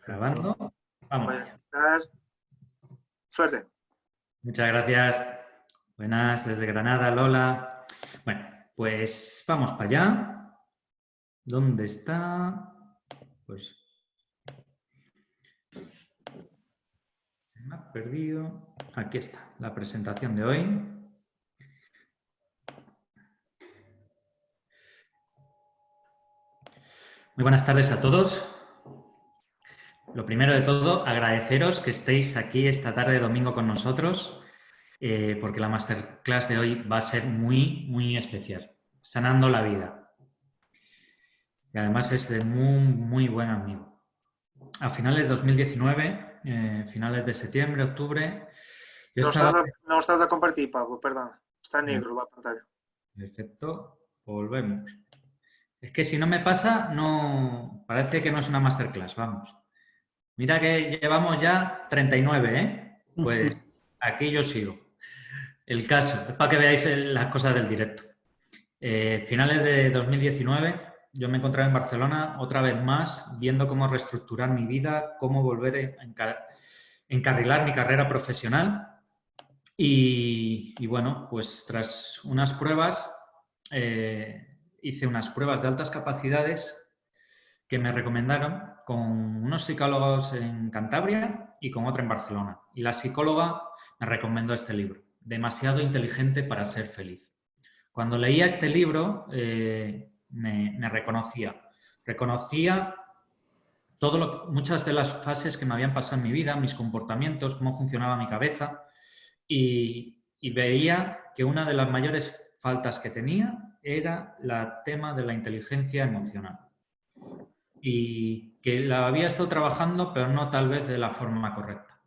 Grabando. Vamos Voy a allá. empezar. Suerte. Muchas gracias. Buenas desde Granada, Lola. Bueno, pues vamos para allá. ¿Dónde está? Pues se me ha perdido. Aquí está, la presentación de hoy. Muy buenas tardes a todos. Lo primero de todo, agradeceros que estéis aquí esta tarde de domingo con nosotros, porque la masterclass de hoy va a ser muy, muy especial. Sanando la vida. Y además es de muy, muy buen amigo. A finales de 2019, finales de septiembre, octubre, yo No estaba... estás no estás a compartir, Pablo, perdón. Está en negro la pantalla. Perfecto, volvemos. Es que si no me pasa, no parece que no es una masterclass, vamos. Mira que llevamos ya 39, ¿eh? Pues aquí yo sigo. El caso, es para que veáis las cosas del directo. Finales de 2019, yo me encontraba en Barcelona otra vez más, viendo cómo reestructurar mi vida, cómo volver a encarrilar mi carrera profesional. Y bueno, pues tras unas pruebas, hice unas pruebas de altas capacidades que me recomendaron con unos psicólogos en Cantabria y con otra en Barcelona. Y la psicóloga me recomendó este libro, Demasiado inteligente para ser feliz. Cuando leía este libro, me reconocía. Reconocía muchas de las fases que me habían pasado en mi vida, mis comportamientos, cómo funcionaba mi cabeza, y veía que una de las mayores faltas que tenía era el tema de la inteligencia emocional. Y que la había estado trabajando, pero no tal vez de la forma correcta.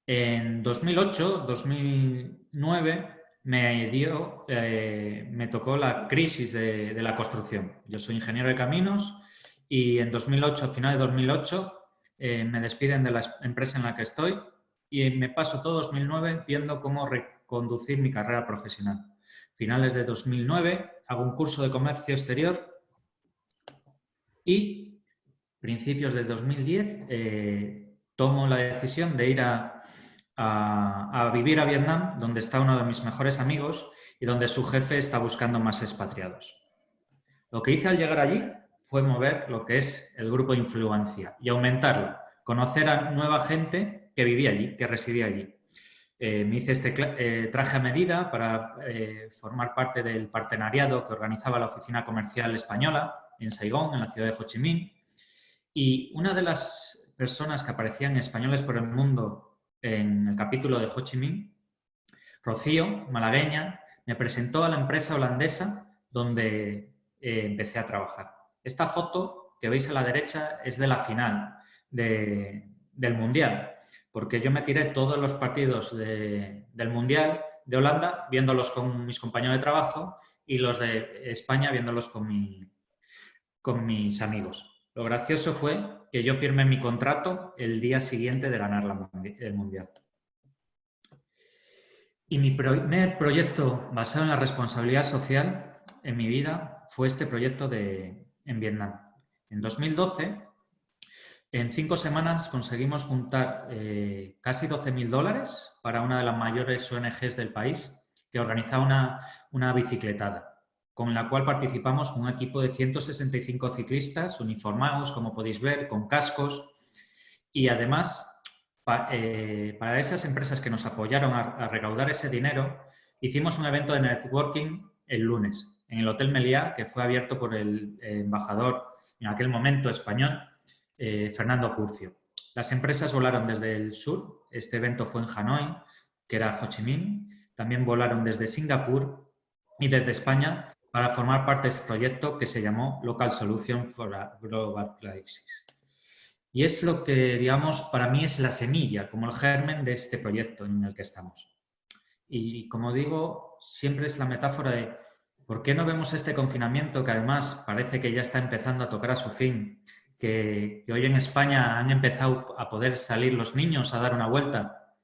En 2008, 2009, me tocó la crisis de la construcción. Yo soy ingeniero de caminos y en 2008, al final de 2008, me despiden de la empresa en la que estoy y me paso todo 2009 viendo cómo reconducir mi carrera profesional. Finales de 2009 hago un curso de comercio exterior y principios de 2010 tomo la decisión de ir a vivir a Vietnam, donde está uno de mis mejores amigos y donde su jefe está buscando más expatriados. Lo que hice al llegar allí fue mover lo que es el grupo de influencia y aumentarlo, conocer a nueva gente que vivía allí, que residía allí. Me hice este traje a medida para formar parte del partenariado que organizaba la Oficina Comercial Española en Saigón, en la ciudad de Ho Chi Minh. Y una de las personas que aparecían en Españoles por el Mundo en el capítulo de Ho Chi Minh, Rocío, malagueña, me presentó a la empresa holandesa donde empecé a trabajar. Esta foto que veis a la derecha es de la final del Mundial, porque yo me tiré todos los partidos del Mundial de Holanda viéndolos con mis compañeros de trabajo y los de España viéndolos con mis amigos. Lo gracioso fue que yo firmé mi contrato el día siguiente de ganar el Mundial. Y mi primer proyecto basado en la responsabilidad social en mi vida fue este proyecto en Vietnam. En 2012, en 5 semanas conseguimos juntar casi $12.000 para una de las mayores ONGs del país que organizaba una bicicletada, con la cual participamos con un equipo de 165 ciclistas uniformados, como podéis ver, con cascos. Y además, para esas empresas que nos apoyaron a recaudar ese dinero, hicimos un evento de networking el lunes en el Hotel Meliá, que fue abierto por el embajador en aquel momento español, Fernando Curcio. Las empresas volaron desde el sur, este evento fue en Hanoi, que era Ho Chi Minh, también volaron desde Singapur y desde España para formar parte de este proyecto que se llamó Local Solution for a Global Crisis. Y es lo que, digamos, para mí es la semilla, como el germen de este proyecto en el que estamos. Y como digo, siempre es la metáfora de ¿por qué no vemos este confinamiento que además parece que ya está empezando a tocar a su fin? Que hoy en España han empezado a poder salir los niños a dar una vuelta.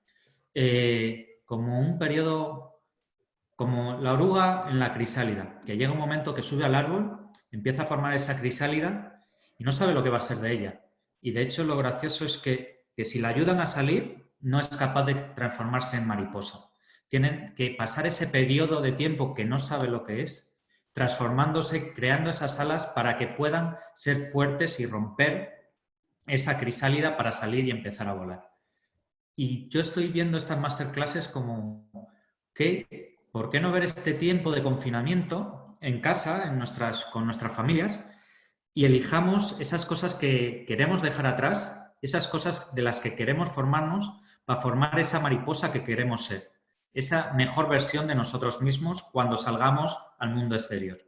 Como un periodo, como la oruga en la crisálida, que llega un momento que sube al árbol, empieza a formar esa crisálida y no sabe lo que va a ser de ella. Y de hecho lo gracioso es que si la ayudan a salir, no es capaz de transformarse en mariposa. Tienen que pasar ese periodo de tiempo que no sabe lo que es, transformándose, creando esas alas para que puedan ser fuertes y romper esa crisálida para salir y empezar a volar. Y yo estoy viendo estas masterclasses como que, ¿por qué no ver este tiempo de confinamiento en casa, con nuestras familias, y elijamos esas cosas que queremos dejar atrás, esas cosas de las que queremos formarnos para formar esa mariposa que queremos ser, esa mejor versión de nosotros mismos cuando salgamos al mundo exterior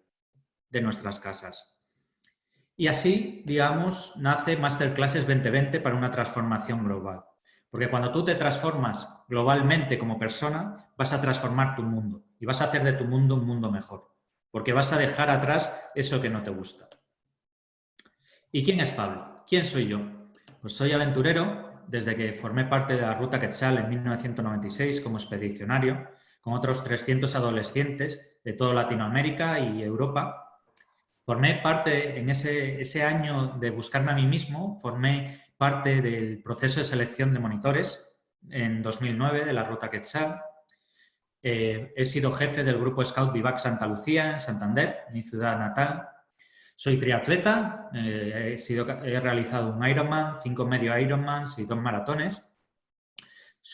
de nuestras casas? Y así, digamos, nace Masterclasses 2020 para una transformación global. Porque cuando tú te transformas globalmente como persona, vas a transformar tu mundo y vas a hacer de tu mundo un mundo mejor. Porque vas a dejar atrás eso que no te gusta. ¿Y quién es Pablo? ¿Quién soy yo? Pues soy aventurero desde que formé parte de la Ruta Quetzal en 1996 como expedicionario, con otros 300 adolescentes de toda Latinoamérica y Europa. Formé parte en ese año de buscarme a mí mismo, formé parte del proceso de selección de monitores en 2009 de la Ruta Quetzal. He sido jefe del grupo Scout Vivac Santa Lucía, en Santander, mi ciudad natal. Soy triatleta, he realizado un Ironman, 5 medio Ironmans y 2 maratones.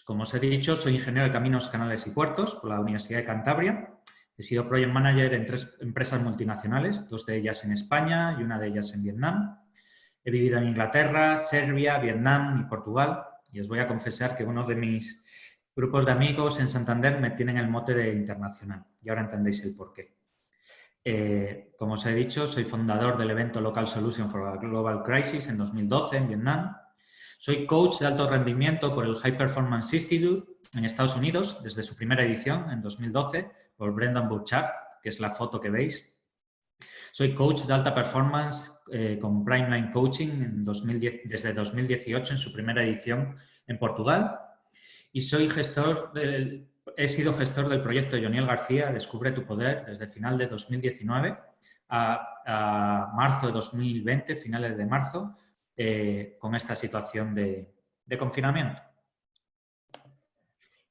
Como os he dicho, soy ingeniero de caminos, canales y puertos por la Universidad de Cantabria. He sido project manager en 3 empresas multinacionales, 2 de ellas en España y una de ellas en Vietnam. He vivido en Inglaterra, Serbia, Vietnam y Portugal. Y os voy a confesar que uno de mis grupos de amigos en Santander me tienen el mote de internacional. Y ahora entendéis el porqué. Como os he dicho, soy fundador del evento Local Solution for a Global Crisis en 2012 en Vietnam. Soy coach de alto rendimiento por el High Performance Institute en Estados Unidos desde su primera edición en 2012 por Brendan Burchard, que es la foto que veis. Soy coach de alta performance con Primeline Coaching desde 2018 en su primera edición en Portugal. Y he sido gestor del proyecto Joniel García, Descubre tu Poder, desde final de 2019 a marzo de 2020, finales de marzo, con esta situación de confinamiento.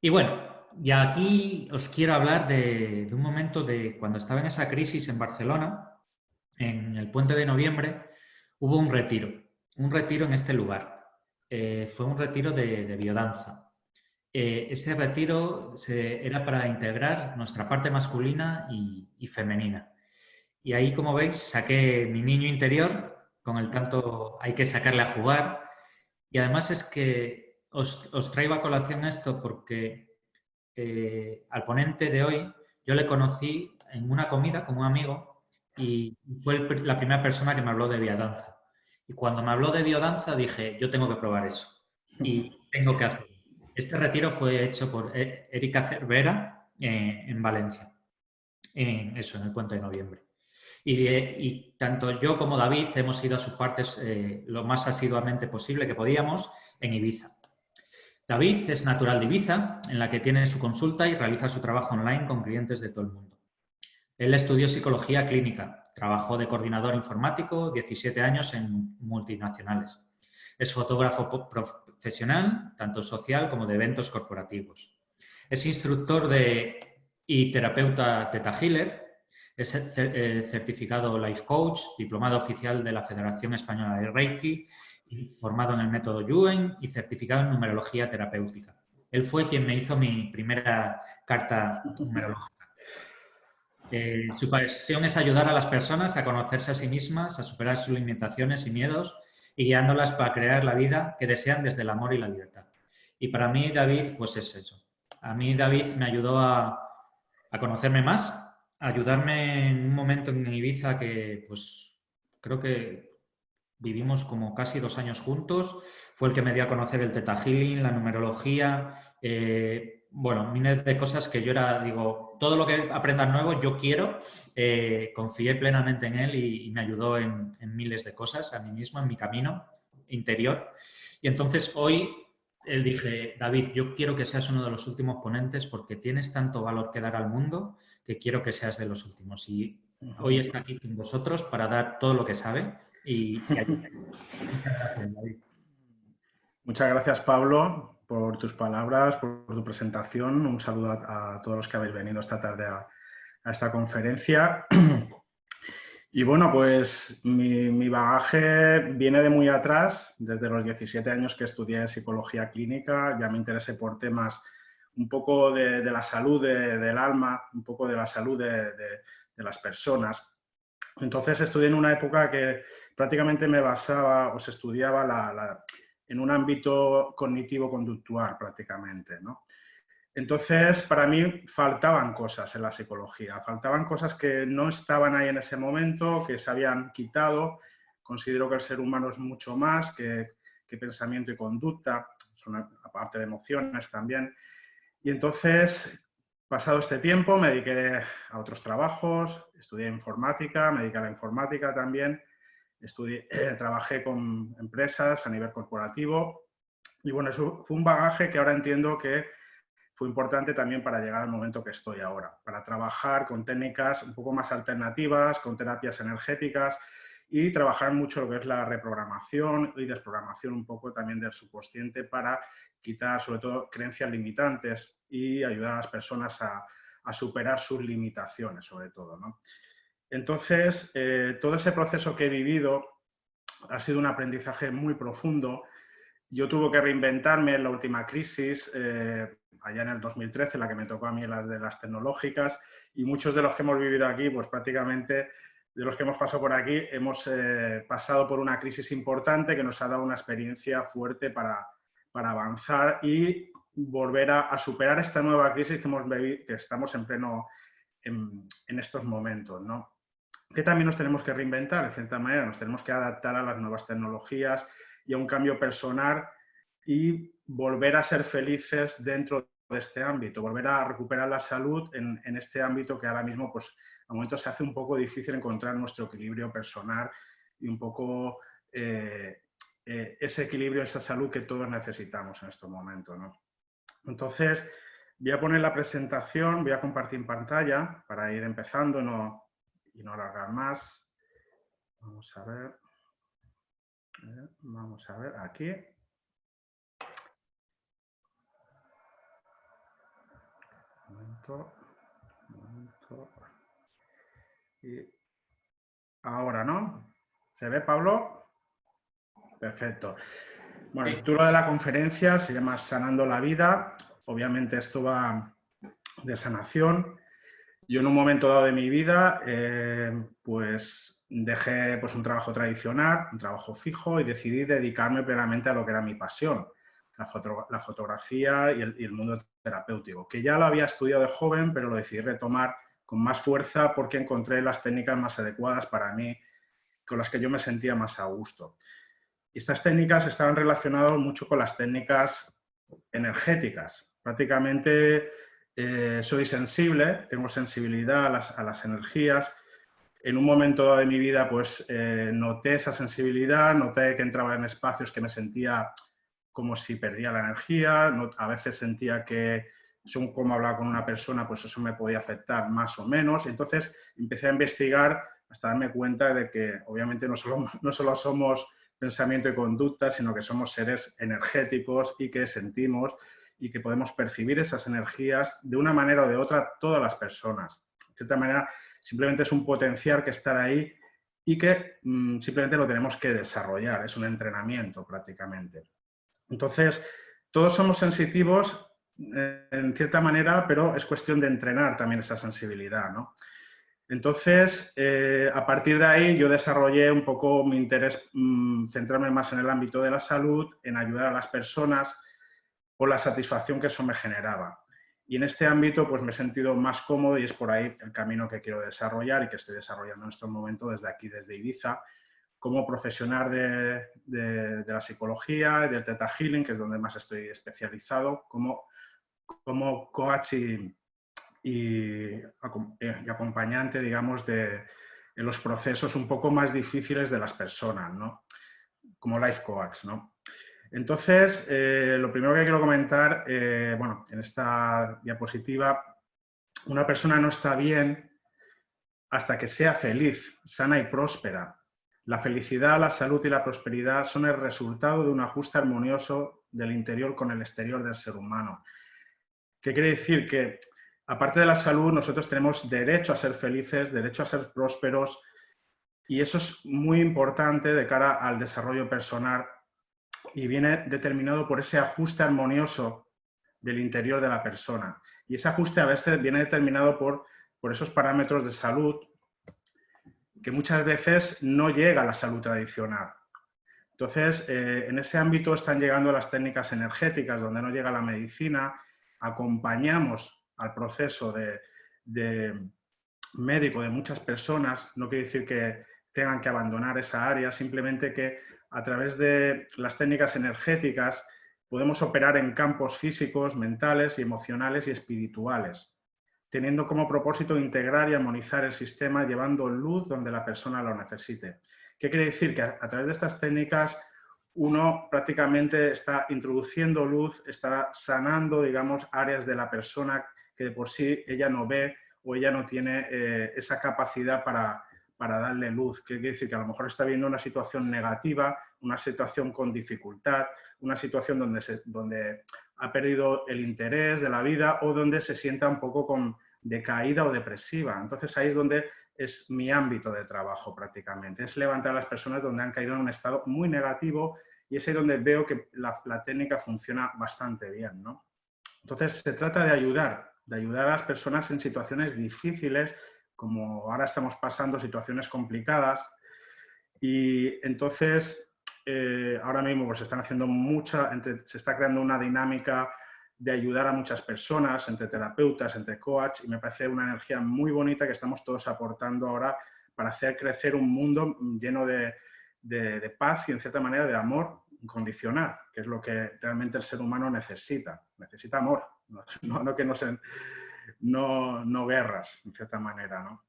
Y bueno, y aquí os quiero hablar de un momento de cuando estaba en esa crisis en Barcelona, en el puente de noviembre, hubo un retiro en este lugar. Fue un retiro de biodanza. Ese retiro era para integrar nuestra parte masculina y femenina. Y ahí, como veis, saqué mi niño interior, con el tanto hay que sacarle a jugar. Y además es que os traigo a colación esto porque al ponente de hoy yo le conocí en una comida con un amigo y fue la primera persona que me habló de biodanza. Y cuando me habló de biodanza dije, yo tengo que probar eso y tengo que hacerlo. Este retiro fue hecho por Erika Cervera en Valencia, en el puente de noviembre. Y tanto yo como David hemos ido a sus partes lo más asiduamente posible que podíamos en Ibiza. David es natural de Ibiza, en la que tiene su consulta y realiza su trabajo online con clientes de todo el mundo. Él estudió psicología clínica, trabajó de coordinador informático 17 años en multinacionales. Es fotógrafo profesional, tanto social como de eventos corporativos. Es instructor y terapeuta Theta Healer. Es certificado Life Coach, diplomado oficial de la Federación Española de Reiki, formado en el método Yuen y certificado en numerología terapéutica. Él fue quien me hizo mi primera carta numerológica. Su pasión es ayudar a las personas a conocerse a sí mismas, a superar sus limitaciones y miedos y guiándolas para crear la vida que desean desde el amor y la libertad. Y para mí, David, pues es eso. A mí, David me ayudó a conocerme más, a ayudarme en un momento en Ibiza que, pues, creo que vivimos como casi 2 años juntos. Fue el que me dio a conocer el Theta Healing, la numerología, bueno, miles de cosas que yo digo, todo lo que aprendas nuevo yo quiero. Confié plenamente en él y me ayudó en miles de cosas a mí mismo, en mi camino interior. Y entonces hoy él dije, David, yo quiero que seas uno de los últimos ponentes porque tienes tanto valor que dar al mundo que quiero que seas de los últimos. Y hoy está aquí con vosotros para dar todo lo que sabe y ayudar. Muchas gracias, David. Muchas gracias, Pablo, por tus palabras, por tu presentación. Un saludo a todos los que habéis venido esta tarde a esta conferencia. Y bueno, pues mi bagaje viene de muy atrás. Desde los 17 años que estudié psicología clínica, ya me interesé por temas un poco de la salud del alma, un poco de la salud de las personas. Entonces estudié en una época que prácticamente me basaba o se estudiaba en un ámbito cognitivo-conductual prácticamente, ¿no? Entonces, para mí faltaban cosas en la psicología, faltaban cosas que no estaban ahí en ese momento, que se habían quitado. Considero que el ser humano es mucho más que pensamiento y conducta, aparte de emociones también. Y entonces, pasado este tiempo, me dediqué a otros trabajos, estudié informática, me dediqué a la informática también, trabajé con empresas a nivel corporativo. Y bueno, eso fue un bagaje que ahora entiendo que fue importante también para llegar al momento que estoy ahora, para trabajar con técnicas un poco más alternativas, con terapias energéticas y trabajar mucho lo que es la reprogramación y desprogramación un poco también del subconsciente para quitar sobre todo creencias limitantes y ayudar a las personas a superar sus limitaciones sobre todo, ¿no? Entonces, todo ese proceso que he vivido ha sido un aprendizaje muy profundo. Yo tuve que reinventarme en la última crisis, allá en el 2013, la que me tocó a mí, las de las tecnológicas, y muchos de los que hemos vivido aquí, pues prácticamente de los que hemos pasado por aquí, hemos pasado por una crisis importante que nos ha dado una experiencia fuerte para avanzar y volver a superar esta nueva crisis que estamos en pleno en estos momentos, ¿no? Que también nos tenemos que reinventar, de cierta manera, nos tenemos que adaptar a las nuevas tecnologías y a un cambio personal y volver a ser felices dentro de este ámbito, volver a recuperar la salud en este ámbito que ahora mismo, pues, a momentos se hace un poco difícil encontrar nuestro equilibrio personal y un poco ese equilibrio, esa salud que todos necesitamos en estos momentos, ¿no? Entonces, voy a poner la presentación, voy a compartir en pantalla para ir empezando y no alargar más. Vamos a ver. Vamos a ver aquí. Un momento. Y ahora, ¿no? ¿Se ve, Pablo? Perfecto. Bueno, el título de la conferencia se llama Sanando la vida. Obviamente esto va de sanación. Yo en un momento dado de mi vida, pues dejé pues, un trabajo tradicional, un trabajo fijo, y decidí dedicarme plenamente a lo que era mi pasión, la fotografía y el mundo terapéutico, que ya lo había estudiado de joven, pero lo decidí retomar con más fuerza porque encontré las técnicas más adecuadas para mí, con las que yo me sentía más a gusto. Y estas técnicas estaban relacionadas mucho con las técnicas energéticas. Prácticamente soy sensible, tengo sensibilidad a las energías. En un momento dado de mi vida, pues noté esa sensibilidad, noté que entraba en espacios que me sentía como si perdía la energía, a veces sentía que, según cómo hablaba con una persona, pues eso me podía afectar más o menos. Entonces empecé a investigar hasta darme cuenta de que obviamente no solo somos pensamiento y conducta, sino que somos seres energéticos y que sentimos y que podemos percibir esas energías de una manera o de otra todas las personas. De cierta manera, simplemente es un potencial que está ahí y que simplemente lo tenemos que desarrollar, es un entrenamiento prácticamente. Entonces, todos somos sensitivos en cierta manera, pero es cuestión de entrenar también esa sensibilidad, ¿no? Entonces, a partir de ahí yo desarrollé un poco mi interés, centrarme más en el ámbito de la salud, en ayudar a las personas por la satisfacción que eso me generaba. Y en este ámbito pues me he sentido más cómodo y es por ahí el camino que quiero desarrollar y que estoy desarrollando en este momento desde aquí, desde Ibiza, como profesional de la psicología y del Theta Healing, que es donde más estoy especializado, como coach y acompañante, digamos, en los procesos un poco más difíciles de las personas, ¿no? Como life coach, ¿no? Entonces, lo primero que quiero comentar, bueno, en esta diapositiva, una persona no está bien hasta que sea feliz, sana y próspera. La felicidad, la salud y la prosperidad son el resultado de un ajuste armonioso del interior con el exterior del ser humano. ¿Qué quiere decir? Que aparte de la salud, nosotros tenemos derecho a ser felices, derecho a ser prósperos, y eso es muy importante de cara al desarrollo personal y viene determinado por ese ajuste armonioso del interior de la persona. Y ese ajuste a veces viene determinado por esos parámetros de salud que muchas veces no llega a la salud tradicional. Entonces, en ese ámbito están llegando las técnicas energéticas, donde no llega la medicina, acompañamos al proceso de médico de muchas personas, no quiere decir que tengan que abandonar esa área, simplemente que a través de las técnicas energéticas podemos operar en campos físicos, mentales y emocionales y espirituales, teniendo como propósito integrar y armonizar el sistema, llevando luz donde la persona lo necesite. ¿Qué quiere decir? Que a través de estas técnicas uno prácticamente está introduciendo luz, está sanando, digamos, áreas de la persona que de por sí ella no ve o ella no tiene esa capacidad para darle luz. ¿Qué quiere decir? Que a lo mejor está viendo una situación negativa, una situación con dificultad, una situación donde ha perdido el interés de la vida o donde se sienta un poco con decaída o depresiva. Entonces ahí es donde es mi ámbito de trabajo prácticamente, es levantar a las personas donde han caído en un estado muy negativo y es ahí donde veo que la técnica funciona bastante bien, ¿no? Entonces se trata de ayudar a las personas en situaciones difíciles, como ahora estamos pasando situaciones complicadas y entonces ahora mismo pues, se están haciendo se está creando una dinámica de ayudar a muchas personas, entre terapeutas, entre coach, y me parece una energía muy bonita que estamos todos aportando ahora para hacer crecer un mundo lleno de paz y, en cierta manera, de amor incondicional, que es lo que realmente el ser humano necesita. Necesita amor, no guerras, en cierta manera, ¿no?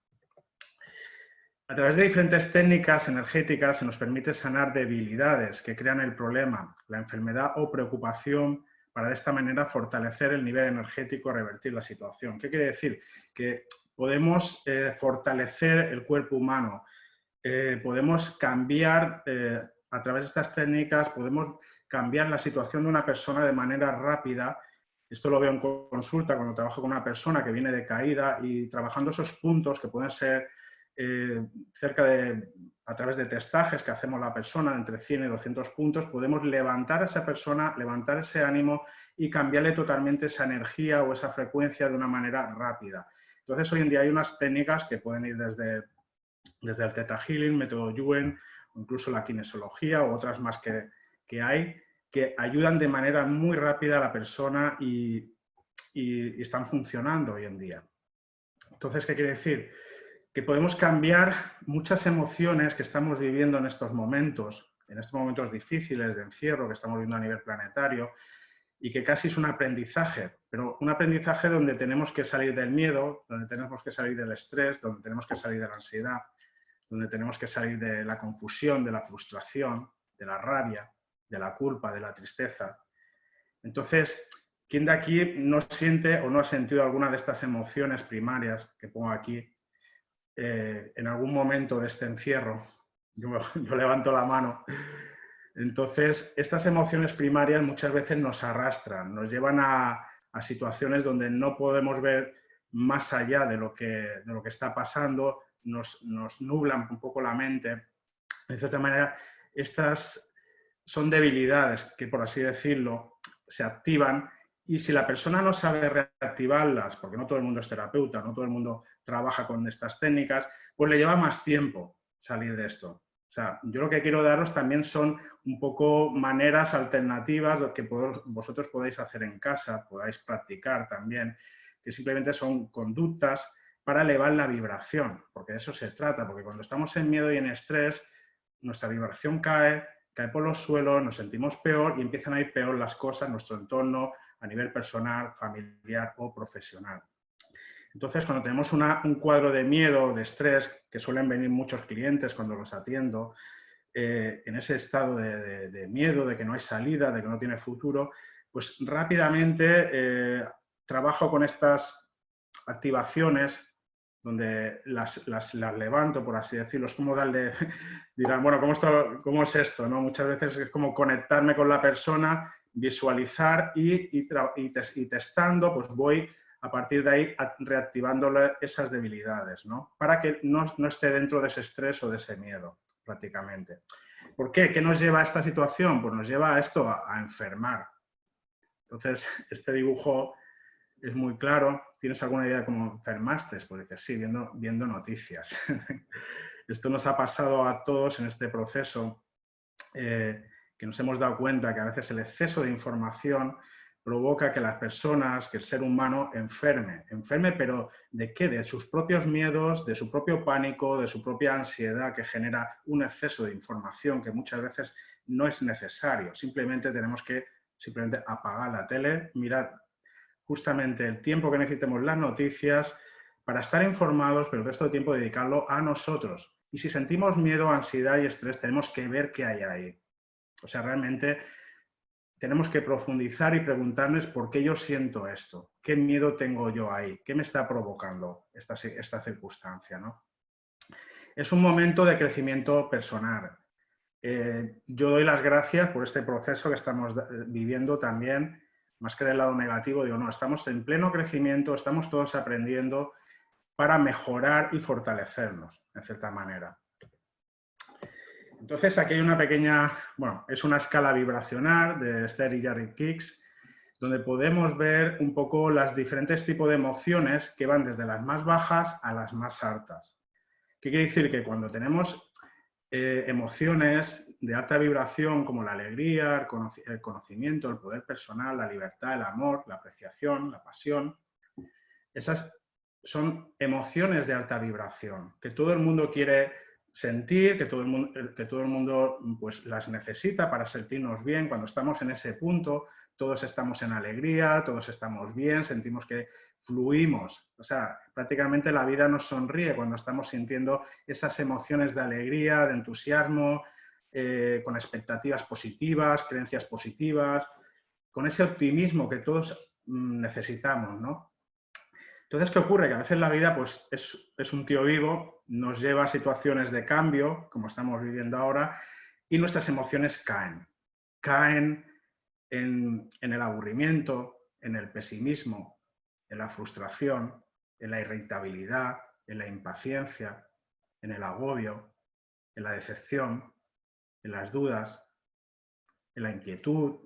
A través de diferentes técnicas energéticas se nos permite sanar debilidades que crean el problema, la enfermedad o preocupación, para de esta manera fortalecer el nivel energético y revertir la situación. ¿Qué quiere decir? Que podemos fortalecer el cuerpo humano, podemos cambiar, a través de estas técnicas, podemos cambiar la situación de una persona de manera rápida. Esto lo veo en consulta cuando trabajo con una persona que viene decaída y trabajando esos puntos que pueden ser a través de testajes que hacemos la persona, entre 100 y 200 puntos, podemos levantar a esa persona, levantar ese ánimo y cambiarle totalmente esa energía o esa frecuencia de una manera rápida. Entonces, hoy en día hay unas técnicas que pueden ir desde el Theta Healing, método Yuen, o incluso la kinesiología u otras más que hay, que ayudan de manera muy rápida a la persona y están funcionando hoy en día. Entonces, ¿qué quiere decir? Que podemos cambiar muchas emociones que estamos viviendo en estos momentos difíciles de encierro que estamos viviendo a nivel planetario y que casi es un aprendizaje, pero un aprendizaje donde tenemos que salir del miedo, donde tenemos que salir del estrés, donde tenemos que salir de la ansiedad, donde tenemos que salir de la confusión, de la frustración, de la rabia, de la culpa, de la tristeza. Entonces, ¿quién de aquí no siente o no ha sentido alguna de estas emociones primarias que pongo aquí? En algún momento de este encierro, yo levanto la mano. Entonces, estas emociones primarias muchas veces nos arrastran, nos llevan a situaciones donde no podemos ver más allá de lo que está pasando, nos nublan un poco la mente. De cierta manera, estas son debilidades que, por así decirlo, se activan y si la persona no sabe reactivarlas, porque no todo el mundo es terapeuta, no todo el mundo trabaja con estas técnicas, pues le lleva más tiempo salir de esto. O sea, yo lo que quiero daros también son un poco maneras alternativas que vosotros podáis hacer en casa, podáis practicar también, que simplemente son conductas para elevar la vibración, porque de eso se trata, porque cuando estamos en miedo y en estrés, nuestra vibración cae por los suelos, nos sentimos peor y empiezan a ir peor las cosas en nuestro entorno, a nivel personal, familiar o profesional. Entonces, cuando tenemos un cuadro de miedo, de estrés, que suelen venir muchos clientes cuando los atiendo, en ese estado de miedo, de que no hay salida, de que no tiene futuro, pues rápidamente trabajo con estas activaciones donde las levanto, por así decirlo. Es como darle, dirán, bueno, ¿cómo es esto? ¿No? Muchas veces es como conectarme con la persona, visualizar y testando, pues voy a partir de ahí reactivándole esas debilidades, ¿no? Para que no esté dentro de ese estrés o de ese miedo, prácticamente. ¿Por qué? ¿Qué nos lleva a esta situación? Pues nos lleva a esto, a enfermar. Entonces, este dibujo es muy claro. ¿Tienes alguna idea de cómo enfermaste? Pues dices, sí, viendo noticias. Esto nos ha pasado a todos en este proceso, que nos hemos dado cuenta que a veces el exceso de información provoca que las personas, que el ser humano enferme, pero ¿de qué? De sus propios miedos, de su propio pánico, de su propia ansiedad que genera un exceso de información que muchas veces no es necesario. Simplemente tenemos que apagar la tele, mirar justamente el tiempo que necesitemos las noticias para estar informados, pero el resto del tiempo dedicarlo a nosotros. Y si sentimos miedo, ansiedad y estrés, tenemos que ver qué hay ahí. O sea, realmente tenemos que profundizar y preguntarnos por qué yo siento esto, qué miedo tengo yo ahí, qué me está provocando esta circunstancia, ¿no? Es un momento de crecimiento personal. Yo doy las gracias por este proceso que estamos viviendo también, más que del lado negativo, digo, no, estamos en pleno crecimiento, estamos todos aprendiendo para mejorar y fortalecernos, en cierta manera. Entonces, aquí hay una pequeña, bueno, es una escala vibracional de Esther y Jared Kicks, donde podemos ver un poco los diferentes tipos de emociones que van desde las más bajas a las más altas. ¿Qué quiere decir? Que cuando tenemos emociones de alta vibración como la alegría, el conocimiento, el poder personal, la libertad, el amor, la apreciación, la pasión, esas son emociones de alta vibración que todo el mundo quiere sentir, que todo el mundo pues, las necesita para sentirnos bien. Cuando estamos en ese punto, todos estamos en alegría, todos estamos bien, sentimos que fluimos. O sea, prácticamente la vida nos sonríe cuando estamos sintiendo esas emociones de alegría, de entusiasmo, con expectativas positivas, creencias positivas, con ese optimismo que todos necesitamos, ¿no? Entonces, ¿qué ocurre? Que a veces la vida pues, es un tío vivo, nos lleva a situaciones de cambio, como estamos viviendo ahora, y nuestras emociones caen. Caen en el aburrimiento, en el pesimismo, en la frustración, en la irritabilidad, en la impaciencia, en el agobio, en la decepción, en las dudas, en la inquietud,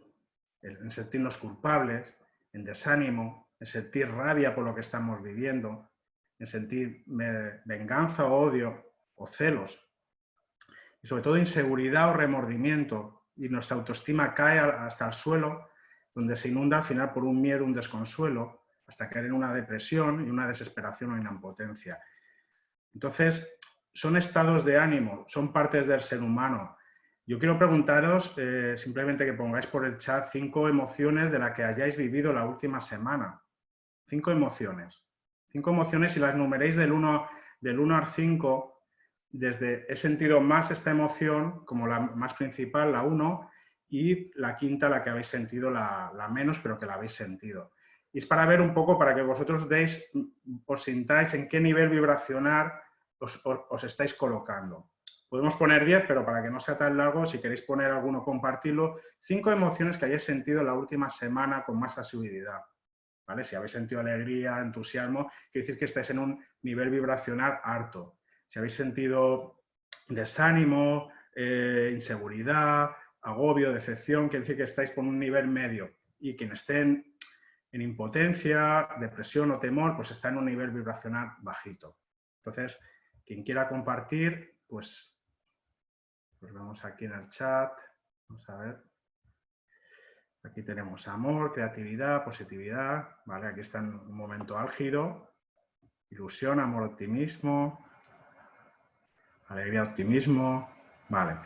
en sentirnos culpables, en desánimo, en sentir rabia por lo que estamos viviendo, en sentir venganza o odio o celos, y sobre todo inseguridad o remordimiento, y nuestra autoestima cae hasta el suelo, donde se inunda al final por un miedo, un desconsuelo, hasta caer en una depresión y una desesperación o una impotencia. Entonces, son estados de ánimo, son partes del ser humano. Yo quiero preguntaros, simplemente que pongáis por el chat 5 emociones de las que hayáis vivido la última semana. 5 emociones. 5 emociones y las numeréis del 1 al 5, desde he sentido más esta emoción como la más principal, la 1, y la quinta, la que habéis sentido la menos, pero que la habéis sentido. Y es para ver un poco, para que vosotros os sintáis en qué nivel vibracional os estáis colocando. Podemos poner 10, pero para que no sea tan largo, si queréis poner alguno, compartirlo. 5 emociones que hayáis sentido la última semana con más asiduidad. ¿Vale? Si habéis sentido alegría, entusiasmo, quiere decir que estáis en un nivel vibracional alto. Si habéis sentido desánimo, inseguridad, agobio, decepción, quiere decir que estáis por un nivel medio. Y quien esté en impotencia, depresión o temor, pues está en un nivel vibracional bajito. Entonces, quien quiera compartir, pues vamos aquí en el chat. Vamos a ver. Aquí tenemos amor, creatividad, positividad. ¿Vale? Aquí está en un momento álgido. Ilusión, amor, optimismo. Alegría, optimismo. Vale.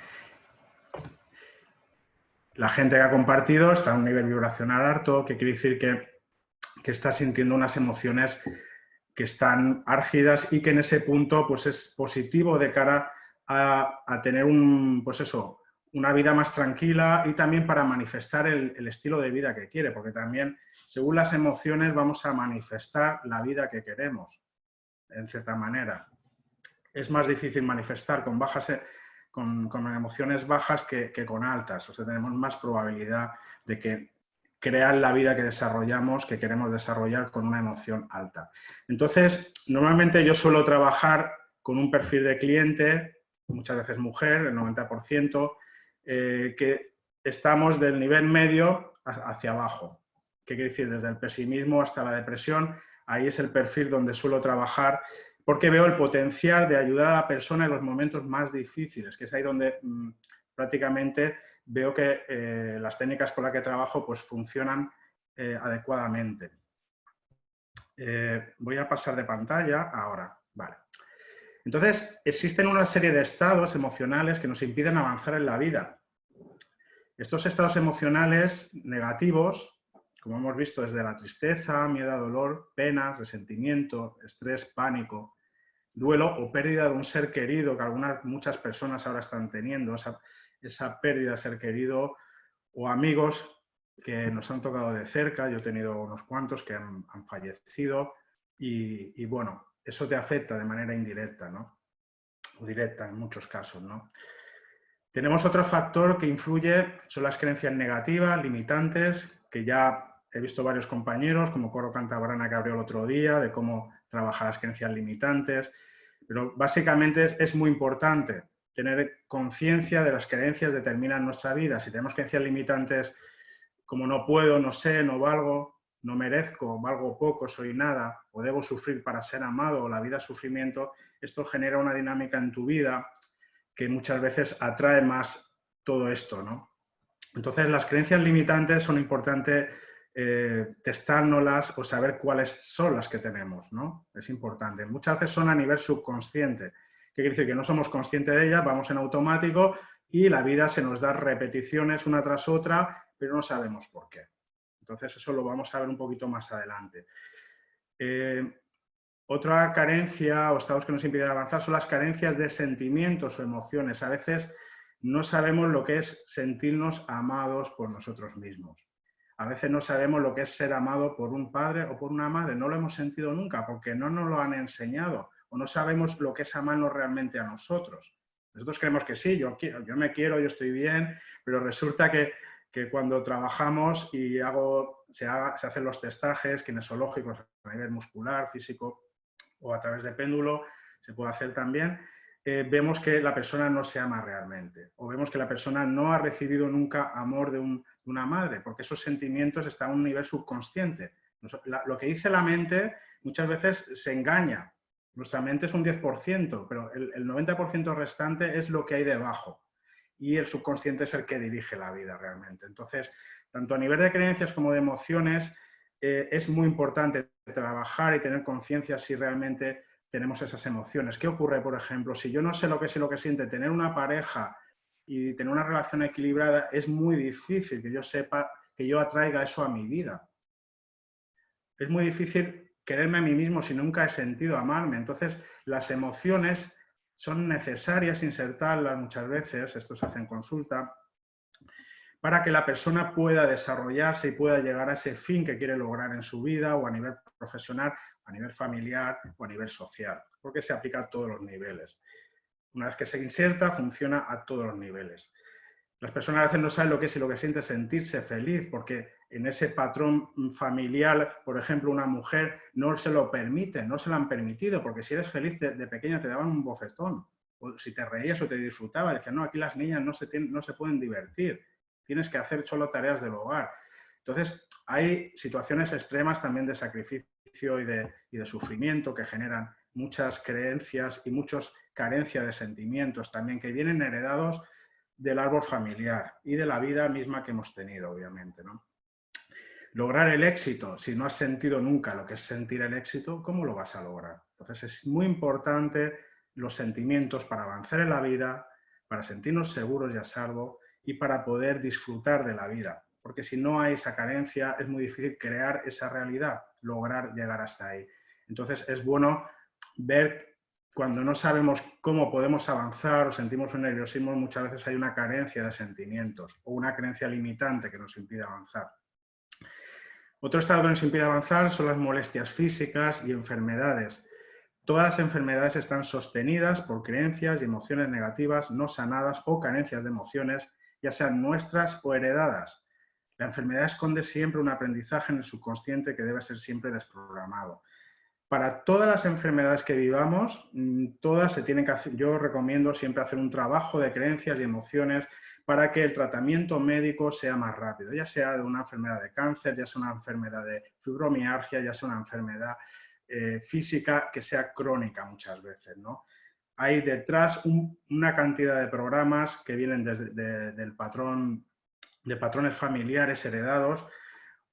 La gente que ha compartido está en un nivel vibracional alto, que quiere decir que está sintiendo unas emociones que están álgidas y que en ese punto pues, es positivo de cara a tener una vida más tranquila y también para manifestar el estilo de vida que quiere, porque también según las emociones vamos a manifestar la vida que queremos. en cierta manera. Es más difícil manifestar con emociones bajas que con altas. O sea, tenemos más probabilidad de que crear la vida que desarrollamos, que queremos desarrollar con una emoción alta. Entonces, normalmente yo suelo trabajar con un perfil de cliente, muchas veces mujer, el 90%, que estamos del nivel medio hacia abajo. ¿Qué quiere decir? Desde el pesimismo hasta la depresión, ahí es el perfil donde suelo trabajar, porque veo el potencial de ayudar a la persona en los momentos más difíciles, que es ahí donde prácticamente veo que las técnicas con las que trabajo pues funcionan adecuadamente. Voy a pasar de pantalla ahora. Vale. Entonces, existen una serie de estados emocionales que nos impiden avanzar en la vida. Estos estados emocionales negativos, como hemos visto, desde la tristeza, miedo, dolor, pena, resentimiento, estrés, pánico, duelo o pérdida de un ser querido, que muchas personas ahora están teniendo, esa pérdida de ser querido, o amigos que nos han tocado de cerca. Yo he tenido unos cuantos que han fallecido y bueno, eso te afecta de manera indirecta, ¿no? O directa en muchos casos, ¿no? Tenemos otro factor que influye, son las creencias negativas, limitantes, que ya he visto varios compañeros, como Coro Cantabrana que abrió el otro día, de cómo trabajar las creencias limitantes, pero básicamente es muy importante tener conciencia de las creencias que determinan nuestra vida. Si tenemos creencias limitantes como no puedo, no sé, no valgo, no merezco, valgo poco, soy nada, o debo sufrir para ser amado, o la vida es sufrimiento, esto genera una dinámica en tu vida que muchas veces atrae más todo esto, ¿no? Entonces, las creencias limitantes son importantes testárnoslas o saber cuáles son las que tenemos, ¿no? Es importante. Muchas veces son a nivel subconsciente. ¿Qué quiere decir? Que no somos conscientes de ellas, vamos en automático y la vida se nos da repeticiones una tras otra, pero no sabemos por qué. Entonces, eso lo vamos a ver un poquito más adelante. Otra carencia o estados que nos impiden avanzar son las carencias de sentimientos o emociones. A veces no sabemos lo que es sentirnos amados por nosotros mismos. A veces no sabemos lo que es ser amado por un padre o por una madre. No lo hemos sentido nunca porque no nos lo han enseñado o no sabemos lo que es amarnos realmente a nosotros. Nosotros creemos que sí, yo me quiero, yo estoy bien, pero resulta que cuando trabajamos y se hacen los testajes kinesiológicos a nivel muscular, físico, o a través de péndulo, se puede hacer también, vemos que la persona no se ama realmente, o vemos que la persona no ha recibido nunca amor de una madre, porque esos sentimientos están a un nivel subconsciente. Lo que dice la mente muchas veces se engaña. Nuestra mente es un 10%, pero el 90% restante es lo que hay debajo. Y el subconsciente es el que dirige la vida realmente. Entonces, tanto a nivel de creencias como de emociones, es muy importante trabajar y tener conciencia si realmente tenemos esas emociones. ¿Qué ocurre, por ejemplo? Si yo no sé lo que es y lo que siente tener una pareja y tener una relación equilibrada, es muy difícil que yo sepa, que yo atraiga eso a mi vida. Es muy difícil quererme a mí mismo si nunca he sentido amarme. Entonces, las emociones son necesarias insertarlas muchas veces, esto se hace en consulta, para que la persona pueda desarrollarse y pueda llegar a ese fin que quiere lograr en su vida o a nivel profesional, a nivel familiar o a nivel social, porque se aplica a todos los niveles. Una vez que se inserta, funciona a todos los niveles. Las personas a veces no saben lo que es y lo que siente sentirse feliz, porque en ese patrón familiar, por ejemplo, una mujer no se lo permite, no se lo han permitido, porque si eres feliz de pequeña te daban un bofetón, o si te reías o te disfrutabas, decían, no, aquí las niñas no se pueden divertir, tienes que hacer solo tareas del hogar. Entonces, hay situaciones extremas también de sacrificio y de sufrimiento que generan muchas creencias y muchas carencias de sentimientos también que vienen heredados del árbol familiar y de la vida misma que hemos tenido, obviamente, ¿no? Lograr el éxito, si no has sentido nunca lo que es sentir el éxito, ¿cómo lo vas a lograr? Entonces es muy importante los sentimientos para avanzar en la vida, para sentirnos seguros y a salvo y para poder disfrutar de la vida. Porque si no hay esa carencia, es muy difícil crear esa realidad, lograr llegar hasta ahí. Entonces es bueno ver cuando no sabemos cómo podemos avanzar o sentimos un nerviosismo, muchas veces hay una carencia de sentimientos o una creencia limitante que nos impide avanzar. Otro estado que nos impide avanzar son las molestias físicas y enfermedades. Todas las enfermedades están sostenidas por creencias y emociones negativas no sanadas o carencias de emociones, ya sean nuestras o heredadas. La enfermedad esconde siempre un aprendizaje en el subconsciente que debe ser siempre desprogramado. Para todas las enfermedades que vivamos, todas se tienen que hacer, yo recomiendo siempre hacer un trabajo de creencias y emociones para que el tratamiento médico sea más rápido, ya sea de una enfermedad de cáncer, ya sea una enfermedad de fibromialgia, ya sea una enfermedad física que sea crónica muchas veces, ¿no? Hay detrás una cantidad de programas que vienen del patrón, de patrones familiares heredados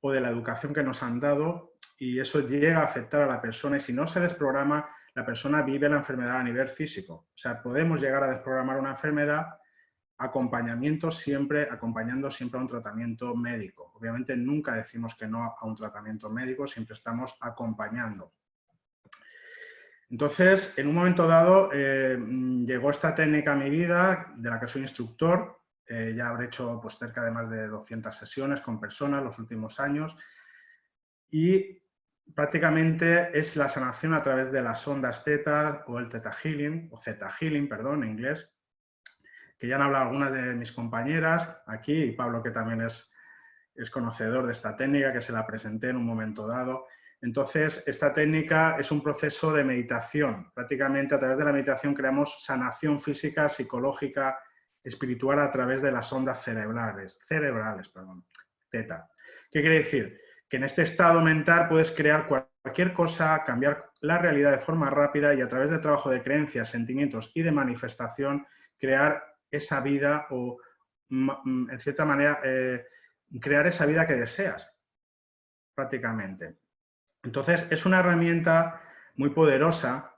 o de la educación que nos han dado, y eso llega a afectar a la persona, y si no se desprograma, la persona vive la enfermedad a nivel físico. O sea, podemos llegar a desprogramar una enfermedad acompañando siempre a un tratamiento médico. Obviamente nunca decimos que no a un tratamiento médico, siempre estamos acompañando. Entonces, en un momento dado, llegó esta técnica a mi vida, de la que soy instructor. Ya habré hecho pues, cerca de más de 200 sesiones con personas los últimos años, y prácticamente es la sanación a través de las ondas Theta o el Theta Healing, o Theta Healing, perdón, en inglés, que ya han hablado algunas de mis compañeras aquí, y Pablo, que también es conocedor de esta técnica, que se la presenté en un momento dado. Entonces, esta técnica es un proceso de meditación. Prácticamente a través de la meditación creamos sanación física, psicológica, espiritual a través de las ondas cerebrales, Theta. ¿Qué quiere decir? Que en este estado mental puedes crear cualquier cosa, cambiar la realidad de forma rápida, y a través del trabajo de creencias, sentimientos y de manifestación, crear esa vida o, en cierta manera, crear esa vida que deseas, prácticamente. Entonces, es una herramienta muy poderosa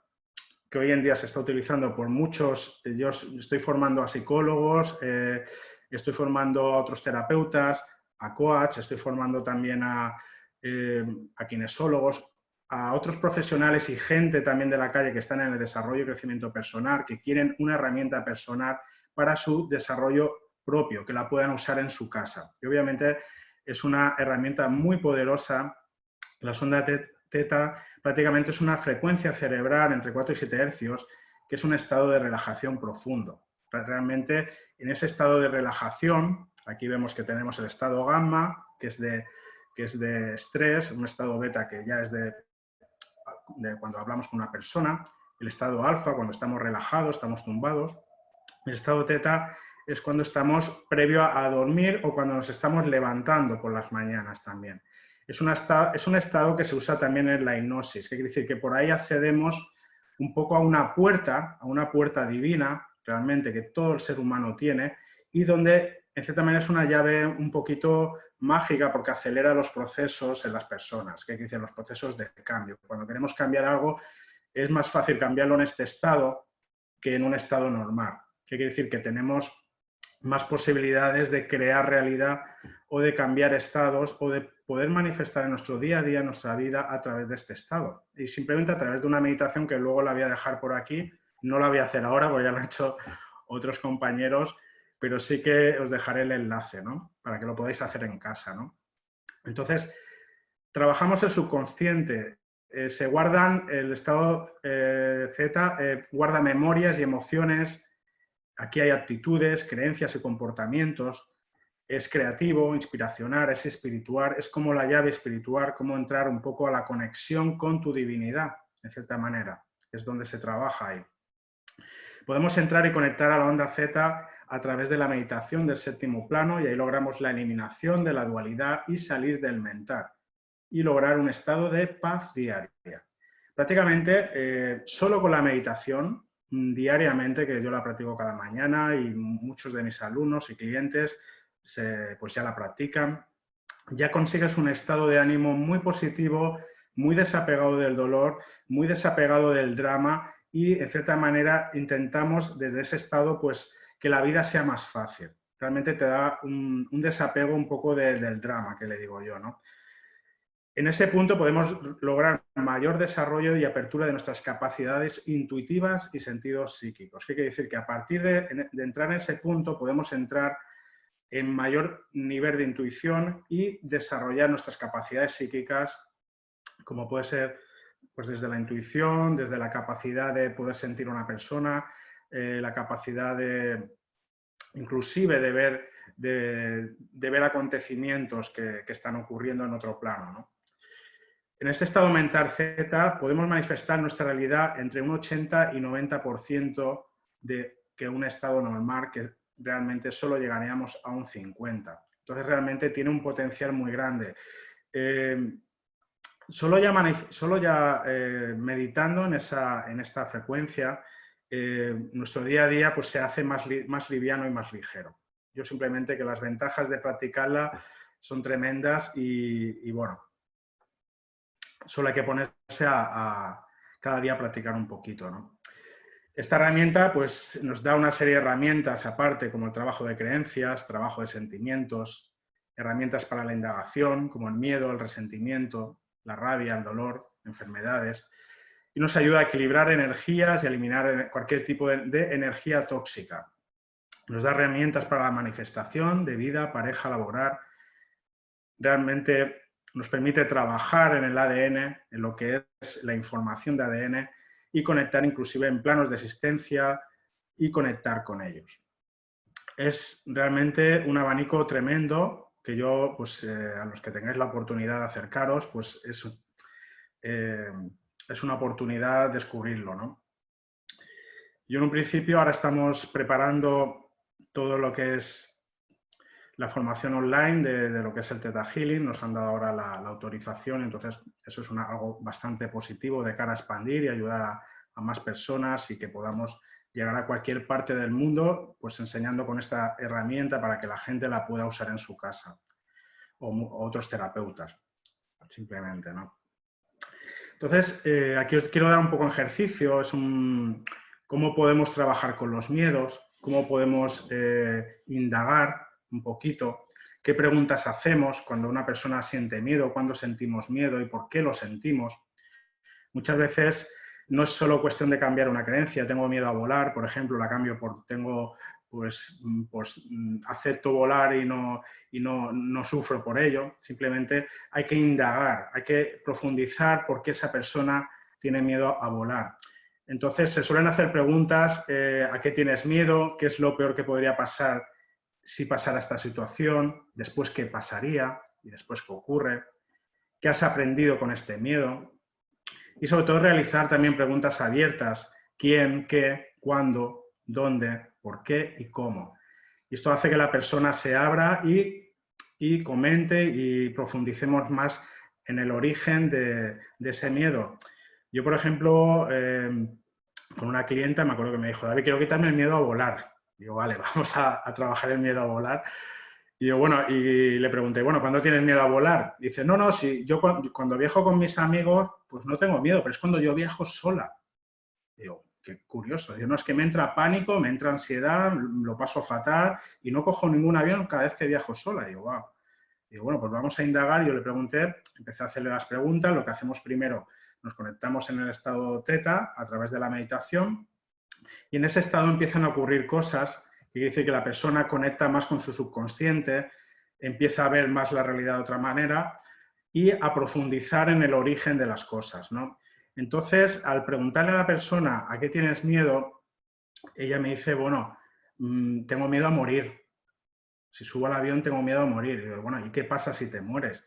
que hoy en día se está utilizando por muchos. Yo estoy formando a psicólogos, estoy formando a otros terapeutas, a coach, estoy formando también a kinesiólogos, a otros profesionales y gente también de la calle que están en el desarrollo y crecimiento personal, que quieren una herramienta personal para su desarrollo propio, que la puedan usar en su casa. Y obviamente es una herramienta muy poderosa. Las ondas Theta prácticamente es una frecuencia cerebral entre 4 y 7 hercios, que es un estado de relajación profundo. Realmente en ese estado de relajación, aquí vemos que tenemos el estado gamma, que es de estrés, un estado beta que ya es de cuando hablamos con una persona, el estado alfa cuando estamos relajados, estamos tumbados, el estado Theta es cuando estamos previo a dormir o cuando nos estamos levantando por las mañanas también. Es un estado que se usa también en la hipnosis, que quiere decir que por ahí accedemos un poco a una puerta divina, realmente, que todo el ser humano tiene, y donde, en cierta manera, es una llave un poquito mágica porque acelera los procesos en las personas, que quiere decir los procesos de cambio. Cuando queremos cambiar algo, es más fácil cambiarlo en este estado que en un estado normal. ¿Qué quiere decir? Que tenemos más posibilidades de crear realidad o de cambiar estados o de poder manifestar en nuestro día a día, en nuestra vida, a través de este estado. Y simplemente a través de una meditación que luego la voy a dejar por aquí. No la voy a hacer ahora porque ya lo han hecho otros compañeros, pero sí que os dejaré el enlace, ¿no? Para que lo podáis hacer en casa, ¿no? Entonces, trabajamos el subconsciente. Se guardan, el estado Theta guarda memorias y emociones. Aquí hay actitudes, creencias y comportamientos. Es creativo, inspiracional, es espiritual, es como la llave espiritual, como entrar un poco a la conexión con tu divinidad, en cierta manera. Es donde se trabaja ahí. Podemos entrar y conectar a la onda Theta a través de la meditación del séptimo plano, y ahí logramos la eliminación de la dualidad y salir del mental y lograr un estado de paz diaria. Prácticamente, solo con la meditación, diariamente, que yo la practico cada mañana y muchos de mis alumnos y clientes pues ya la practican, ya consigues un estado de ánimo muy positivo, muy desapegado del dolor, muy desapegado del drama, y en cierta manera intentamos desde ese estado pues que la vida sea más fácil. Realmente te da un desapego un poco del drama, que le digo yo, ¿no? En ese punto podemos lograr mayor desarrollo y apertura de nuestras capacidades intuitivas y sentidos psíquicos. ¿Qué quiere decir? Que a partir de entrar en ese punto podemos entrar en mayor nivel de intuición y desarrollar nuestras capacidades psíquicas, como puede ser pues desde la intuición, desde la capacidad de poder sentir a una persona, la capacidad de, inclusive de ver acontecimientos que están ocurriendo en otro plano, ¿no? En este estado mental Z podemos manifestar nuestra realidad entre un 80 y 90% de que un estado normal, que realmente solo llegaríamos a un 50%. Entonces realmente tiene un potencial muy grande. Solo ya meditando en esta frecuencia, nuestro día a día pues, se hace más liviano y más ligero. Yo simplemente que las ventajas de practicarla son tremendas y bueno, solo hay que ponerse a cada día a practicar un poquito, ¿no? Esta herramienta pues, nos da una serie de herramientas aparte, como el trabajo de creencias, trabajo de sentimientos, herramientas para la indagación, como el miedo, el resentimiento, la rabia, el dolor, enfermedades, y nos ayuda a equilibrar energías y a eliminar cualquier tipo de energía tóxica. Nos da herramientas para la manifestación de vida, pareja, laboral. Realmente nos permite trabajar en el ADN, en lo que es la información de ADN, y conectar inclusive en planos de existencia y conectar con ellos. Es realmente un abanico tremendo que yo, pues a los que tengáis la oportunidad de acercaros, pues es una oportunidad descubrirlo, ¿no? Yo en un principio ahora estamos preparando todo lo que es la formación online de lo que es el Theta Healing, nos han dado ahora la autorización, entonces eso es algo bastante positivo de cara a expandir y ayudar a más personas y que podamos llegar a cualquier parte del mundo, pues enseñando con esta herramienta para que la gente la pueda usar en su casa o otros terapeutas, simplemente, ¿no? Entonces, aquí os quiero dar un poco de ejercicio, cómo podemos trabajar con los miedos, cómo podemos indagar un poquito, qué preguntas hacemos cuando una persona siente miedo, cuándo sentimos miedo y por qué lo sentimos. Muchas veces no es solo cuestión de cambiar una creencia, tengo miedo a volar, por ejemplo, la cambio por pues acepto volar y no sufro por ello. Simplemente hay que indagar, hay que profundizar por qué esa persona tiene miedo a volar. Entonces se suelen hacer preguntas, ¿a qué tienes miedo? ¿Qué es lo peor que podría pasar si pasara esta situación? ¿Después qué pasaría? ¿Y después qué ocurre? ¿Qué has aprendido con este miedo? Y sobre todo realizar también preguntas abiertas. ¿Quién? ¿Qué? ¿Cuándo? ¿Dónde? ¿Por qué? ¿Y cómo? Y esto hace que la persona se abra y comente y profundicemos más en el origen de ese miedo. Yo, por ejemplo, con una clienta me acuerdo que me dijo, David, quiero quitarme el miedo a volar. Digo, vale, vamos a trabajar el miedo a volar. Y yo, bueno, y le pregunté, bueno, ¿cuándo tienes miedo a volar? Y dice, no, si yo cuando viajo con mis amigos, pues no tengo miedo, pero es cuando yo viajo sola. Digo, qué curioso. Digo, no, es que me entra pánico, me entra ansiedad, lo paso fatal y no cojo ningún avión cada vez que viajo sola. Digo, wow. Digo, bueno, pues vamos a indagar. Yo le pregunté, empecé a hacerle las preguntas. Lo que hacemos primero, nos conectamos en el estado teta a través de la meditación y en ese estado empiezan a ocurrir cosas que dice que la persona conecta más con su subconsciente, empieza a ver más la realidad de otra manera y a profundizar en el origen de las cosas, ¿no? Entonces, al preguntarle a la persona ¿a qué tienes miedo? Ella me dice, bueno, tengo miedo a morir. Si subo al avión tengo miedo a morir. Y digo, bueno, ¿y qué pasa si te mueres?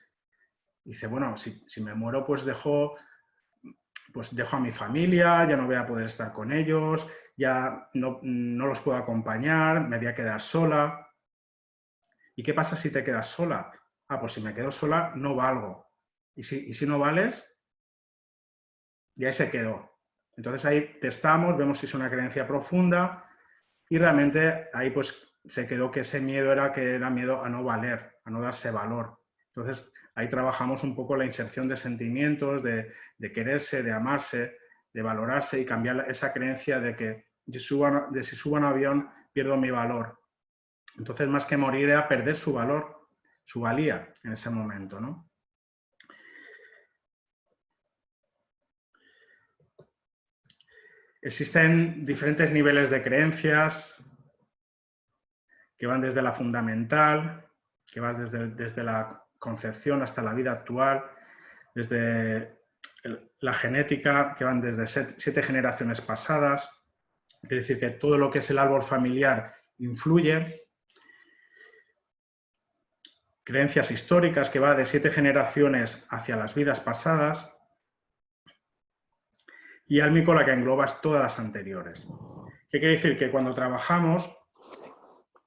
Y dice, bueno, si me muero pues dejo a mi familia, ya no voy a poder estar con ellos, ya no los puedo acompañar, me voy a quedar sola. ¿Y qué pasa si te quedas sola? Ah, pues si me quedo sola no valgo. ¿Y si no vales? Y ahí se quedó. Entonces ahí testamos, vemos si es una creencia profunda y realmente ahí pues se quedó que ese miedo era miedo a no valer, a no darse valor. Entonces ahí trabajamos un poco la inserción de sentimientos, de quererse, de amarse, de valorarse y cambiar esa creencia de que si subo a un avión pierdo mi valor. Entonces más que morir era perder su valor, su valía en ese momento, ¿no? Existen diferentes niveles de creencias que van desde la fundamental, que van desde la concepción hasta la vida actual, desde la genética, que van desde 7 generaciones pasadas, es decir, que todo lo que es el árbol familiar influye. Creencias históricas, que va de 7 generaciones hacia las vidas pasadas. Y álmico, que engloba todas las anteriores. ¿Qué quiere decir? Que cuando trabajamos...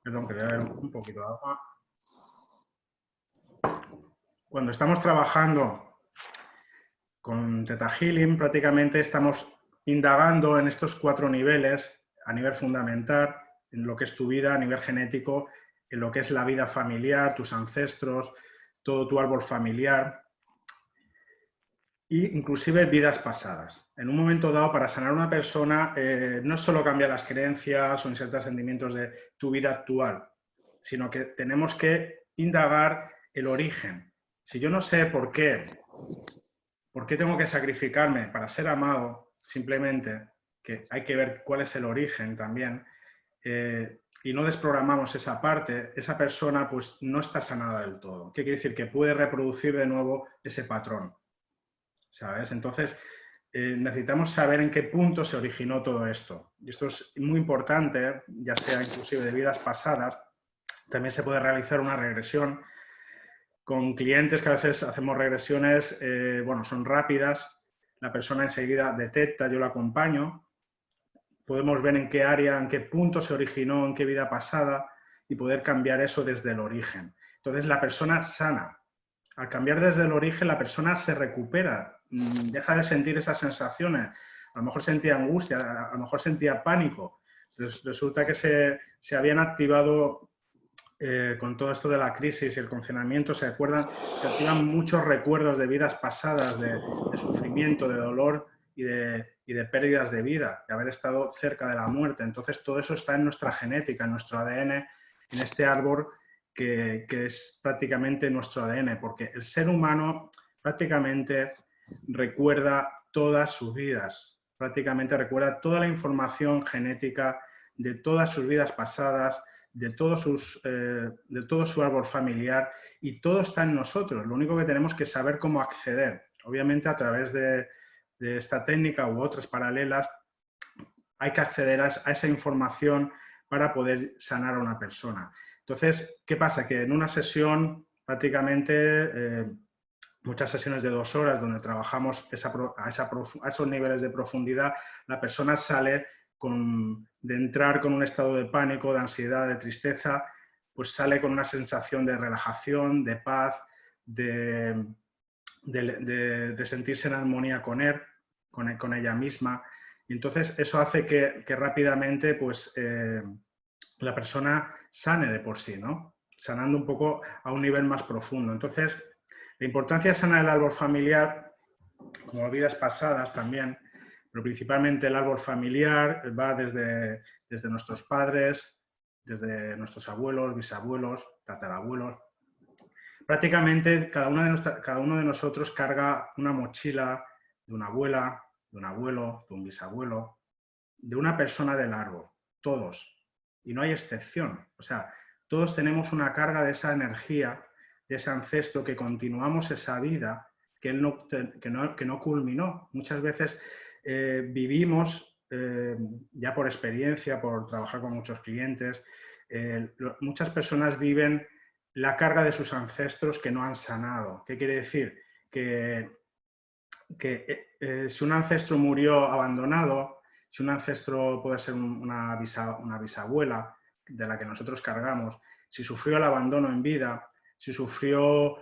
Perdón, que voy a beber un poquito de agua. Cuando estamos trabajando con Theta Healing, prácticamente estamos indagando en estos 4 niveles, a nivel fundamental, en lo que es tu vida, a nivel genético, en lo que es la vida familiar, tus ancestros, todo tu árbol familiar, e inclusive vidas pasadas. En un momento dado, para sanar a una persona, no solo cambia las creencias o insertar sentimientos de tu vida actual, sino que tenemos que indagar el origen. Si yo no sé por qué tengo que sacrificarme para ser amado, simplemente, que hay que ver cuál es el origen también, y no desprogramamos esa parte, esa persona pues no está sanada del todo. ¿Qué quiere decir? Que puede reproducir de nuevo ese patrón, ¿sabes? Entonces, necesitamos saber en qué punto se originó todo esto. Y esto es muy importante, ya sea inclusive de vidas pasadas. También se puede realizar una regresión con clientes que a veces hacemos regresiones, bueno, son rápidas, la persona enseguida detecta, yo la acompaño, podemos ver en qué área, en qué punto se originó, en qué vida pasada y poder cambiar eso desde el origen. Entonces la persona sana. Al cambiar desde el origen, la persona se recupera, deja de sentir esas sensaciones. A lo mejor sentía angustia, a lo mejor sentía pánico. Resulta que se habían activado, con todo esto de la crisis y el confinamiento, se activan muchos recuerdos de vidas pasadas, de sufrimiento, de dolor y de pérdidas de vida, de haber estado cerca de la muerte. Entonces todo eso está en nuestra genética, en nuestro ADN, en este árbol que es prácticamente nuestro ADN, porque el ser humano prácticamente recuerda todas sus vidas, prácticamente recuerda toda la información genética de todas sus vidas pasadas, de todo su árbol familiar, y todo está en nosotros. Lo único que tenemos que saber cómo acceder. Obviamente a través de esta técnica u otras paralelas hay que acceder a esa información para poder sanar a una persona. Entonces, ¿qué pasa? Que en una sesión prácticamente, muchas sesiones de 2 horas donde trabajamos a esos niveles de profundidad, la persona sale de entrar con un estado de pánico, de ansiedad, de tristeza, pues sale con una sensación de relajación, de paz, de sentirse en armonía con él, con ella misma. Y entonces eso hace que rápidamente pues, la persona sane de por sí, ¿no? Sanando un poco a un nivel más profundo. Entonces, la importancia de sanar el árbol familiar, como vidas pasadas también, pero principalmente el árbol familiar va desde nuestros padres, desde nuestros abuelos, bisabuelos, tatarabuelos. Prácticamente cada uno de nosotros carga una mochila de una abuela, de un abuelo, de un bisabuelo, de una persona del árbol, todos. Y no hay excepción. O sea, todos tenemos una carga de esa energía, de ese ancestro, que continuamos esa vida que no culminó. Muchas veces vivimos, ya por experiencia, por trabajar con muchos clientes, muchas personas viven la carga de sus ancestros que no han sanado. ¿Qué quiere decir? Que si un ancestro murió abandonado, si un ancestro puede ser una bisabuela de la que nosotros cargamos, si sufrió el abandono en vida, si sufrió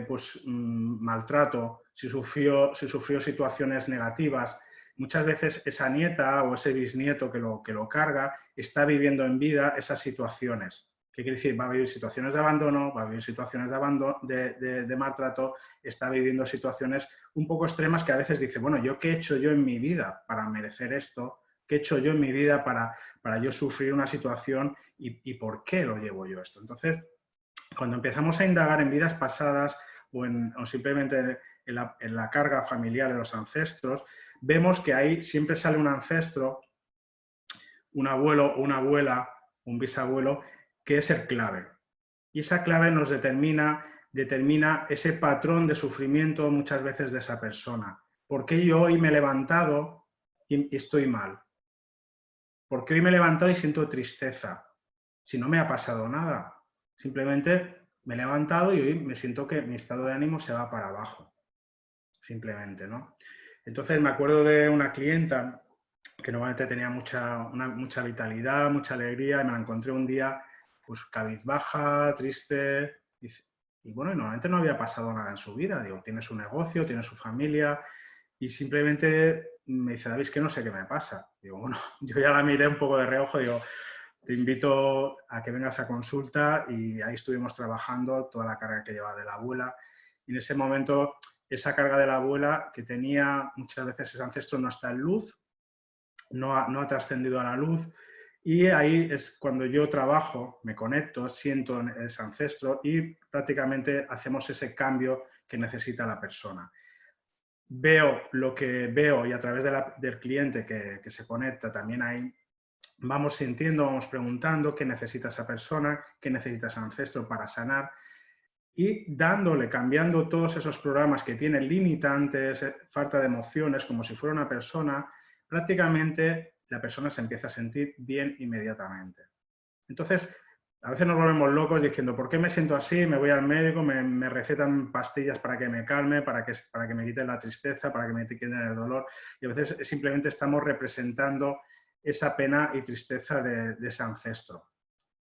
pues, maltrato, si sufrió situaciones negativas, muchas veces esa nieta o ese bisnieto que lo carga está viviendo en vida esas situaciones. ¿Qué quiere decir? Va a vivir situaciones de abandono, va a vivir situaciones de maltrato, está viviendo situaciones un poco extremas que a veces dice, bueno, ¿qué he hecho yo en mi vida para merecer esto? ¿Qué he hecho yo en mi vida para yo sufrir una situación y por qué lo llevo yo esto? Entonces, cuando empezamos a indagar en vidas pasadas o simplemente en la carga familiar de los ancestros, vemos que ahí siempre sale un ancestro, un abuelo o una abuela, un bisabuelo, que es el clave. Y esa clave nos determina ese patrón de sufrimiento muchas veces de esa persona. ¿por qué yo hoy me he levantado y estoy mal? ¿Por qué hoy me he levantado y siento tristeza? Si no me ha pasado nada. Simplemente me he levantado y hoy me siento que mi estado de ánimo se va para abajo. Simplemente, ¿no? Entonces me acuerdo de una clienta que normalmente tenía mucha vitalidad, mucha alegría, y me la encontré un día pues cabizbaja, triste, y bueno, normalmente no había pasado nada en su vida. Digo, tiene su negocio, tiene su familia, y simplemente me dice, David, es que no sé qué me pasa. Digo, bueno, yo ya la miré un poco de reojo, digo, te invito a que vengas a consulta, y ahí estuvimos trabajando toda la carga que llevaba de la abuela, y en ese momento esa carga de la abuela que tenía, muchas veces ese ancestro no está en luz, no ha trascendido a la luz, y ahí es cuando yo trabajo, me conecto, siento ese ancestro y prácticamente hacemos ese cambio que necesita la persona. Veo lo que veo, y a través del cliente que se conecta también ahí, vamos sintiendo, vamos preguntando qué necesita esa persona, qué necesita ese ancestro para sanar, y dándole, cambiando todos esos programas que tienen limitantes, falta de emociones, como si fuera una persona, prácticamente la persona se empieza a sentir bien inmediatamente. Entonces, a veces nos volvemos locos diciendo, ¿por qué me siento así? Me voy al médico, me recetan pastillas para que me calme, para que me quiten la tristeza, para que me quiten el dolor, y a veces simplemente estamos representando esa pena y tristeza de ese ancestro,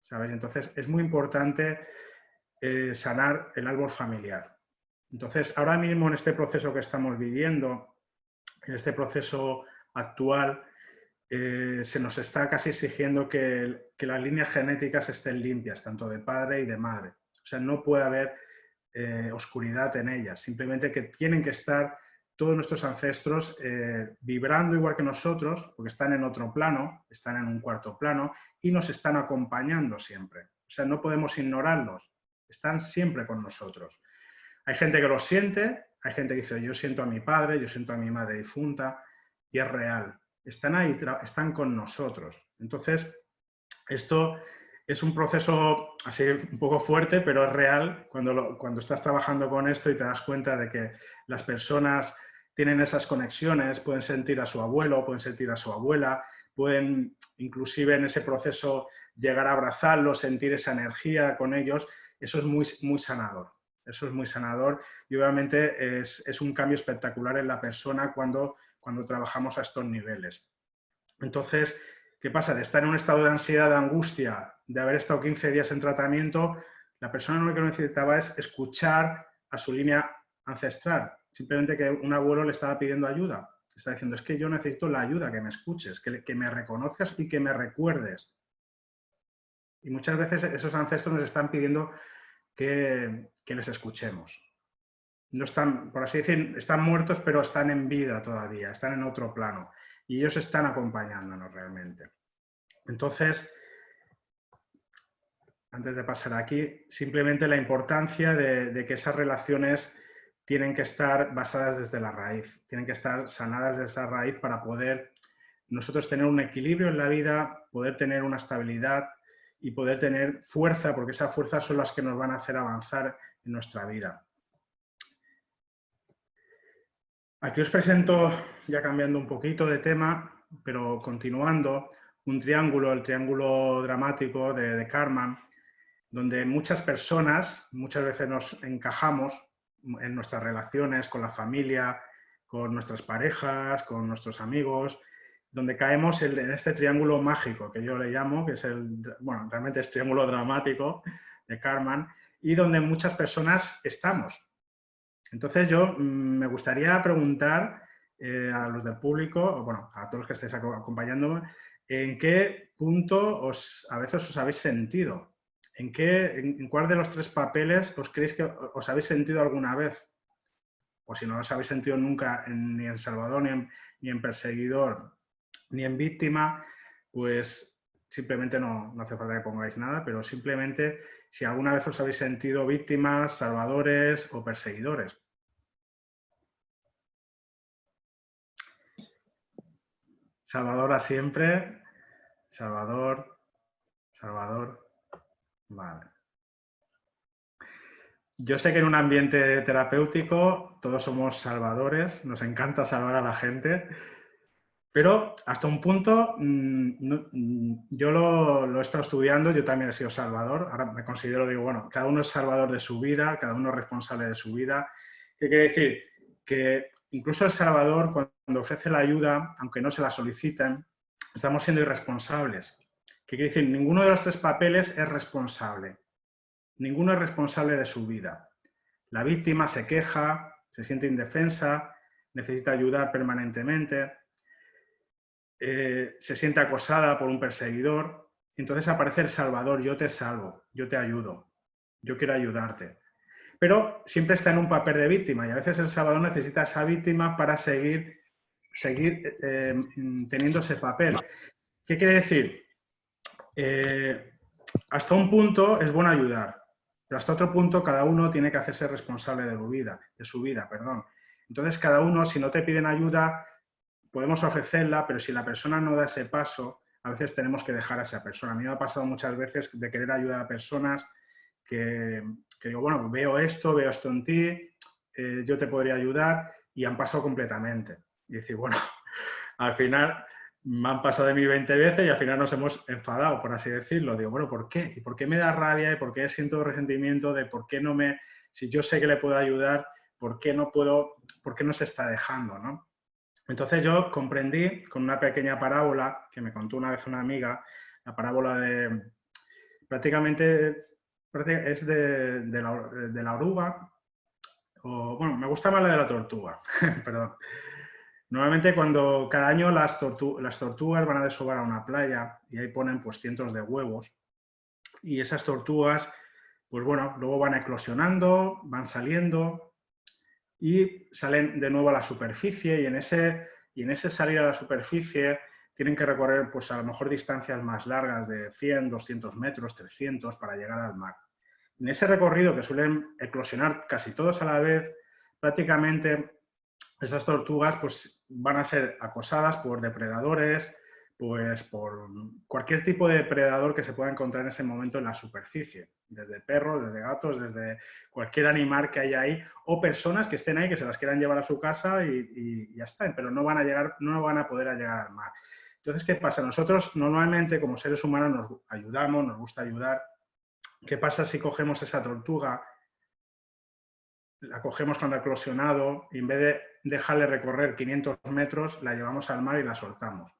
¿sabes? Entonces, es muy importante sanar el árbol familiar. Entonces, ahora mismo en este proceso que estamos viviendo, en este proceso actual, se nos está casi exigiendo que las líneas genéticas estén limpias, tanto de padre y de madre. O sea, no puede haber oscuridad en ellas, simplemente que tienen que estar todos nuestros ancestros vibrando igual que nosotros, porque están en otro plano, están en un cuarto plano, y nos están acompañando siempre. O sea, no podemos ignorarlos, están siempre con nosotros. Hay gente que lo siente, hay gente que dice, yo siento a mi padre, yo siento a mi madre difunta, y es real. Están ahí, están con nosotros. Entonces, esto es un proceso así un poco fuerte, pero es real cuando estás trabajando con esto y te das cuenta de que las personas tienen esas conexiones, pueden sentir a su abuelo, pueden sentir a su abuela, pueden inclusive en ese proceso llegar a abrazarlos, sentir esa energía con ellos. Eso es muy, muy sanador. Eso es muy sanador, y obviamente es un cambio espectacular en la persona cuando trabajamos a estos niveles. Entonces, ¿qué pasa? De estar en un estado de ansiedad, de angustia, de haber estado 15 días en tratamiento, la persona lo que necesitaba es escuchar a su línea ancestral. Simplemente que un abuelo le estaba pidiendo ayuda. Está diciendo, es que yo necesito la ayuda, que me escuches, que me reconozcas y que me recuerdes. Y muchas veces esos ancestros nos están pidiendo que les escuchemos. No están, por así decir, están muertos, pero están en vida todavía, están en otro plano, y ellos están acompañándonos realmente. Entonces, antes de pasar aquí, simplemente la importancia de que esas relaciones tienen que estar basadas desde la raíz, tienen que estar sanadas desde esa raíz para poder nosotros tener un equilibrio en la vida, poder tener una estabilidad y poder tener fuerza, porque esas fuerzas son las que nos van a hacer avanzar en nuestra vida. Aquí os presento, ya cambiando un poquito de tema, pero continuando, un triángulo, el triángulo dramático de Karman, donde muchas personas, muchas veces nos encajamos en nuestras relaciones con la familia, con nuestras parejas, con nuestros amigos, donde caemos en este triángulo mágico, que yo le llamo, que es bueno, realmente es triángulo dramático de Karman, y donde muchas personas estamos. Entonces yo me gustaría preguntar a los del público, bueno, a todos los que estéis acompañándome, ¿en qué punto a veces os habéis sentido? ¿En cuál de los tres papeles os creéis que os habéis sentido alguna vez? O si no os habéis sentido nunca ni en salvador, ni en perseguidor, ni en víctima, pues simplemente no hace falta que pongáis nada, pero simplemente si alguna vez os habéis sentido víctimas, salvadores o perseguidores. Salvador a siempre. Salvador. Salvador. Vale. Yo sé que en un ambiente terapéutico todos somos salvadores, nos encanta salvar a la gente, pero hasta un punto yo lo he estado estudiando, yo también he sido salvador, ahora me considero, digo, bueno, cada uno es salvador de su vida, cada uno es responsable de su vida. ¿Qué quiere decir? Que incluso el salvador, cuando ofrece la ayuda, aunque no se la soliciten, estamos siendo irresponsables. ¿Qué quiere decir? Ninguno de los tres papeles es responsable. Ninguno es responsable de su vida. La víctima se queja, se siente indefensa, necesita ayudar permanentemente, se siente acosada por un perseguidor. Entonces aparece el salvador, yo te salvo, yo te ayudo, yo quiero ayudarte. Pero siempre está en un papel de víctima y a veces el salvador necesita a esa víctima para seguir teniendo ese papel. ¿Qué quiere decir? Hasta un punto es bueno ayudar, pero hasta otro punto cada uno tiene que hacerse responsable de su vida. Entonces cada uno, si no te piden ayuda, podemos ofrecerla, pero si la persona no da ese paso, a veces tenemos que dejar a esa persona. A mí me ha pasado muchas veces de querer ayudar a personas que digo, bueno, veo esto en ti, yo te podría ayudar, y han pasado completamente. Y decir, bueno, al final me han pasado de mí 20 veces y al final nos hemos enfadado, por así decirlo. Digo, bueno, ¿por qué? ¿Y por qué me da rabia? ¿Y por qué siento resentimiento de por qué no me... Si yo sé que le puedo ayudar, ¿por qué no puedo? ¿Por qué no se está dejando, no? Entonces yo comprendí con una pequeña parábola que me contó una vez una amiga, la parábola de... Prácticamente es de la oruga, o bueno, me gusta más la de la tortuga, perdón. Normalmente cuando cada año las tortugas van a desovar a una playa y ahí ponen pues cientos de huevos y esas tortugas pues bueno, luego van eclosionando, van saliendo y salen de nuevo a la superficie y en ese salir a la superficie tienen que recorrer pues a lo mejor distancias más largas de 100, 200 metros, 300 para llegar al mar. En ese recorrido que suelen eclosionar casi todos a la vez, prácticamente esas tortugas pues, van a ser acosadas por depredadores, pues por cualquier tipo de depredador que se pueda encontrar en ese momento en la superficie, desde perros, desde gatos, desde cualquier animal que haya ahí, o personas que estén ahí que se las quieran llevar a su casa y ya está, pero no van a llegar, no van a poder llegar al mar. Entonces, ¿qué pasa? Nosotros normalmente como seres humanos nos ayudamos, nos gusta ayudar. ¿Qué pasa si cogemos esa tortuga, la cogemos cuando ha eclosionado y en vez de dejarle recorrer 500 metros, la llevamos al mar y la soltamos?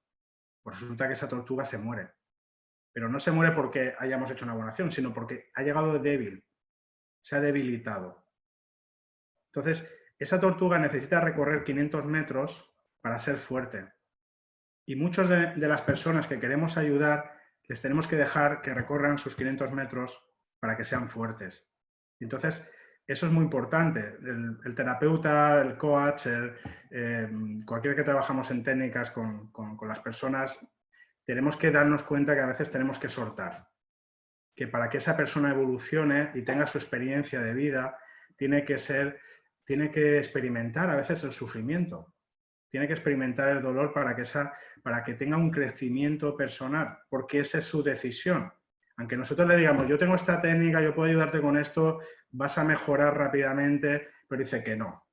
Pues resulta que esa tortuga se muere. Pero no se muere porque hayamos hecho una buena acción, sino porque ha llegado débil, se ha debilitado. Entonces, esa tortuga necesita recorrer 500 metros para ser fuerte. Y muchas de las personas que queremos ayudar, les tenemos que dejar que recorran sus 500 metros para que sean fuertes. Entonces, eso es muy importante. El terapeuta, el coach, cualquiera que trabajamos en técnicas con las personas, tenemos que darnos cuenta que a veces tenemos que soltar. Que para que esa persona evolucione y tenga su experiencia de vida, tiene que experimentar a veces el sufrimiento. Tiene que experimentar el dolor para que tenga un crecimiento personal, porque esa es su decisión. Aunque nosotros le digamos, yo tengo esta técnica, yo puedo ayudarte con esto, vas a mejorar rápidamente, pero dice que no.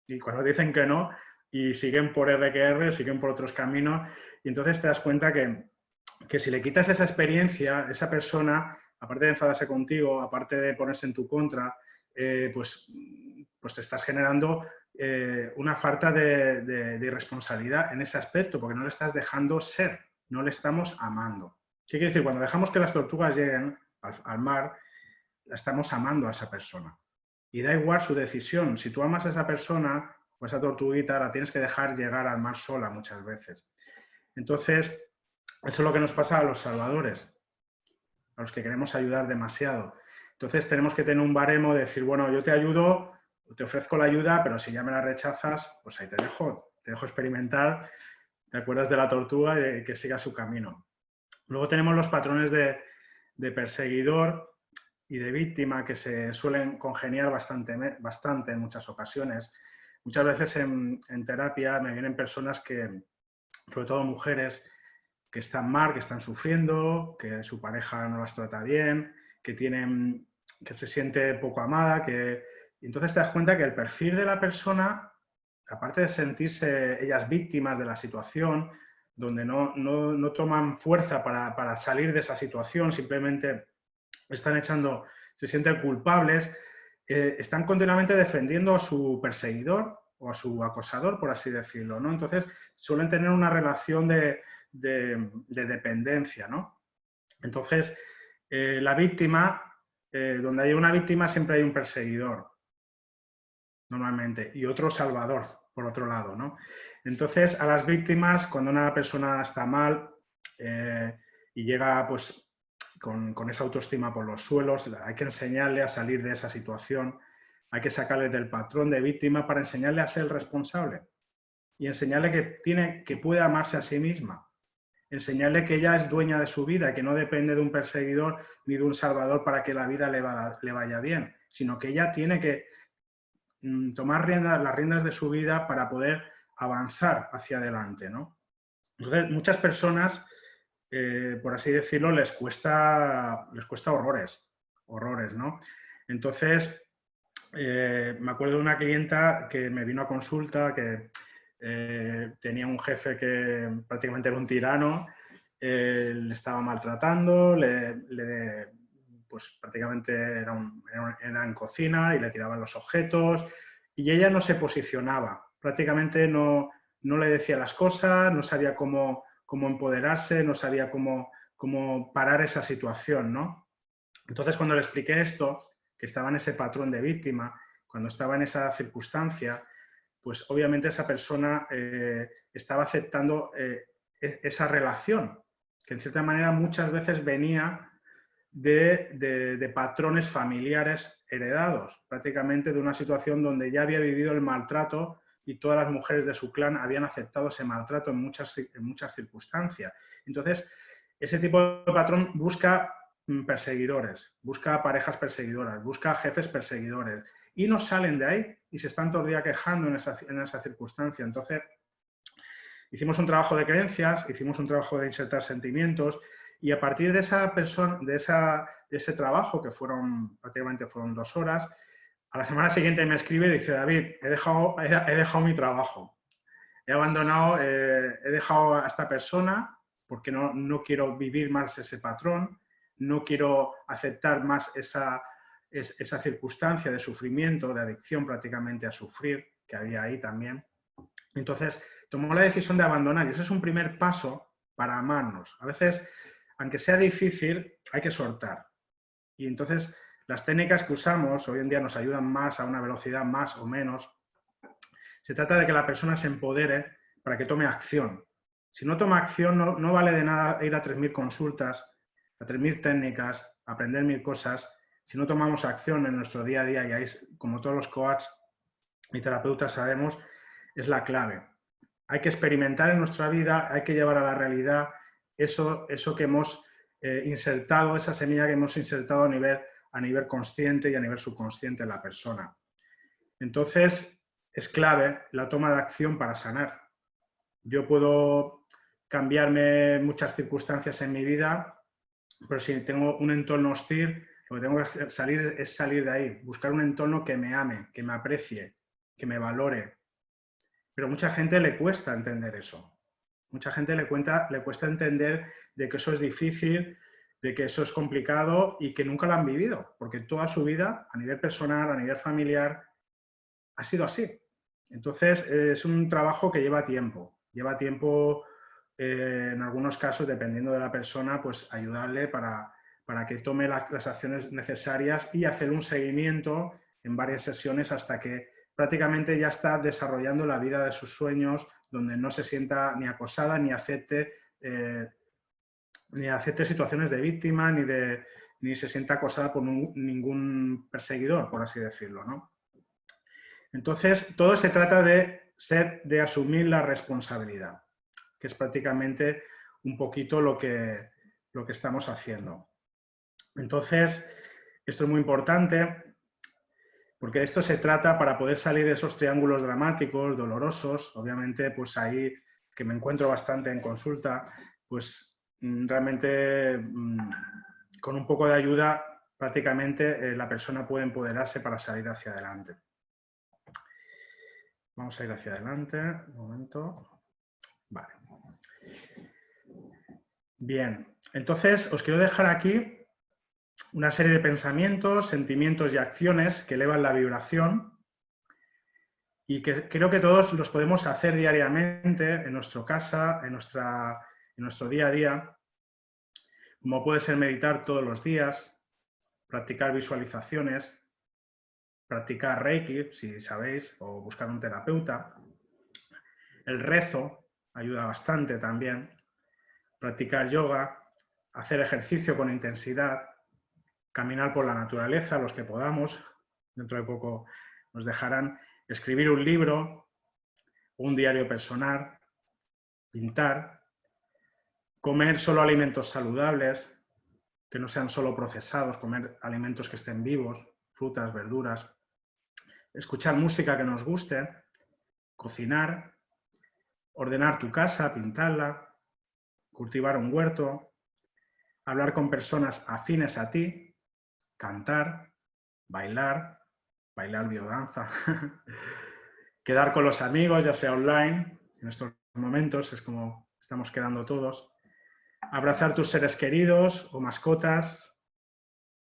Y cuando dicen que no, y siguen por R que R, siguen por otros caminos, y entonces te das cuenta que si le quitas esa experiencia, esa persona, aparte de enfadarse contigo, aparte de ponerse en tu contra, pues te estás generando una falta de irresponsabilidad en ese aspecto, porque no le estás dejando ser, no le estamos amando. ¿Qué quiere decir? Cuando dejamos que las tortugas lleguen al mar, la estamos amando a esa persona. Y da igual su decisión. Si tú amas a esa persona o a esa tortuguita, la tienes que dejar llegar al mar sola muchas veces. Entonces, eso es lo que nos pasa a los salvadores, a los que queremos ayudar demasiado. Entonces tenemos que tener un baremo de decir, bueno, yo te ayudo, te ofrezco la ayuda, pero si ya me la rechazas, pues ahí te dejo experimentar, te acuerdas de la tortuga y que siga su camino. Luego tenemos los patrones de perseguidor y de víctima que se suelen congeniar bastante en muchas ocasiones. Muchas veces en terapia me vienen personas que, sobre todo mujeres, que están mal, que están sufriendo, que su pareja no las trata bien, que tienen que se siente poco amada, y entonces te das cuenta que el perfil de la persona, aparte de sentirse ellas víctimas de la situación, donde no toman fuerza para salir de esa situación, simplemente se sienten culpables, están continuamente defendiendo a su perseguidor o a su acosador, por así decirlo, ¿no? Entonces suelen tener una relación de dependencia, ¿no? Entonces, la víctima, donde hay una víctima siempre hay un perseguidor, normalmente, y otro salvador, por otro lado, ¿no? Entonces, a las víctimas, cuando una persona está mal y llega pues con esa autoestima por los suelos, hay que enseñarle a salir de esa situación, hay que sacarle del patrón de víctima para enseñarle a ser responsable y enseñarle que puede amarse a sí misma, enseñarle que ella es dueña de su vida, que no depende de un perseguidor ni de un salvador para que la vida le vaya bien, sino que ella tiene que tomar las riendas de su vida para poder avanzar hacia adelante, ¿no? Entonces, muchas personas, por así decirlo, les cuesta horrores, ¿no? Entonces, me acuerdo de una clienta que me vino a consulta, que tenía un jefe que prácticamente era un tirano, le estaba maltratando, pues prácticamente era en cocina y le tiraban los objetos y ella no se posicionaba, prácticamente no le decía las cosas, no sabía cómo empoderarse, no sabía cómo parar esa situación, ¿no? Entonces, cuando le expliqué esto, que estaba en ese patrón de víctima, cuando estaba en esa circunstancia, pues obviamente esa persona estaba aceptando esa relación, que en cierta manera muchas veces venía de patrones familiares heredados, prácticamente de una situación donde ya había vivido el maltrato y todas las mujeres de su clan habían aceptado ese maltrato en muchas circunstancias. Entonces, ese tipo de patrón busca perseguidores, busca parejas perseguidoras, busca jefes perseguidores y no salen de ahí y se están todo el día quejando en esa circunstancia. Entonces, hicimos un trabajo de creencias, hicimos un trabajo de insertar sentimientos y a partir de esa persona, de ese trabajo, que prácticamente fueron 2 horas, a la semana siguiente me escribe y dice: David, he dejado mi trabajo, he abandonado, he dejado a esta persona porque no quiero vivir más ese patrón, no quiero aceptar más esa circunstancia de sufrimiento, de adicción prácticamente a sufrir, que había ahí también. Entonces, tomó la decisión de abandonar y ese es un primer paso para amarnos. A veces, aunque sea difícil, hay que soltar. Y entonces, las técnicas que usamos hoy en día nos ayudan más a una velocidad más o menos. Se trata de que la persona se empodere para que tome acción. Si no toma acción, no vale de nada ir a 3.000 consultas, a 3.000 técnicas, a aprender 1.000 cosas, si no tomamos acción en nuestro día a día, y ahí, como todos los coaches y terapeutas sabemos, es la clave. Hay que experimentar en nuestra vida, hay que llevar a la realidad eso que hemos insertado, esa semilla que hemos insertado a nivel consciente y a nivel subconsciente en la persona. Entonces, es clave la toma de acción para sanar. Yo puedo cambiarme muchas circunstancias en mi vida, pero si tengo un entorno hostil, lo que tengo que hacer es salir de ahí, buscar un entorno que me ame, que me aprecie, que me valore. Pero a mucha gente le cuesta entender eso. Mucha gente le cuesta entender de que eso es difícil, de que eso es complicado y que nunca lo han vivido, porque toda su vida, a nivel personal, a nivel familiar, ha sido así. Entonces, es un trabajo que lleva tiempo. Lleva tiempo, en algunos casos, dependiendo de la persona, pues ayudarle para que tome las acciones necesarias y hacer un seguimiento en varias sesiones hasta que prácticamente ya está desarrollando la vida de sus sueños, donde no se sienta ni acosada ni acepte situaciones de víctima ni se sienta acosada por ningún perseguidor, por así decirlo, ¿no? Entonces, todo se trata de asumir la responsabilidad, que es prácticamente un poquito lo que estamos haciendo. Entonces, esto es muy importante porque de esto se trata para poder salir de esos triángulos dramáticos, dolorosos. Obviamente, pues ahí, que me encuentro bastante en consulta, pues realmente con un poco de ayuda prácticamente la persona puede empoderarse para salir hacia adelante. Vamos a ir hacia adelante, un momento. Vale. Bien, entonces os quiero dejar aquí una serie de pensamientos, sentimientos y acciones que elevan la vibración y que creo que todos los podemos hacer diariamente en nuestra casa, en nuestro día a día, como puede ser meditar todos los días, practicar visualizaciones, practicar Reiki, si sabéis, o buscar un terapeuta. El rezo ayuda bastante también. Practicar yoga, hacer ejercicio con intensidad, caminar por la naturaleza, los que podamos. Dentro de poco nos dejarán escribir un libro, un diario personal, pintar, comer solo alimentos saludables, que no sean solo procesados, comer alimentos que estén vivos, frutas, verduras, escuchar música que nos guste, cocinar, ordenar tu casa, pintarla, cultivar un huerto, hablar con personas afines a ti, cantar, bailar biodanza, quedar con los amigos, ya sea online, en estos momentos es como estamos quedando todos, abrazar tus seres queridos o mascotas,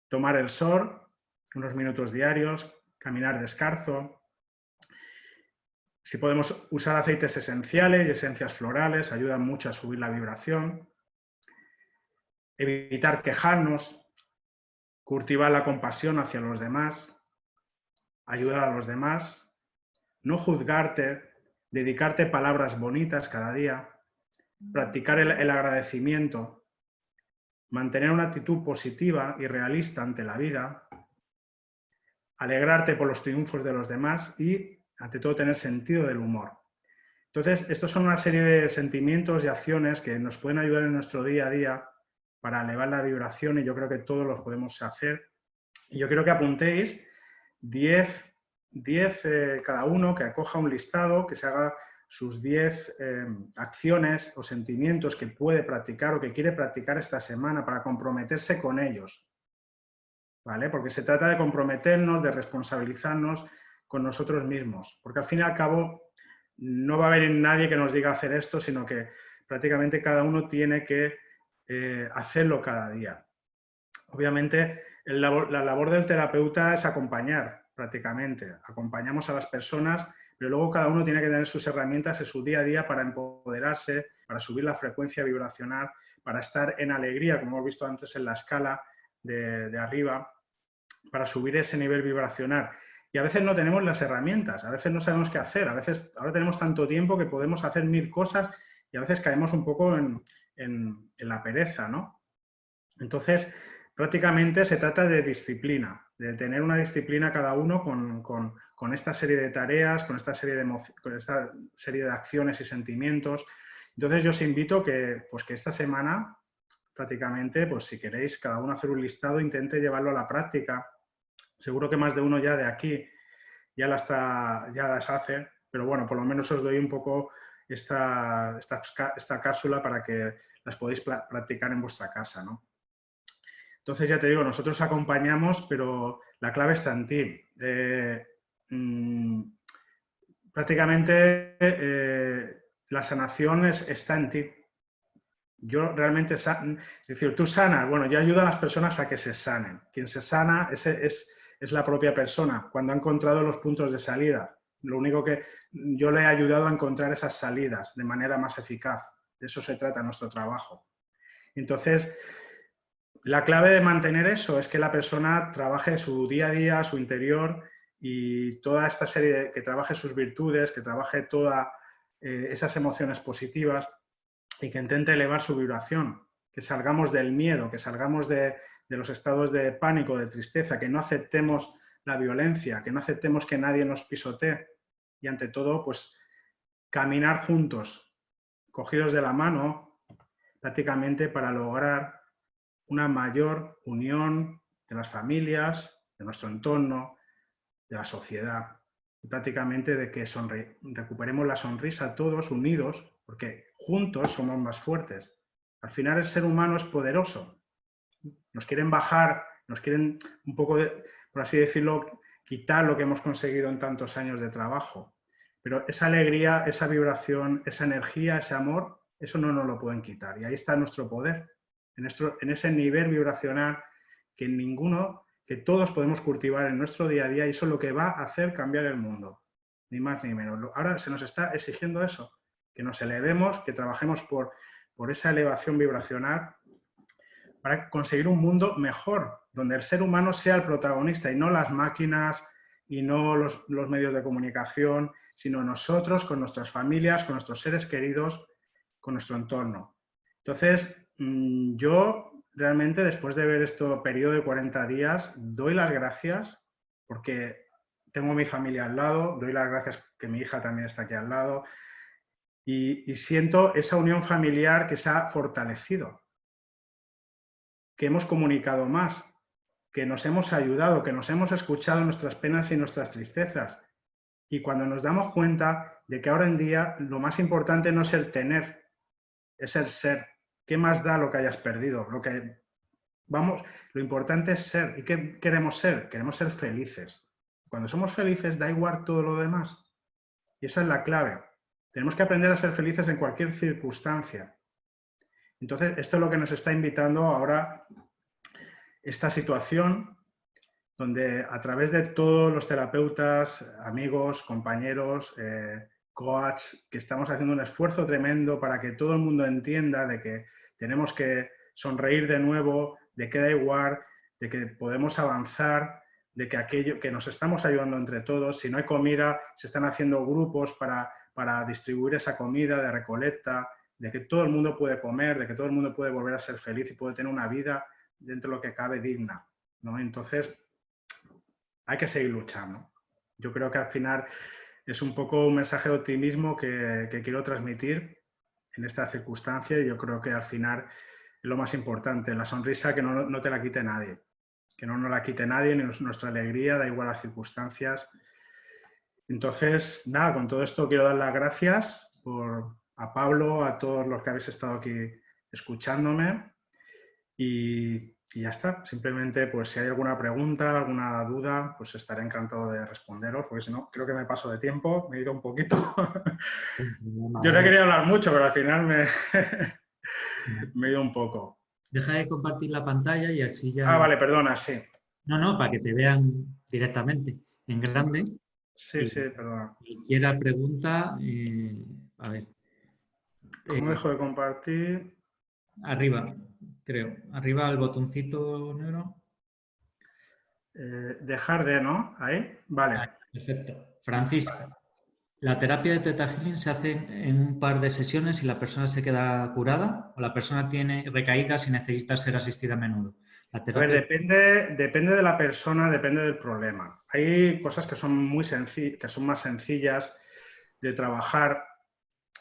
tomar el sol, unos minutos diarios, caminar descalzo. Si podemos usar aceites esenciales y esencias florales, ayudan mucho a subir la vibración. Evitar quejarnos, cultivar la compasión hacia los demás, ayudar a los demás, no juzgarte, dedicarte palabras bonitas cada día, practicar el agradecimiento, mantener una actitud positiva y realista ante la vida, alegrarte por los triunfos de los demás y, ante todo, tener sentido del humor. Entonces, estos son una serie de sentimientos y acciones que nos pueden ayudar en nuestro día a día para elevar la vibración y yo creo que todos los podemos hacer. Y yo quiero que apuntéis 10 cada uno, que acoja un listado, que se haga sus 10 acciones o sentimientos que puede practicar o que quiere practicar esta semana para comprometerse con ellos. ¿Vale? Porque se trata de comprometernos, de responsabilizarnos con nosotros mismos. Porque al fin y al cabo no va a haber nadie que nos diga hacer esto, sino que prácticamente cada uno tiene que hacerlo cada día. Obviamente, la labor del terapeuta es acompañar prácticamente. Acompañamos a las personas, pero luego cada uno tiene que tener sus herramientas en su día a día para empoderarse, para subir la frecuencia vibracional, para estar en alegría, como hemos visto antes en la escala de arriba, para subir ese nivel vibracional. Y a veces no tenemos las herramientas, a veces no sabemos qué hacer, a veces ahora tenemos tanto tiempo que podemos hacer 1000 cosas y a veces caemos un poco en la pereza, ¿no? Entonces, prácticamente se trata de disciplina, de tener una disciplina cada uno con esta serie de tareas, con esta serie de acciones y sentimientos. Entonces, yo os invito que esta semana, prácticamente, pues si queréis cada uno hacer un listado, intente llevarlo a la práctica. Seguro que más de uno ya de aquí ya las hace, pero bueno, por lo menos os doy un poco esta cápsula para que las podáis practicar en vuestra casa, ¿no? Entonces, ya te digo, nosotros acompañamos, pero la clave está en ti. Prácticamente la sanación está en ti. Yo realmente, es decir, tú sanas, bueno, yo ayudo a las personas a que se sanen. Quien se sana es la propia persona, cuando ha encontrado los puntos de salida. Lo único que yo le he ayudado a encontrar esas salidas de manera más eficaz. De eso se trata nuestro trabajo. Entonces, la clave de mantener eso es que la persona trabaje su día a día, su interior y toda esta serie, que trabaje sus virtudes, que trabaje todas esas emociones positivas y que intente elevar su vibración, que salgamos del miedo, que salgamos de los estados de pánico, de tristeza, que no aceptemos la violencia, que no aceptemos que nadie nos pisotee y ante todo, pues caminar juntos, cogidos de la mano, prácticamente para lograr una mayor unión de las familias, de nuestro entorno, de la sociedad. Y prácticamente de que recuperemos la sonrisa todos unidos, porque juntos somos más fuertes. Al final el ser humano es poderoso. Nos quieren bajar Nos quieren un poco, por así decirlo, quitar lo que hemos conseguido en tantos años de trabajo. Pero esa alegría, esa vibración, esa energía, ese amor, eso no nos lo pueden quitar. Y ahí está nuestro poder, en ese nivel vibracional que todos podemos cultivar en nuestro día a día, y eso es lo que va a hacer cambiar el mundo, ni más ni menos. Ahora se nos está exigiendo eso, que nos elevemos, que trabajemos por esa elevación vibracional para conseguir un mundo mejor, donde el ser humano sea el protagonista y no las máquinas y no los medios de comunicación, sino nosotros con nuestras familias, con nuestros seres queridos, con nuestro entorno. Entonces, yo realmente, después de ver este periodo de 40 días, doy las gracias porque tengo mi familia al lado, doy las gracias que mi hija también está aquí al lado, y siento esa unión familiar que se ha fortalecido, que hemos comunicado más, que nos hemos ayudado, que nos hemos escuchado nuestras penas y nuestras tristezas. Y cuando nos damos cuenta de que ahora en día lo más importante no es el tener, es el ser. ¿Qué más da lo que hayas perdido? Lo importante es ser. ¿Y qué queremos ser? Queremos ser felices. Cuando somos felices da igual todo lo demás. Y esa es la clave. Tenemos que aprender a ser felices en cualquier circunstancia. Entonces, esto es lo que nos está invitando ahora esta situación, donde a través de todos los terapeutas, amigos, compañeros, coach, que estamos haciendo un esfuerzo tremendo para que todo el mundo entienda de que tenemos que sonreír de nuevo, de que da igual, de que podemos avanzar, de que aquello que nos estamos ayudando entre todos, si no hay comida, se están haciendo grupos para distribuir esa comida de recolecta, de que todo el mundo puede comer, de que todo el mundo puede volver a ser feliz y puede tener una vida dentro de lo que cabe digna, ¿no? Entonces, hay que seguir luchando. Yo creo que al final es un poco un mensaje de optimismo que quiero transmitir en esta circunstancia, y yo creo que al final es lo más importante, la sonrisa que no te la quite nadie, que no nos la quite nadie, ni nuestra alegría, da igual las circunstancias. Entonces, nada, con todo esto quiero dar las gracias a Pablo, a todos los que habéis estado aquí escuchándome, y ya está. Simplemente, pues si hay alguna pregunta, alguna duda, pues estaré encantado de responderos, porque si no, creo que me paso de tiempo, me he ido un poquito. Yo no quería hablar mucho, pero al final me he ido un poco. Deja de compartir la pantalla y así ya... Ah, vale, perdona, sí. No, para que te vean directamente en grande. Sí, sí, perdona. Cualquiera pregunta, a ver. ¿Cómo dejo de compartir? Arriba, creo. Arriba el botoncito negro. Dejar de, ¿no? Ahí, vale. Ah, perfecto. Francisco, ¿la terapia de Theta Healing se hace en un par de sesiones y la persona se queda curada? ¿O la persona tiene recaídas y necesita ser asistida a menudo? A ver, depende de la persona, depende del problema. Hay cosas que son que son más sencillas de trabajar,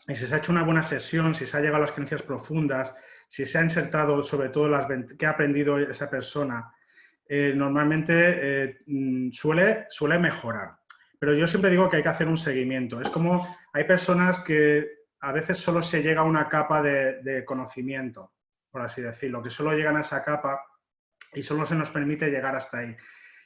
y si se ha hecho una buena sesión, si se ha llegado a las creencias profundas, si se ha insertado sobre todo qué ha aprendido esa persona, normalmente suele mejorar. Pero yo siempre digo que hay que hacer un seguimiento. Es como, hay personas que a veces solo se llega a una capa de conocimiento, por así decirlo, que solo llegan a esa capa y solo se nos permite llegar hasta ahí.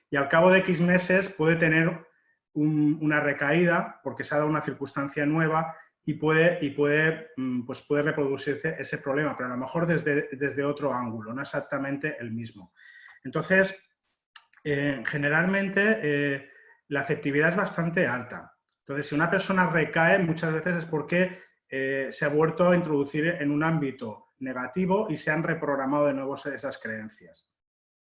Y al cabo de X meses puede tener una recaída porque se ha dado una circunstancia nueva y puede reproducirse ese problema, pero a lo mejor desde otro ángulo, no exactamente el mismo. Entonces, generalmente la efectividad es bastante alta. Entonces, si una persona recae, muchas veces es porque se ha vuelto a introducir en un ámbito negativo y se han reprogramado de nuevo esas creencias,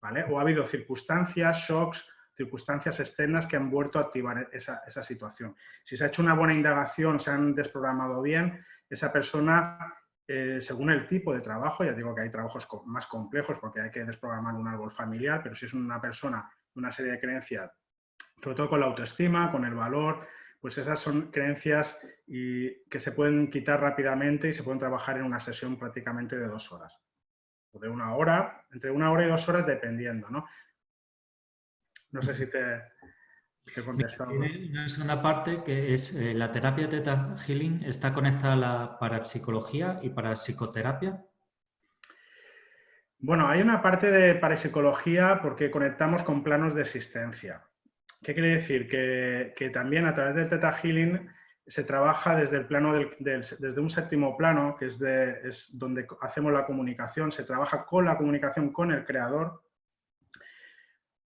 ¿vale? O ha habido circunstancias, shocks, circunstancias externas que han vuelto a activar esa situación. Si se ha hecho una buena indagación, se han desprogramado bien, esa persona, según el tipo de trabajo, ya digo que hay trabajos más complejos porque hay que desprogramar un árbol familiar, pero si es una persona de una serie de creencias, sobre todo con la autoestima, con el valor, pues esas son creencias que se pueden quitar rápidamente y se pueden trabajar en una sesión prácticamente de 2 horas. O de 1 hora, entre 1 hora y 2 horas dependiendo, ¿no? No sé si te he contestado. Tiene una segunda parte que es la terapia Theta Healing está conectada a la parapsicología y para psicoterapia. Bueno, hay una parte de parapsicología porque conectamos con planos de existencia. ¿Qué quiere decir? Que también a través del Theta Healing se trabaja desde el plano desde un séptimo plano, que es donde hacemos la comunicación, se trabaja con la comunicación con el creador,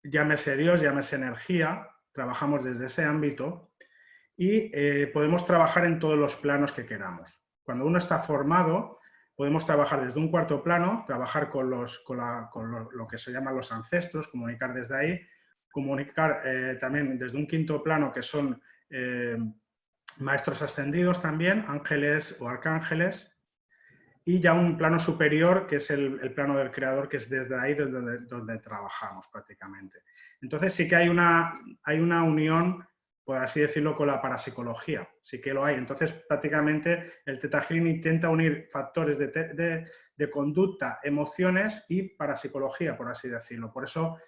llámese Dios, llámese energía, trabajamos desde ese ámbito y podemos trabajar en todos los planos que queramos. Cuando uno está formado, podemos trabajar desde un cuarto plano, trabajar con lo que se llaman los ancestros, comunicar desde ahí, comunicar también desde un quinto plano, que son maestros ascendidos también, ángeles o arcángeles, y ya un plano superior, que es el plano del creador, que es desde ahí donde trabajamos prácticamente. Entonces sí que hay una unión, por así decirlo, con la parapsicología, sí que lo hay. Entonces prácticamente el Theta Healing intenta unir factores de conducta, emociones y parapsicología, por así decirlo. Por eso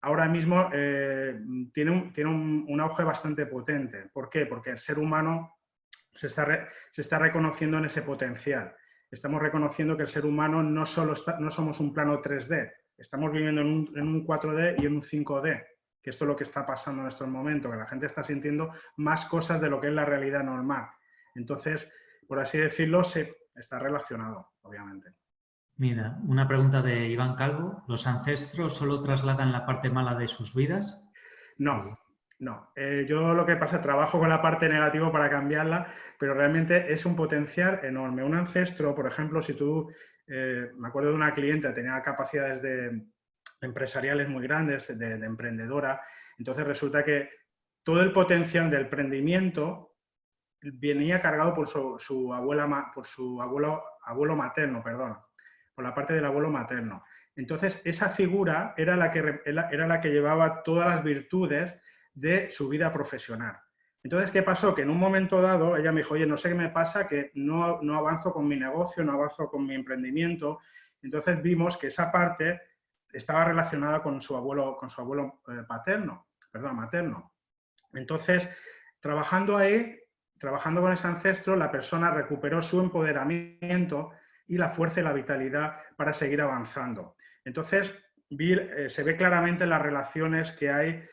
ahora mismo tiene un auge bastante potente. ¿Por qué? Porque el ser humano se está reconociendo en ese potencial. Estamos reconociendo que el ser humano no somos un plano 3D, estamos viviendo en un 4D y en un 5D, que esto es lo que está pasando en estos momentos, que la gente está sintiendo más cosas de lo que es la realidad normal. Entonces, por así decirlo, está relacionado, obviamente. Mira, una pregunta de Iván Calvo. ¿Los ancestros solo trasladan la parte mala de sus vidas? No, no. Yo lo que pasa, trabajo con la parte negativa para cambiarla, pero realmente es un potencial enorme. Un ancestro, por ejemplo, si tú, me acuerdo de una clienta, tenía capacidades empresariales muy grandes, de emprendedora, entonces resulta que todo el potencial del emprendimiento venía cargado por su abuelo materno, perdón, por la parte del abuelo materno. Entonces, esa figura era la que llevaba todas las virtudes de su vida profesional. Entonces, ¿qué pasó? Que en un momento dado ella me dijo, oye, no sé qué me pasa, que no avanzo con mi negocio, no avanzo con mi emprendimiento. Entonces vimos que esa parte estaba relacionada con su abuelo materno. Entonces, trabajando ahí, trabajando con ese ancestro, la persona recuperó su empoderamiento y la fuerza y la vitalidad para seguir avanzando. Entonces, se ve claramente las relaciones que hay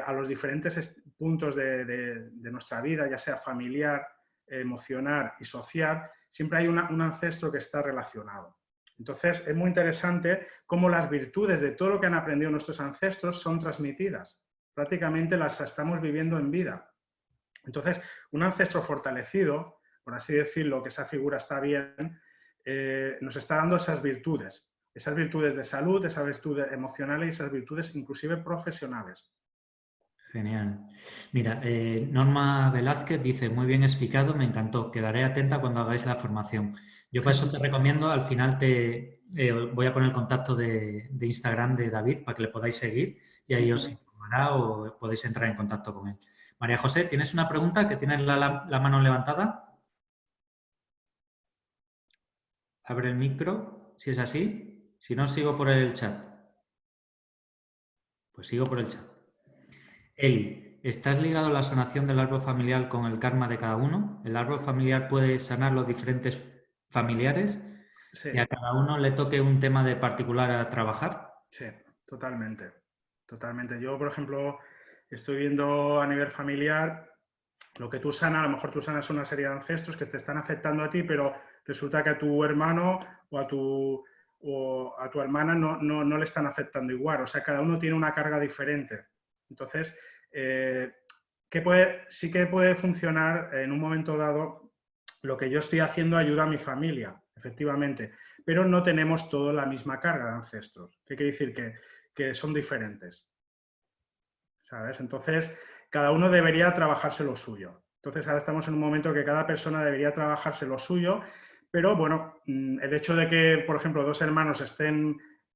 a los diferentes puntos de nuestra vida, ya sea familiar, emocional y social, siempre hay un ancestro que está relacionado. Entonces, es muy interesante cómo las virtudes de todo lo que han aprendido nuestros ancestros son transmitidas. Prácticamente las estamos viviendo en vida. Entonces, un ancestro fortalecido, por así decirlo, que esa figura está bien, nos está dando esas virtudes de salud, esas virtudes emocionales y esas virtudes inclusive profesionales. Genial. Mira, Norma Velázquez dice, muy bien explicado, me encantó. Quedaré atenta cuando hagáis la formación. Yo para eso te recomiendo, al final voy a poner el contacto de Instagram de David para que le podáis seguir y ahí os informará o podéis entrar en contacto con él. María José, ¿tienes una pregunta? ¿Que tienes la mano levantada? Abre el micro, si es así. Si no, sigo por el chat. Pues sigo por el chat. Eli, ¿estás ligado a la sanación del árbol familiar con el karma de cada uno? ¿El árbol familiar puede sanar los diferentes familiares? Sí, ¿Y a cada uno le toque un tema de particular a trabajar? sí, totalmente. Totalmente. Yo, por ejemplo, estoy viendo a nivel familiar lo que tú sanas, a lo mejor tú sanas una serie de ancestros que te están afectando a ti, pero resulta que a tu hermano o a tu hermana no le están afectando igual. O sea, cada uno tiene una carga diferente. Entonces, sí que puede funcionar en un momento dado. Lo que yo estoy haciendo ayuda a mi familia, efectivamente, pero no tenemos toda la misma carga de ancestros. ¿Qué quiere decir? Que son diferentes, ¿sabes? Entonces, cada uno debería trabajarse lo suyo. Entonces, ahora estamos en un momento que cada persona debería trabajarse lo suyo, pero bueno, el hecho de que, por ejemplo, dos hermanos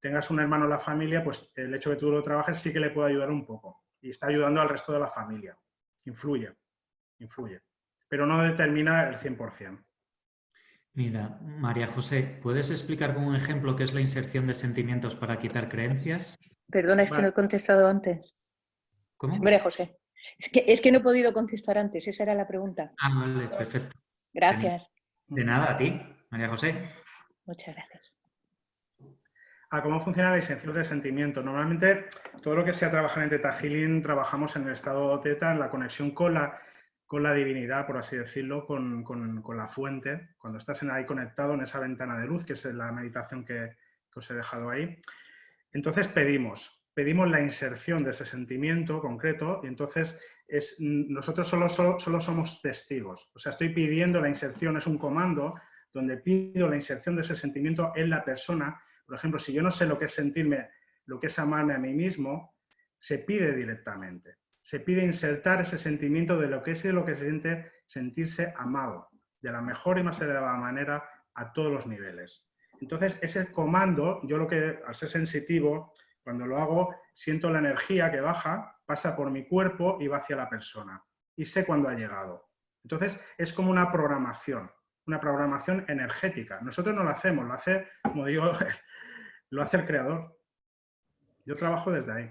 tengas un hermano en la familia, pues el hecho de que tú lo trabajes sí que le puede ayudar un poco y está ayudando al resto de la familia. Influye, pero no determina el 100%. Mira, María José, ¿puedes explicar con un ejemplo qué es la inserción de sentimientos para quitar creencias? Perdona, es que no he contestado antes. ¿Cómo? María José. Es que no he podido contestar antes, esa era la pregunta. Ah, vale, perfecto. Gracias. De nada, a ti, María José. Muchas gracias. ¿Cómo funciona la inserción de sentimiento? Normalmente, todo lo que sea trabajar en Theta Healing, trabajamos en el estado Theta, en la conexión con la divinidad, por así decirlo, con la fuente, cuando estás ahí conectado en esa ventana de luz, que es la meditación que os he dejado ahí. Entonces pedimos la inserción de ese sentimiento concreto y entonces nosotros solo somos testigos. O sea, estoy pidiendo la inserción, es un comando donde pido la inserción de ese sentimiento en la persona. Por ejemplo, si yo no sé lo que es sentirme, lo que es amarme a mí mismo, se pide directamente. Se pide insertar ese sentimiento de lo que es y de lo que se siente sentirse amado, de la mejor y más elevada manera a todos los niveles. Entonces, ese comando, yo al ser sensitivo, cuando lo hago, siento la energía que baja, pasa por mi cuerpo y va hacia la persona. Y sé cuándo ha llegado. Entonces, es como una programación energética. Nosotros no lo hacemos, lo hace, como digo, lo hace el creador. Yo trabajo desde ahí.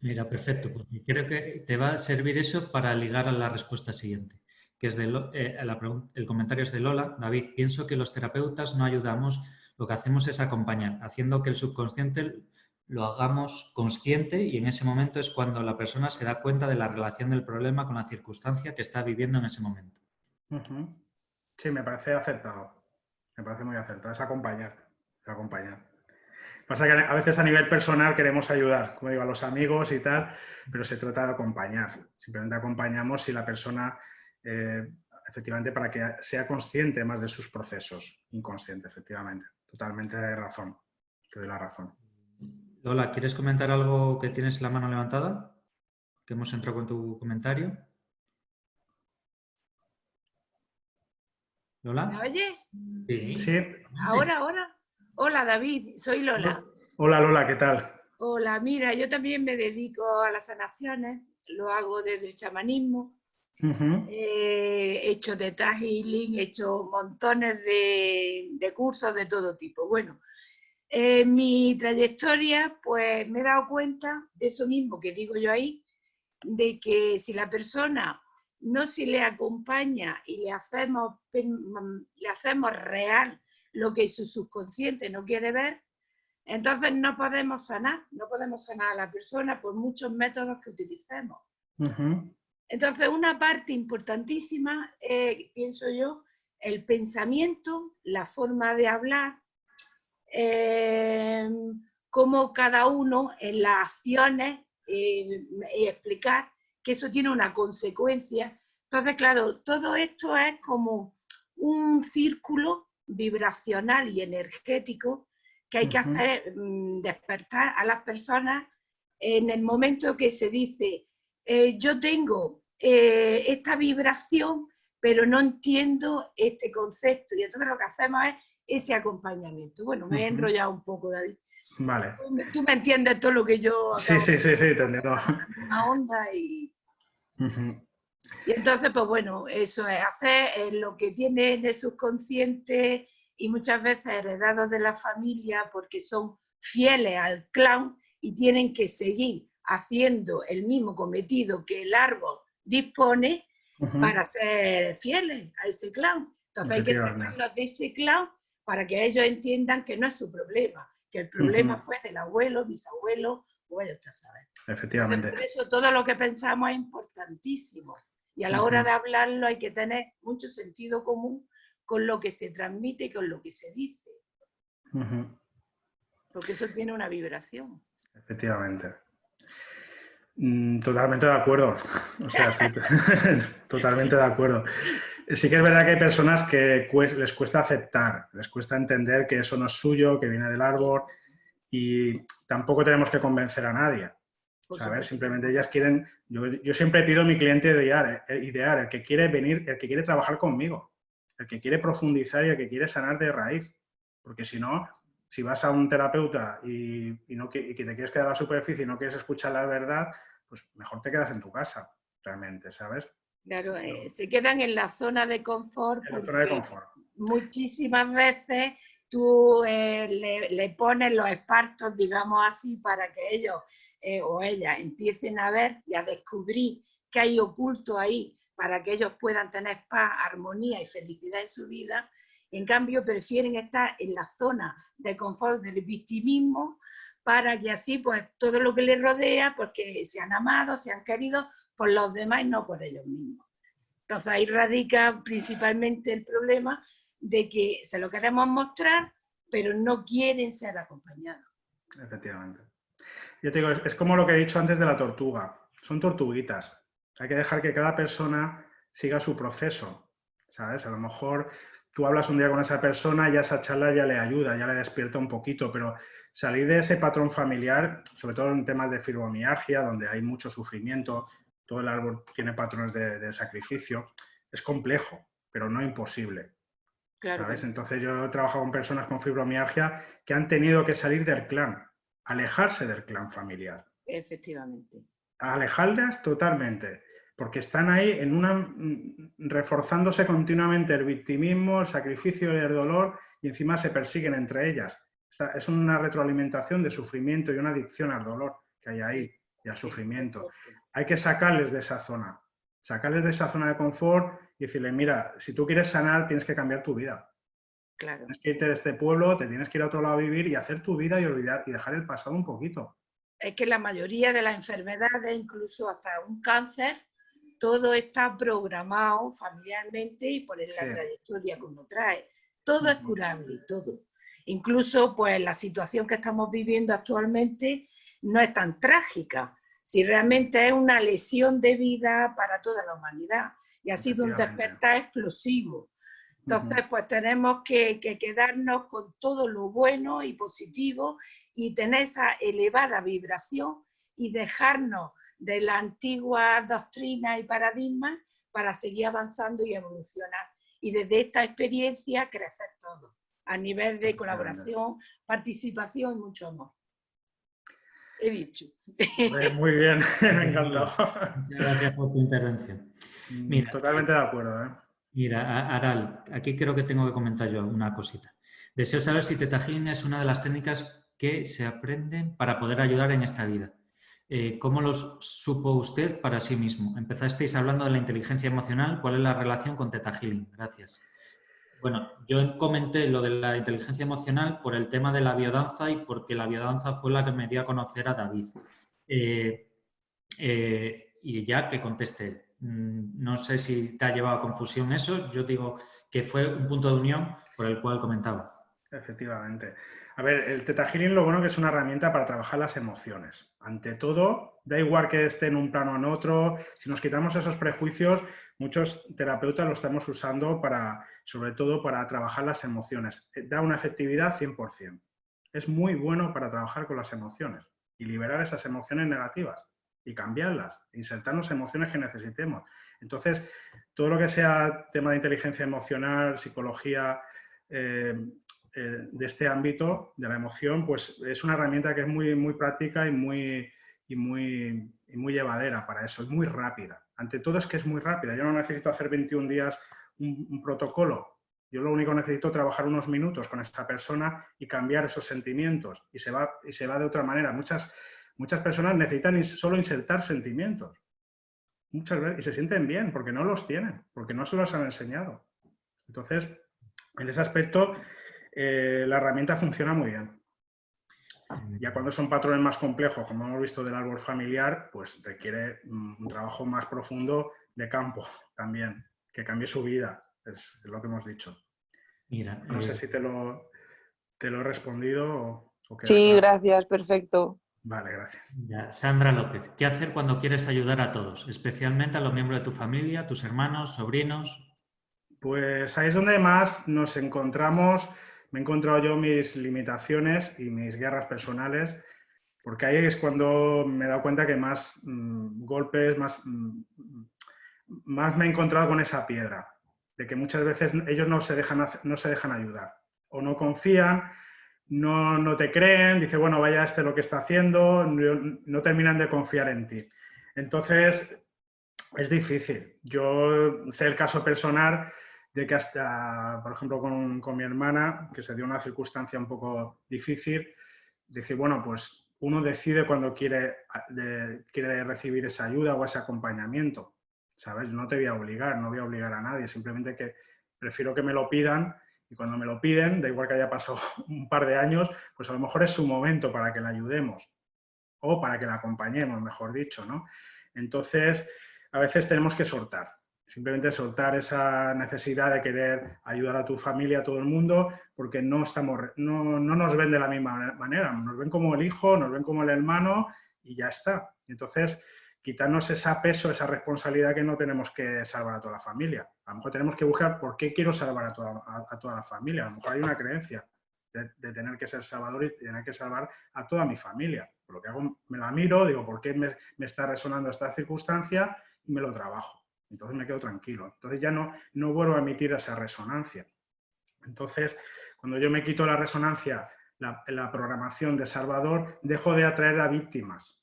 Mira, perfecto, porque creo que te va a servir eso para ligar a la respuesta siguiente, que es el comentario es de Lola. David, pienso que los terapeutas no ayudamos, lo que hacemos es acompañar, haciendo que el subconsciente lo hagamos consciente y en ese momento es cuando la persona se da cuenta de la relación del problema con la circunstancia que está viviendo en ese momento. Sí, me parece acertado. Me parece muy acertado. Es acompañar. Pasa que a veces a nivel personal queremos ayudar, como digo, a los amigos y tal, pero se trata de acompañar. Simplemente acompañamos y la persona, efectivamente, para que sea consciente más de sus procesos. Inconsciente, efectivamente. Totalmente de razón. Te doy la razón. Lola, ¿quieres comentar algo que tienes la mano levantada? Que hemos entrado con tu comentario. ¿Lola? ¿Me oyes? Sí. Ahora. Hola, David, soy Lola. Hola, Lola, ¿qué tal? Hola, mira, yo también me dedico a las sanaciones, lo hago desde el chamanismo. He hecho Theta Healing, he hecho montones de cursos de todo tipo. Bueno, en mi trayectoria, pues me he dado cuenta de eso mismo que digo yo ahí, de que si la persona no se le acompaña y le hacemos real lo que su subconsciente no quiere ver, entonces no podemos sanar a la persona por muchos métodos que utilicemos. Entonces, una parte importantísima, pienso yo, el pensamiento, la forma de hablar, cómo cada uno en las acciones explicar que eso tiene una consecuencia. Entonces, claro, todo esto es como un círculo vibracional y energético que hay que hacer despertar a las personas en el momento que se dice yo tengo esta vibración, pero no entiendo este concepto. Y entonces lo que hacemos es ese acompañamiento. Bueno, me he enrollado un poco, David. Vale. Tú me entiendes todo lo que yo acabo sí, te entiendo. Una onda y entonces, pues bueno, eso es hacer lo que tiene en el subconsciente y muchas veces heredados de la familia porque son fieles al clan y tienen que seguir haciendo el mismo cometido que el árbol dispone para ser fieles a ese clan. Entonces hay que sacarlos de ese clan para que ellos entiendan que no es su problema, que el problema fue del abuelo, bisabuelo, o ellos ya saben. Efectivamente. Entonces, por eso todo lo que pensamos es importantísimo. Y a la hora de hablarlo hay que tener mucho sentido común con lo que se transmite y con lo que se dice. Porque eso tiene una vibración. Efectivamente. Totalmente de acuerdo. O sea, estoy totalmente de acuerdo. Sí que es verdad que hay personas que les cuesta aceptar, les cuesta entender que eso no es suyo, que viene del árbol y tampoco tenemos que convencer a nadie. ¿Sabes? Simplemente ellas quieren... Yo siempre pido a mi cliente ideal, el que quiere venir, el que quiere trabajar conmigo, el que quiere profundizar y el que quiere sanar de raíz. Porque si no, si vas a un terapeuta y que te quieres quedar a la superficie y no quieres escuchar la verdad, pues mejor te quedas en tu casa, realmente, ¿sabes? Claro, se quedan en la zona de confort. En la zona de confort. Muchísimas veces tú le pones los espartos, digamos así, para que ellos o ellas empiecen a ver y a descubrir qué hay oculto ahí para que ellos puedan tener paz, armonía y felicidad en su vida. En cambio, prefieren estar en la zona de confort del victimismo para que así, pues, todo lo que les rodea, pues que sean amados, sean queridos por los demás y no por ellos mismos. Entonces ahí radica principalmente el problema de que se lo queremos mostrar, pero no quieren ser acompañados. Efectivamente. Yo te digo, es como lo que he dicho antes de la tortuga. Son tortuguitas. Hay que dejar que cada persona siga su proceso, ¿sabes? A lo mejor tú hablas un día con esa persona y ya esa charla ya le ayuda, ya le despierta un poquito, pero salir de ese patrón familiar, sobre todo en temas de fibromialgia, donde hay mucho sufrimiento, todo el árbol tiene patrones de sacrificio, es complejo, pero no imposible. Claro. ¿Sabes? Entonces yo he trabajado con personas con fibromialgia que han tenido que salir del clan, alejarse del clan familiar. Efectivamente. Alejarlas totalmente, porque están ahí en reforzándose continuamente el victimismo, el sacrificio y el dolor, y encima se persiguen entre ellas. Es una retroalimentación de sufrimiento y una adicción al dolor que hay ahí y al sufrimiento. Hay que sacarles de esa zona de confort y decirle, mira, si tú quieres sanar tienes que cambiar tu vida. Claro. Tienes que irte de este pueblo, te tienes que ir a otro lado a vivir y hacer tu vida y olvidar y dejar el pasado un poquito. Es que la mayoría de las enfermedades, incluso hasta un cáncer, todo está programado familiarmente y por la trayectoria que uno trae. Todo es curable, todo. Incluso, pues, la situación que estamos viviendo actualmente no es tan trágica, si realmente es una lesión de vida para toda la humanidad y ha sido un despertar explosivo. Entonces, pues tenemos que quedarnos con todo lo bueno y positivo y tener esa elevada vibración y dejarnos de la antigua doctrina y paradigmas para seguir avanzando y evolucionar. Y desde esta experiencia crecer todos, a nivel de colaboración, participación y mucho amor. He dicho. Muy bien, me ha encantado. Muchas gracias por tu intervención. Mira, totalmente de acuerdo, ¿eh? Mira, Aral, aquí creo que tengo que comentar yo una cosita. Deseo saber si Theta Healing es una de las técnicas que se aprenden para poder ayudar en esta vida. ¿Cómo los supo usted para sí mismo? Empezasteis hablando de la inteligencia emocional. ¿Cuál es la relación con Theta Healing? Gracias. Bueno, yo comenté lo de la inteligencia emocional por el tema de la biodanza y porque la biodanza fue la que me dio a conocer a David. Y ya que conteste, no sé si te ha llevado a confusión eso, yo digo que fue un punto de unión por el cual comentaba. Efectivamente. A ver, el Theta Healing lo bueno que es una herramienta para trabajar las emociones. Ante todo, da igual que esté en un plano o en otro, si nos quitamos esos prejuicios, muchos terapeutas lo estamos usando sobre todo para trabajar las emociones. Da una efectividad 100%. Es muy bueno para trabajar con las emociones y liberar esas emociones negativas y cambiarlas, insertarnos emociones que necesitemos. Entonces, todo lo que sea tema de inteligencia emocional, psicología, de este ámbito de la emoción, pues es una herramienta que es muy, muy práctica y muy llevadera para eso, es muy rápida. Ante todo es que es muy rápida. Yo no necesito hacer 21 días un protocolo. Yo lo único que necesito es trabajar unos minutos con esta persona y cambiar esos sentimientos y se va de otra manera. Muchas personas necesitan solo insertar sentimientos. Muchas veces, y se sienten bien porque no los tienen, porque no se los han enseñado. Entonces, en ese aspecto, la herramienta funciona muy bien. Ya cuando son patrones más complejos, como hemos visto del árbol familiar, pues requiere un trabajo más profundo de campo también, que cambie su vida, es lo que hemos dicho. Mira, no sé si te lo he respondido o queda sí, claro. gracias, perfecto. Vale, gracias. Ya, Sandra López, ¿qué hacer cuando quieres ayudar a todos, especialmente a los miembros de tu familia, tus hermanos, sobrinos? Pues ahí es donde más nos encontramos. Me he encontrado yo mis limitaciones y mis guerras personales, porque ahí es cuando me he dado cuenta que más golpes, más me he encontrado con esa piedra, de que muchas veces ellos no se dejan ayudar, o no confían, no te creen, dice, bueno, vaya lo que está haciendo, no terminan de confiar en ti. Entonces, es difícil. Yo sé el caso personal de que hasta, por ejemplo, con mi hermana, que se dio una circunstancia un poco difícil, decir, bueno, pues uno decide cuando quiere recibir esa ayuda o ese acompañamiento, ¿sabes? No te voy a obligar, no voy a obligar a nadie, simplemente que prefiero que me lo pidan Y cuando me lo piden, da igual que haya pasado un par de años, pues a lo mejor es su momento para que la ayudemos o para que la acompañemos, mejor dicho, ¿no? Entonces, a veces tenemos que soltar. Simplemente soltar esa necesidad de querer ayudar a tu familia, a todo el mundo, porque no nos ven de la misma manera. Nos ven como el hijo, nos ven como el hermano y ya está. Entonces, quitarnos ese peso, esa responsabilidad que no tenemos que salvar a toda la familia. A lo mejor tenemos que buscar por qué quiero salvar a toda la familia. A lo mejor hay una creencia de tener que ser salvador y tener que salvar a toda mi familia. Por lo que hago, me la miro, digo, ¿por qué me está resonando esta circunstancia? Y me lo trabajo. Entonces me quedo tranquilo. Entonces ya no vuelvo a emitir esa resonancia. Entonces, cuando yo me quito la resonancia, la programación de Salvador, dejo de atraer a víctimas.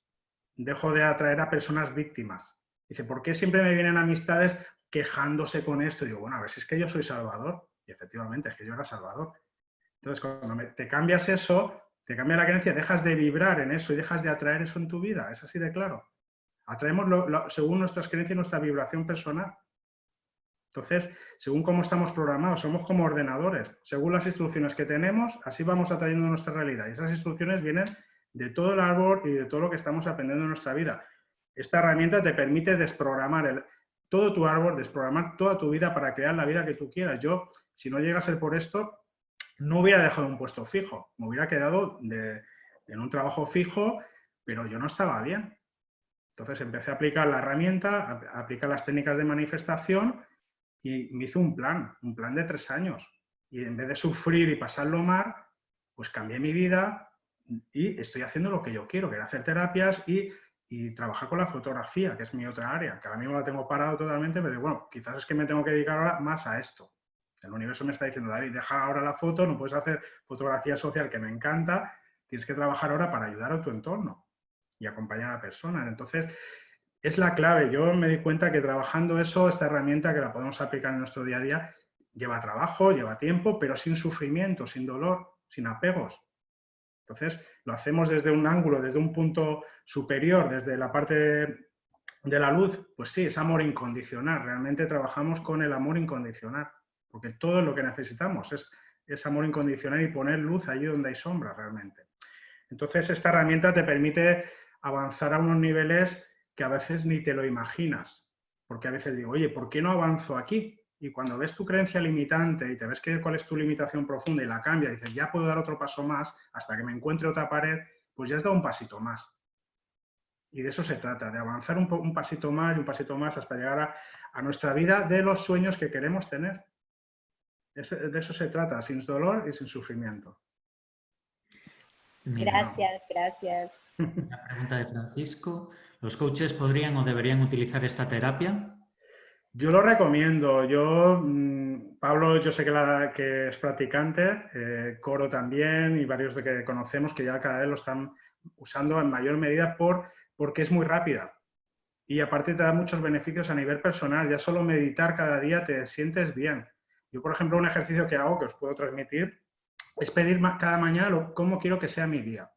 Dejo de atraer a personas víctimas. Dice, ¿por qué siempre me vienen amistades quejándose con esto? Y digo, bueno, a ver si es que yo soy Salvador. Y efectivamente, es que yo era Salvador. Entonces, cuando te cambias eso, te cambia la creencia, dejas de vibrar en eso y dejas de atraer eso en tu vida. Es así de claro. Atraemos según nuestras creencias y nuestra vibración personal. Entonces, según cómo estamos programados, somos como ordenadores. Según las instrucciones que tenemos, así vamos atrayendo nuestra realidad. Y esas instrucciones vienen de todo el árbol y de todo lo que estamos aprendiendo en nuestra vida. Esta herramienta te permite desprogramar todo tu árbol, desprogramar toda tu vida para crear la vida que tú quieras. Yo, si no llega a ser por esto, no hubiera dejado un puesto fijo. Me hubiera quedado en un trabajo fijo, pero yo no estaba bien. Entonces empecé a aplicar la herramienta, a aplicar las técnicas de manifestación y me hice un plan de 3 años. Y en vez de sufrir y pasarlo mal, pues cambié mi vida y estoy haciendo lo que yo quiero, que era hacer terapias y trabajar con la fotografía, que es mi otra área, que ahora mismo la tengo parado totalmente, pero bueno, quizás es que me tengo que dedicar ahora más a esto. El universo me está diciendo, David, deja ahora la foto, no puedes hacer fotografía social, que me encanta, tienes que trabajar ahora para ayudar a tu entorno y acompañar a personas. Entonces, es la clave. Yo me di cuenta que trabajando eso, esta herramienta que la podemos aplicar en nuestro día a día, lleva trabajo, lleva tiempo, pero sin sufrimiento, sin dolor, sin apegos. Entonces, lo hacemos desde un ángulo, desde un punto superior, desde la parte de la luz, pues sí, es amor incondicional. Realmente trabajamos con el amor incondicional, porque todo lo que necesitamos es amor incondicional y poner luz allí donde hay sombra realmente. Entonces, esta herramienta te permite avanzar a unos niveles que a veces ni te lo imaginas. Porque a veces digo, oye, ¿por qué no avanzo aquí? Y cuando ves tu creencia limitante y te ves cuál es tu limitación profunda y la cambias, dices, ya puedo dar otro paso más hasta que me encuentre otra pared, pues ya has dado un pasito más. Y de eso se trata, de avanzar un pasito más y un pasito más hasta llegar a nuestra vida de los sueños que queremos tener. De eso se trata, sin dolor y sin sufrimiento. Mira, Gracias, gracias. una pregunta de Francisco. ¿Los coaches podrían o deberían utilizar esta terapia? Yo lo recomiendo. Pablo, yo sé que es practicante, Coro también y varios de que conocemos que ya cada vez lo están usando en mayor medida porque es muy rápida. Y aparte te da muchos beneficios a nivel personal. Ya solo meditar cada día te sientes bien. Yo, por ejemplo, un ejercicio que hago, que os puedo transmitir, es pedir cada mañana cómo quiero que sea mi día.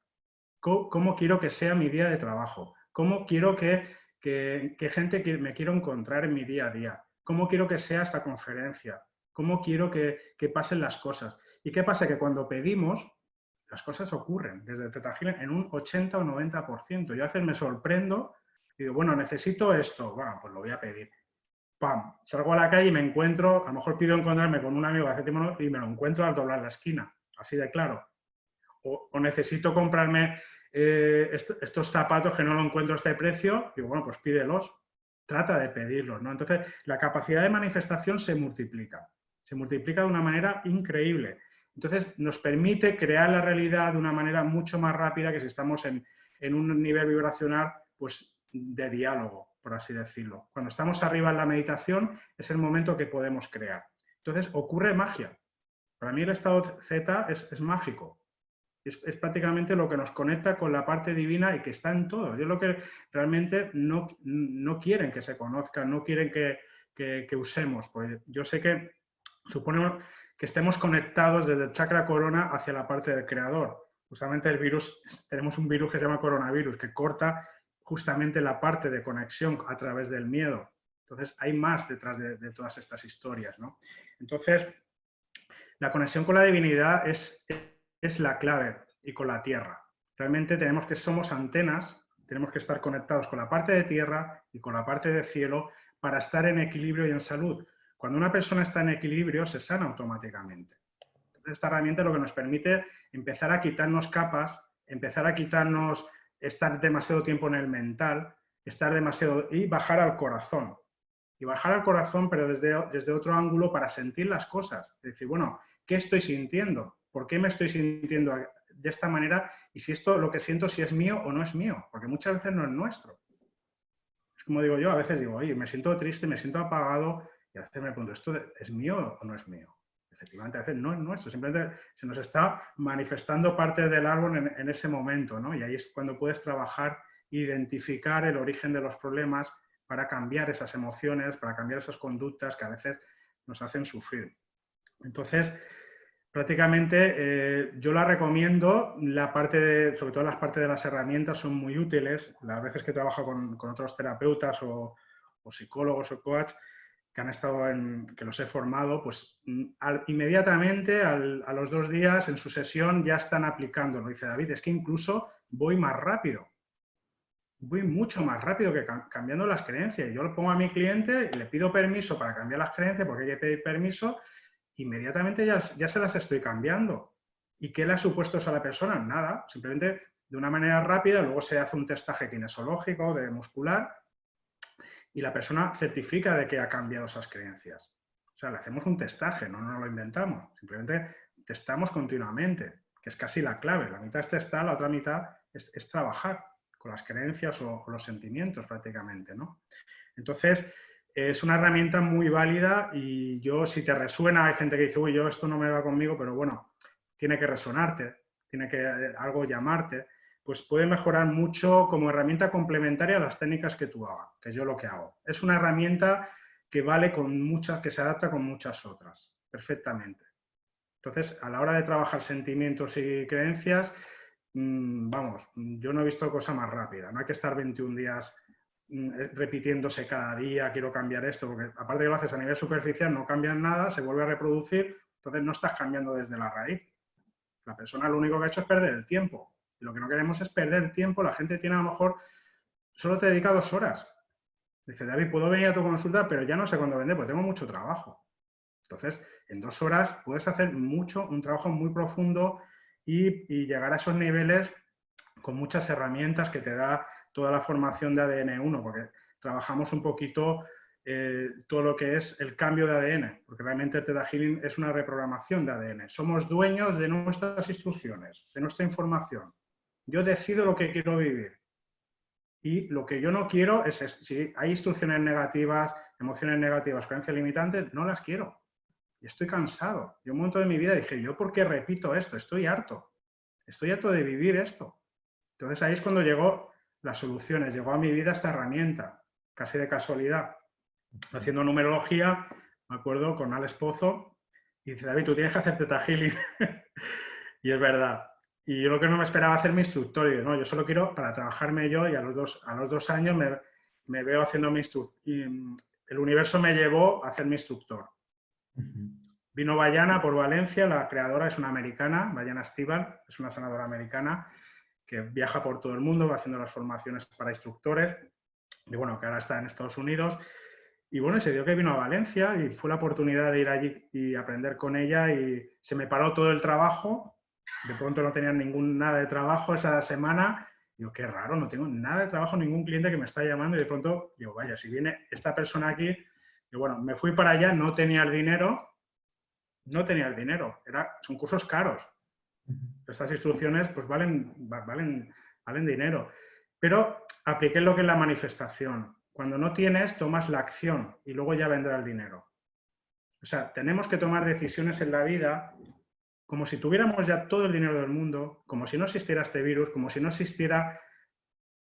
Cómo quiero que sea mi día de trabajo. Cómo quiero que gente me quiero encontrar en mi día a día. Cómo quiero que sea esta conferencia. Cómo quiero que pasen las cosas. ¿Y qué pasa? Que cuando pedimos, las cosas ocurren desde Theta Healing en un 80 o 90%. Yo a veces me sorprendo y digo, bueno, necesito esto. Bueno, pues lo voy a pedir. ¡Pam! Salgo a la calle y me encuentro, a lo mejor pido encontrarme con un amigo hace tiempo y me lo encuentro al doblar la esquina. Así de claro. O necesito comprarme estos zapatos que no lo encuentro a este precio, digo, bueno, pues pídelos, trata de pedirlos, ¿no? Entonces, la capacidad de manifestación se multiplica de una manera increíble. Entonces, nos permite crear la realidad de una manera mucho más rápida que si estamos en un nivel vibracional, pues, de diálogo, por así decirlo. Cuando estamos arriba en la meditación, es el momento que podemos crear. Entonces, ocurre magia. Para mí el estado Z es mágico. Es prácticamente lo que nos conecta con la parte divina y que está en todo. Es lo que realmente no quieren que se conozca, no quieren que usemos. Pues yo sé que supone que estemos conectados desde el chakra corona hacia la parte del creador. Justamente el virus, tenemos un virus que se llama coronavirus, que corta justamente la parte de conexión a través del miedo. Entonces hay más detrás de todas estas historias, ¿no? Entonces, La conexión con la divinidad es la clave y con la tierra. Realmente somos antenas, tenemos que estar conectados con la parte de tierra y con la parte de cielo para estar en equilibrio y en salud. Cuando una persona está en equilibrio, se sana automáticamente. Entonces, esta herramienta es lo que nos permite empezar a quitarnos capas, empezar a quitarnos estar demasiado tiempo en el mental, y bajar al corazón. Y bajar al corazón, pero desde otro ángulo para sentir las cosas. Es decir, bueno, ¿qué estoy sintiendo? ¿Por qué me estoy sintiendo de esta manera? Y si esto, lo que siento, si es mío o no es mío. Porque muchas veces no es nuestro. Es como digo yo, a veces digo, oye, me siento triste, me siento apagado, y a veces me pregunto, ¿esto es mío o no es mío? Efectivamente, a veces no es nuestro, simplemente se nos está manifestando parte del árbol en ese momento, ¿no? Y ahí es cuando puedes trabajar, identificar el origen de los problemas para cambiar esas emociones, para cambiar esas conductas que a veces nos hacen sufrir. Entonces, prácticamente yo la recomiendo, sobre todo las partes de las herramientas son muy útiles. Las veces que trabajo con otros terapeutas o psicólogos o coach que han estado que los he formado, pues inmediatamente a los 2 días en su sesión ya están aplicándolo. Dice David, es que incluso voy más rápido. Voy mucho más rápido que cambiando las creencias. Yo lo pongo a mi cliente y le pido permiso para cambiar las creencias porque hay que pedir permiso. Inmediatamente ya se las estoy cambiando. ¿Y qué le ha supuesto eso a la persona? Nada, simplemente de una manera rápida, luego se hace un testaje kinesiológico, de muscular, y la persona certifica de que ha cambiado esas creencias. O sea, le hacemos un testaje, no nos lo inventamos, simplemente testamos continuamente, que es casi la clave. La mitad es testar, la otra mitad es trabajar con las creencias o los sentimientos prácticamente, ¿no? Entonces, es una herramienta muy válida y yo, si te resuena, hay gente que dice, uy, esto no me va conmigo, pero bueno, tiene que resonarte, tiene que algo llamarte, pues puede mejorar mucho como herramienta complementaria a las técnicas que tú hagas, que yo lo que hago. Es una herramienta que vale que se adapta con muchas otras, perfectamente. Entonces, a la hora de trabajar sentimientos y creencias, vamos, yo no he visto cosa más rápida. No hay que estar 21 días repitiéndose cada día, quiero cambiar esto, porque aparte que lo haces a nivel superficial, no cambias nada, se vuelve a reproducir, entonces no estás cambiando desde la raíz. La persona lo único que ha hecho es perder el tiempo. Y lo que no queremos es perder tiempo. La gente tiene a lo mejor, solo te dedica 2 horas. Dice, David, puedo venir a tu consulta, pero ya no sé cuándo vender, porque tengo mucho trabajo. Entonces, en 2 horas puedes hacer un trabajo muy profundo y llegar a esos niveles con muchas herramientas que te da toda la formación de ADN1, porque trabajamos un poquito todo lo que es el cambio de ADN, porque realmente el Theta Healing es una reprogramación de ADN. Somos dueños de nuestras instrucciones, de nuestra información. Yo decido lo que quiero vivir. Y lo que yo no quiero es, si hay instrucciones negativas, emociones negativas, creencias limitantes, no las quiero. Y estoy cansado. Yo un momento de mi vida dije, ¿yo por qué repito esto? Estoy harto. Estoy harto de vivir esto. Entonces ahí es cuando llegó las soluciones, llegó a mi vida esta herramienta, casi de casualidad. Haciendo numerología, me acuerdo con Alex Pozo, y dice, David, tú tienes que hacer Theta Healing. Y es verdad. Y yo lo que no me esperaba hacer mi instructor, y no, yo solo quiero para trabajarme yo, y a los dos años me veo haciendo mi instructor. Y el universo me llevó a hacer mi instructor. Vino Bayana por Valencia, la creadora es una americana, Bayana Stival, es una sanadora americana que viaja por todo el mundo, va haciendo las formaciones para instructores, y bueno, que ahora está en Estados Unidos. Y bueno, se dio que vino a Valencia y fue la oportunidad de ir allí y aprender con ella, y se me paró todo el trabajo. De pronto no tenía nada de trabajo esa semana. Digo, qué raro, no tengo nada de trabajo, ningún cliente que me está llamando, y de pronto digo, vaya, si viene esta persona aquí. Y bueno, me fui para allá, no tenía el dinero, son cursos caros. Estas instrucciones pues valen dinero. Pero apliqué lo que es la manifestación. Cuando no tienes, tomas la acción y luego ya vendrá el dinero. O sea, tenemos que tomar decisiones en la vida como si tuviéramos ya todo el dinero del mundo, como si no existiera este virus, como si no existiera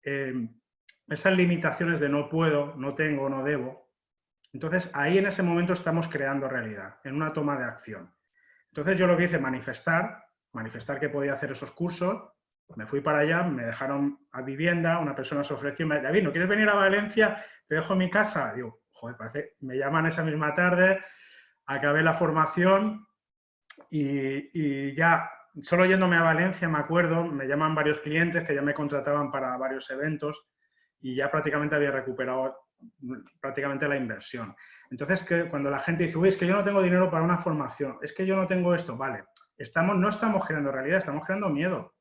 esas limitaciones de no puedo, no tengo, no debo. Entonces, ahí en ese momento estamos creando realidad, en una toma de acción. Entonces, yo lo que hice, manifestar que podía hacer esos cursos. Me fui para allá, me dejaron a vivienda, una persona se ofreció, David, ¿no quieres venir a Valencia? Te dejo mi casa. Digo, joder, me llaman esa misma tarde, acabé la formación Y ya, solo yéndome a Valencia, me acuerdo, me llaman varios clientes que ya me contrataban para varios eventos y ya prácticamente había recuperado prácticamente la inversión. Entonces, cuando la gente dice, uy, es que yo no tengo dinero para una formación, es que yo no tengo esto, vale, no estamos creando realidad, estamos creando miedo.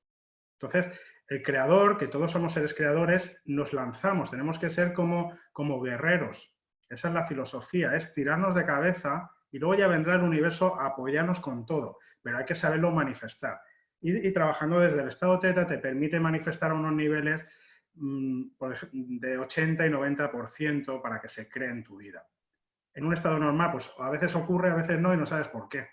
Entonces, el creador, que todos somos seres creadores, nos lanzamos, tenemos que ser como guerreros. Esa es la filosofía, es tirarnos de cabeza y luego ya vendrá el universo a apoyarnos con todo, pero hay que saberlo manifestar. Y trabajando desde el estado teta te permite manifestar a unos niveles de 80 y 90% para que se cree en tu vida. En un estado normal, pues a veces ocurre, a veces no, y no sabes por qué.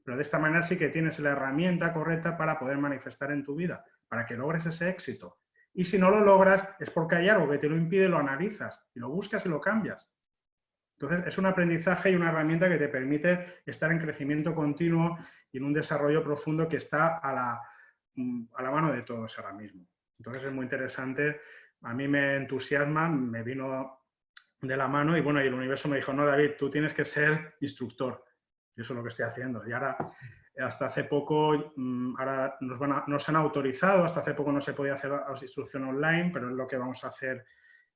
Pero de esta manera sí que tienes la herramienta correcta para poder manifestar en tu vida, para que logres ese éxito. Y si no lo logras, es porque hay algo que te lo impide, lo analizas, y lo buscas y lo cambias. Entonces, es un aprendizaje y una herramienta que te permite estar en crecimiento continuo y en un desarrollo profundo que está a la mano de todos ahora mismo. Entonces, es muy interesante. A mí me entusiasma, me vino de la mano y bueno, y el universo me dijo, no, David, tú tienes que ser instructor. Y eso es lo que estoy haciendo. Y ahora, hasta hace poco, ahora nos han autorizado, hasta hace poco no se podía hacer instrucción online, pero es lo que vamos a hacer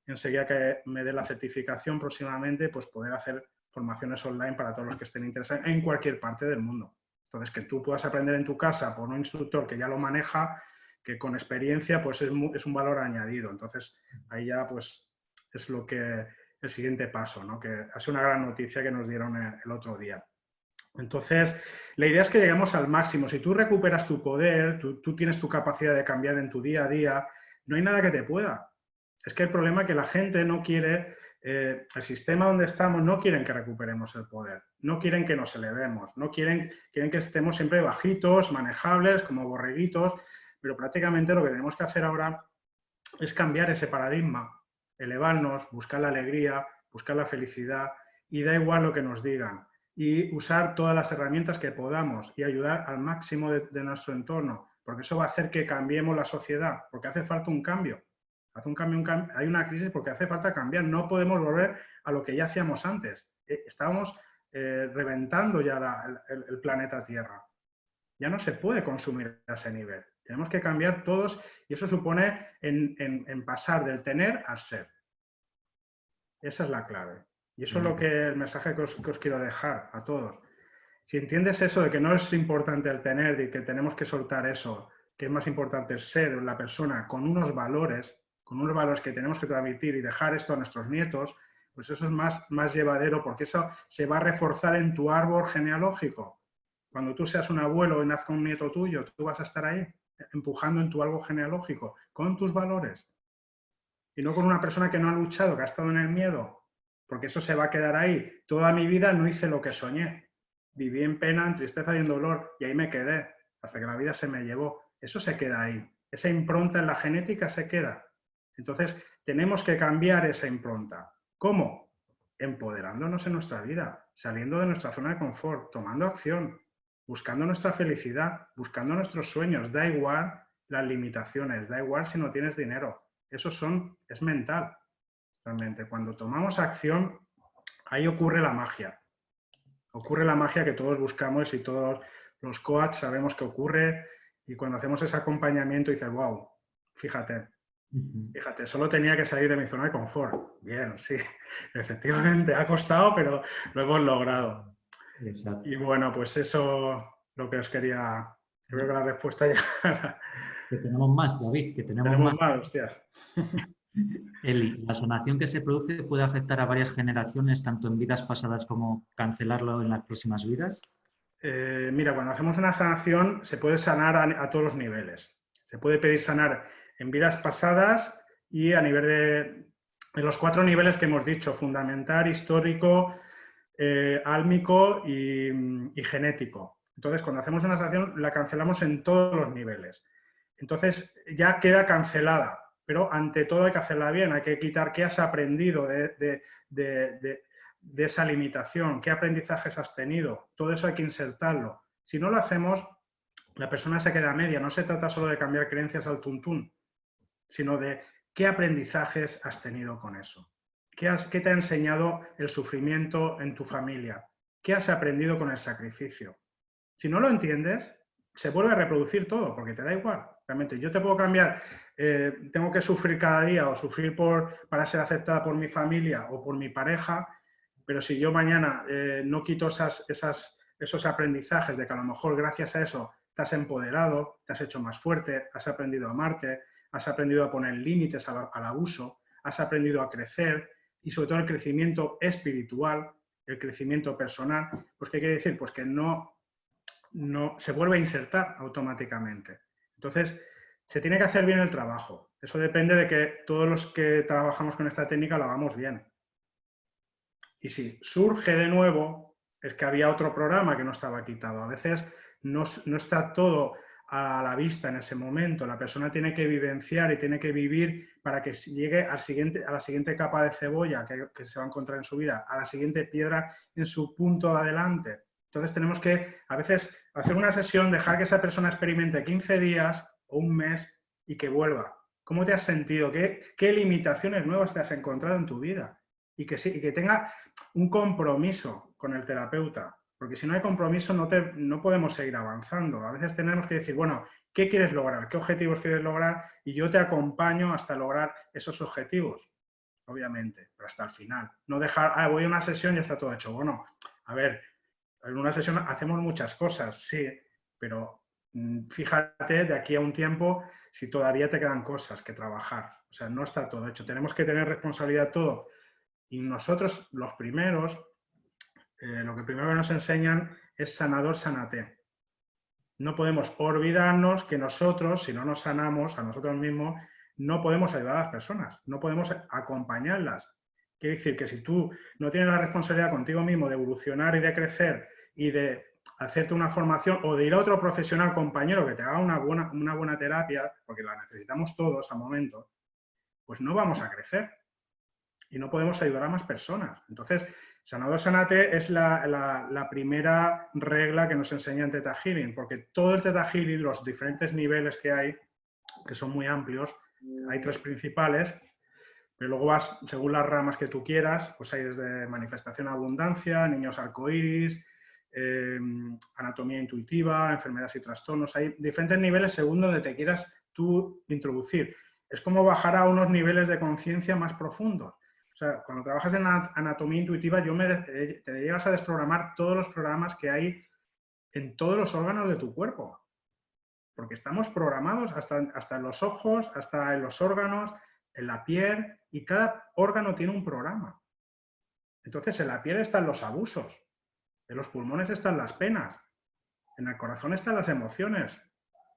enseguida que me dé la certificación próximamente, pues poder hacer formaciones online para todos los que estén interesados en cualquier parte del mundo. Entonces, que tú puedas aprender en tu casa por un instructor que ya lo maneja, que con experiencia pues es un valor añadido. Entonces, ahí ya pues es lo que el siguiente paso, ¿no? Que ha sido una gran noticia que nos dieron el otro día. Entonces, la idea es que lleguemos al máximo. Si tú recuperas tu poder, tú tienes tu capacidad de cambiar en tu día a día, no hay nada que te pueda. Es que el problema es que la gente no quiere, el sistema donde estamos no quieren que recuperemos el poder, no quieren que nos elevemos, quieren que estemos siempre bajitos, manejables, como borreguitos, pero prácticamente lo que tenemos que hacer ahora es cambiar ese paradigma, elevarnos, buscar la alegría, buscar la felicidad y da igual lo que nos digan y usar todas las herramientas que podamos y ayudar al máximo de nuestro entorno, porque eso va a hacer que cambiemos la sociedad, porque hace falta un cambio. Hay una crisis porque hace falta cambiar. No podemos volver a lo que ya hacíamos antes. Estábamos reventando ya el planeta Tierra. Ya no se puede consumir a ese nivel. Tenemos que cambiar todos y eso supone en pasar del tener al ser. Esa es la clave. Y eso es lo que el mensaje que os quiero dejar a todos. Si entiendes eso de que no es importante el tener y que tenemos que soltar eso, que es más importante ser la persona con unos valores que tenemos que transmitir y dejar esto a nuestros nietos, pues eso es más llevadero porque eso se va a reforzar en tu árbol genealógico. Cuando tú seas un abuelo y nazca un nieto tuyo, tú vas a estar ahí empujando en tu árbol genealógico con tus valores y no con una persona que no ha luchado, que ha estado en el miedo, porque eso se va a quedar ahí. Toda mi vida no hice lo que soñé. Viví en pena, en tristeza y en dolor y ahí me quedé hasta que la vida se me llevó. Eso se queda ahí. Esa impronta en la genética se queda. Entonces, tenemos que cambiar esa impronta. ¿Cómo? Empoderándonos en nuestra vida, saliendo de nuestra zona de confort, tomando acción, buscando nuestra felicidad, buscando nuestros sueños. Da igual las limitaciones, da igual si no tienes dinero. Eso es mental, realmente. Cuando tomamos acción, ahí ocurre la magia. Ocurre la magia que todos buscamos y todos los coaches sabemos que ocurre y cuando hacemos ese acompañamiento dices, wow, fíjate, solo tenía que salir de mi zona de confort. Bien, sí, efectivamente, ha costado, pero lo hemos logrado. Exacto. Y bueno, pues eso lo que os quería, creo que la respuesta ya... Que tenemos más, David, que tenemos más. Hostias. La sanación que se produce puede afectar a varias generaciones, tanto en vidas pasadas como cancelarlo en las próximas vidas. Mira, cuando hacemos una sanación se puede sanar a todos los niveles. Se puede pedir sanar en vidas pasadas y a nivel de los 4 niveles que hemos dicho, fundamental, histórico, álmico y genético. Entonces, cuando hacemos una sanación la cancelamos en todos los niveles. Entonces, ya queda cancelada. Pero ante todo hay que hacerla bien, hay que quitar qué has aprendido de esa limitación, qué aprendizajes has tenido. Todo eso hay que insertarlo. Si no lo hacemos, la persona se queda a media. No se trata solo de cambiar creencias al tuntún, sino de qué aprendizajes has tenido con eso. ¿Qué te ha enseñado el sufrimiento en tu familia? ¿Qué has aprendido con el sacrificio? Si no lo entiendes, se vuelve a reproducir todo, porque te da igual. Realmente, yo te puedo cambiar, tengo que sufrir cada día o sufrir para ser aceptada por mi familia o por mi pareja, pero si yo mañana no quito esos aprendizajes de que a lo mejor gracias a eso te has empoderado, te has hecho más fuerte, has aprendido a amarte, has aprendido a poner límites al abuso, has aprendido a crecer y sobre todo el crecimiento espiritual, el crecimiento personal, pues ¿qué quiere decir? Pues que no se vuelve a insertar automáticamente. Entonces, se tiene que hacer bien el trabajo. Eso depende de que todos los que trabajamos con esta técnica lo hagamos bien. Y si surge de nuevo, es que había otro programa que no estaba quitado. A veces no está todo a la vista en ese momento. La persona tiene que vivenciar y tiene que vivir para que llegue a la siguiente capa de cebolla que se va a encontrar en su vida, a la siguiente piedra en su punto de adelante. Entonces tenemos que, a veces, hacer una sesión, dejar que esa persona experimente 15 días o un mes y que vuelva. ¿Cómo te has sentido? ¿Qué limitaciones nuevas te has encontrado en tu vida? Y que tenga un compromiso con el terapeuta. Porque si no hay compromiso no podemos seguir avanzando. A veces tenemos que decir, bueno, ¿qué quieres lograr? ¿Qué objetivos quieres lograr? Y yo te acompaño hasta lograr esos objetivos, obviamente, pero hasta el final. No dejar, voy a una sesión y ya está todo hecho. Bueno, a ver, en una sesión hacemos muchas cosas, sí, pero fíjate de aquí a un tiempo si todavía te quedan cosas que trabajar. O sea, no está todo hecho. Tenemos que tener responsabilidad todo. Y nosotros, los primeros, lo que primero nos enseñan es sanador, sánate. No podemos olvidarnos que nosotros, si no nos sanamos a nosotros mismos, no podemos ayudar a las personas, no podemos acompañarlas. Quiere decir que si tú no tienes la responsabilidad contigo mismo de evolucionar y de crecer y de hacerte una formación o de ir a otro profesional compañero que te haga una buena terapia, porque la necesitamos todos al momento, pues no vamos a crecer y no podemos ayudar a más personas. Entonces, sanador, sánate es la primera regla que nos enseña en Theta Healing, porque todo el Theta Healing, los diferentes niveles que hay, que son muy amplios, hay 3 principales, pero luego vas, según las ramas que tú quieras, pues hay desde manifestación a abundancia, niños arcoíris, anatomía intuitiva, enfermedades y trastornos. Hay diferentes niveles según donde te quieras tú introducir. Es como bajar a unos niveles de conciencia más profundos. O sea, cuando trabajas en anatomía intuitiva, te llegas a desprogramar todos los programas que hay en todos los órganos de tu cuerpo. Porque estamos programados hasta en los ojos, hasta en los órganos, en la piel, y cada órgano tiene un programa. Entonces, en la piel están los abusos, en los pulmones están las penas, en el corazón están las emociones.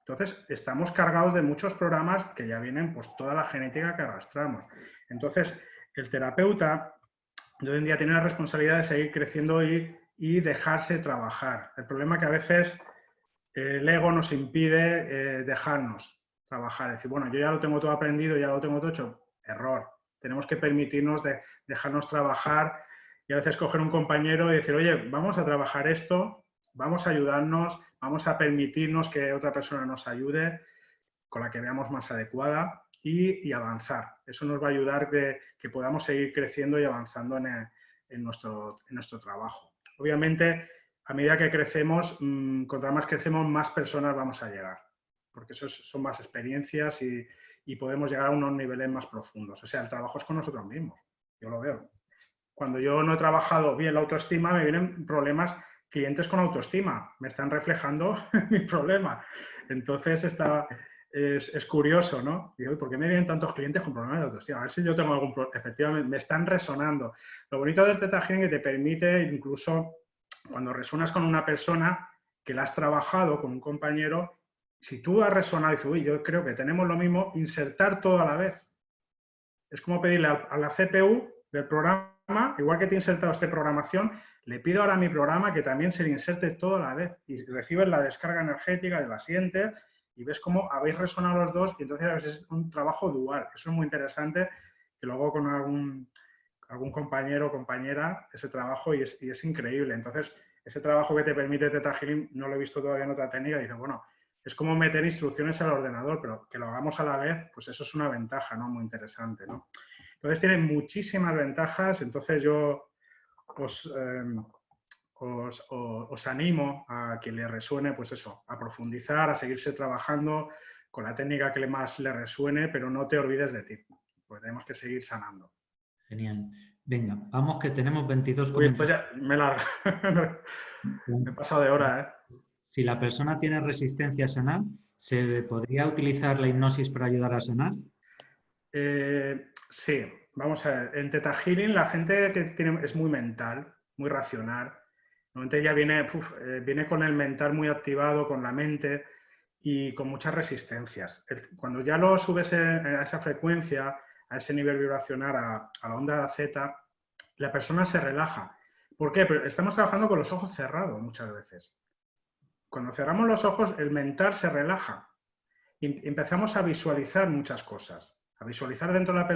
Entonces, estamos cargados de muchos programas que ya vienen, pues, toda la genética que arrastramos. Entonces, el terapeuta de hoy en día tiene la responsabilidad de seguir creciendo y dejarse trabajar. El problema es que a veces el ego nos impide dejarnos trabajar. Es decir, bueno, yo ya lo tengo todo aprendido, ya lo tengo todo hecho. Error. Tenemos que permitirnos dejarnos trabajar y a veces coger un compañero y decir, oye, vamos a trabajar esto, vamos a ayudarnos, vamos a permitirnos que otra persona nos ayude con la que veamos más adecuada y avanzar. Eso nos va a ayudar que podamos seguir creciendo y avanzando en nuestro trabajo. Obviamente, a medida que crecemos, contra más crecemos, más personas vamos a llegar, porque eso son más experiencias y podemos llegar a unos niveles más profundos. O sea, el trabajo es con nosotros mismos, yo lo veo. Cuando yo no he trabajado bien la autoestima, me vienen problemas, clientes con autoestima, me están reflejando mi problema. Entonces, es curioso, ¿no? Digo, ¿por qué me vienen tantos clientes con problemas de autoestima? A ver si yo tengo algún problema. Efectivamente, me están resonando. Lo bonito del Theta Healing es que te permite, incluso cuando resonas con una persona que la has trabajado, con un compañero, si tú has resonado y dices, uy, yo creo que tenemos lo mismo, insertar todo a la vez. Es como pedirle a la CPU del programa, igual que te he insertado esta programación, le pido ahora a mi programa que también se le inserte todo a la vez y recibes la descarga energética y la sientes y ves cómo habéis resonado los dos y entonces es un trabajo dual. Eso es muy interesante, que luego con algún compañero o compañera ese trabajo y es increíble. Entonces, ese trabajo que te permite Theta Healing no lo he visto todavía en otra técnica y dices, bueno, es como meter instrucciones al ordenador, pero que lo hagamos a la vez, pues eso es una ventaja, ¿no? Muy interesante, ¿no? Entonces tiene muchísimas ventajas, entonces yo os animo a que le resuene, pues eso, a profundizar, a seguirse trabajando con la técnica que más le resuene, pero no te olvides de ti, pues tenemos que seguir sanando. Genial. Venga, vamos que tenemos 22 Uy, esto comentarios. ya me largo. Me he pasado de hora, ¿eh? Si la persona tiene resistencia a sanar, ¿se podría utilizar la hipnosis para ayudar a sanar? Sí, vamos a ver. En Theta Healing la gente que es muy mental, muy racional. Normalmente ya viene con el mental muy activado, con la mente y con muchas resistencias. Cuando ya lo subes a esa frecuencia, a ese nivel vibracional, a la onda Z, la persona se relaja. ¿Por qué? Pero estamos trabajando con los ojos cerrados muchas veces. Cuando cerramos los ojos, el mental se relaja y empezamos a visualizar muchas cosas. A visualizar dentro de la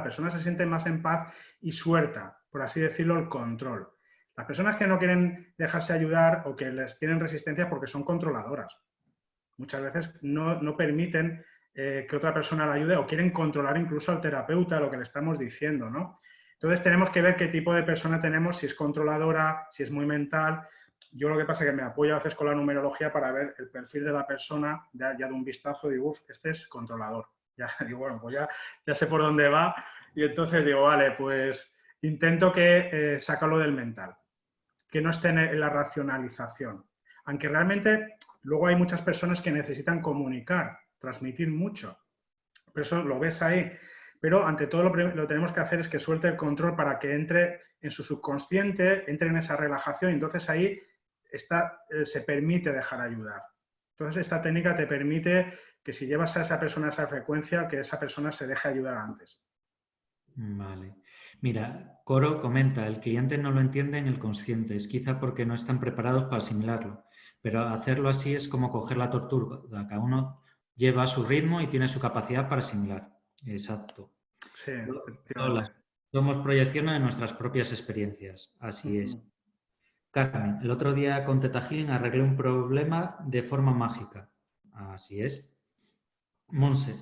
persona se siente más en paz y suelta, por así decirlo, el control. Las personas que no quieren dejarse ayudar o que les tienen resistencia porque son controladoras. Muchas veces no permiten que otra persona la ayude o quieren controlar incluso al terapeuta, lo que le estamos diciendo, ¿no? Entonces tenemos que ver qué tipo de persona tenemos, si es controladora, si es muy mental. Yo lo que pasa es que me apoyo a veces con la numerología para ver el perfil de la persona, ya de un vistazo digo, uff, este es controlador. Ya digo, bueno, pues ya sé por dónde va y entonces digo, vale, pues intento que sacarlo del mental, que no esté en la racionalización. Aunque realmente luego hay muchas personas que necesitan comunicar, transmitir mucho. Por eso lo ves ahí. Pero ante todo lo que tenemos que hacer es que suelte el control para que entre en su subconsciente, entre en esa relajación y entonces ahí se permite dejar ayudar. Entonces esta técnica te permite que si llevas a esa persona a esa frecuencia, que esa persona se deje ayudar antes. Vale. Mira, Coro comenta, el cliente no lo entiende en el consciente, es quizá porque no están preparados para asimilarlo, pero hacerlo así es como coger la tortuga, cada uno lleva a su ritmo y tiene su capacidad para asimilar. Exacto. Sí, Lola, somos proyecciones de nuestras propias experiencias, así es. Carmen, el otro día con Theta Healing arreglé un problema de forma mágica, así es. Monse,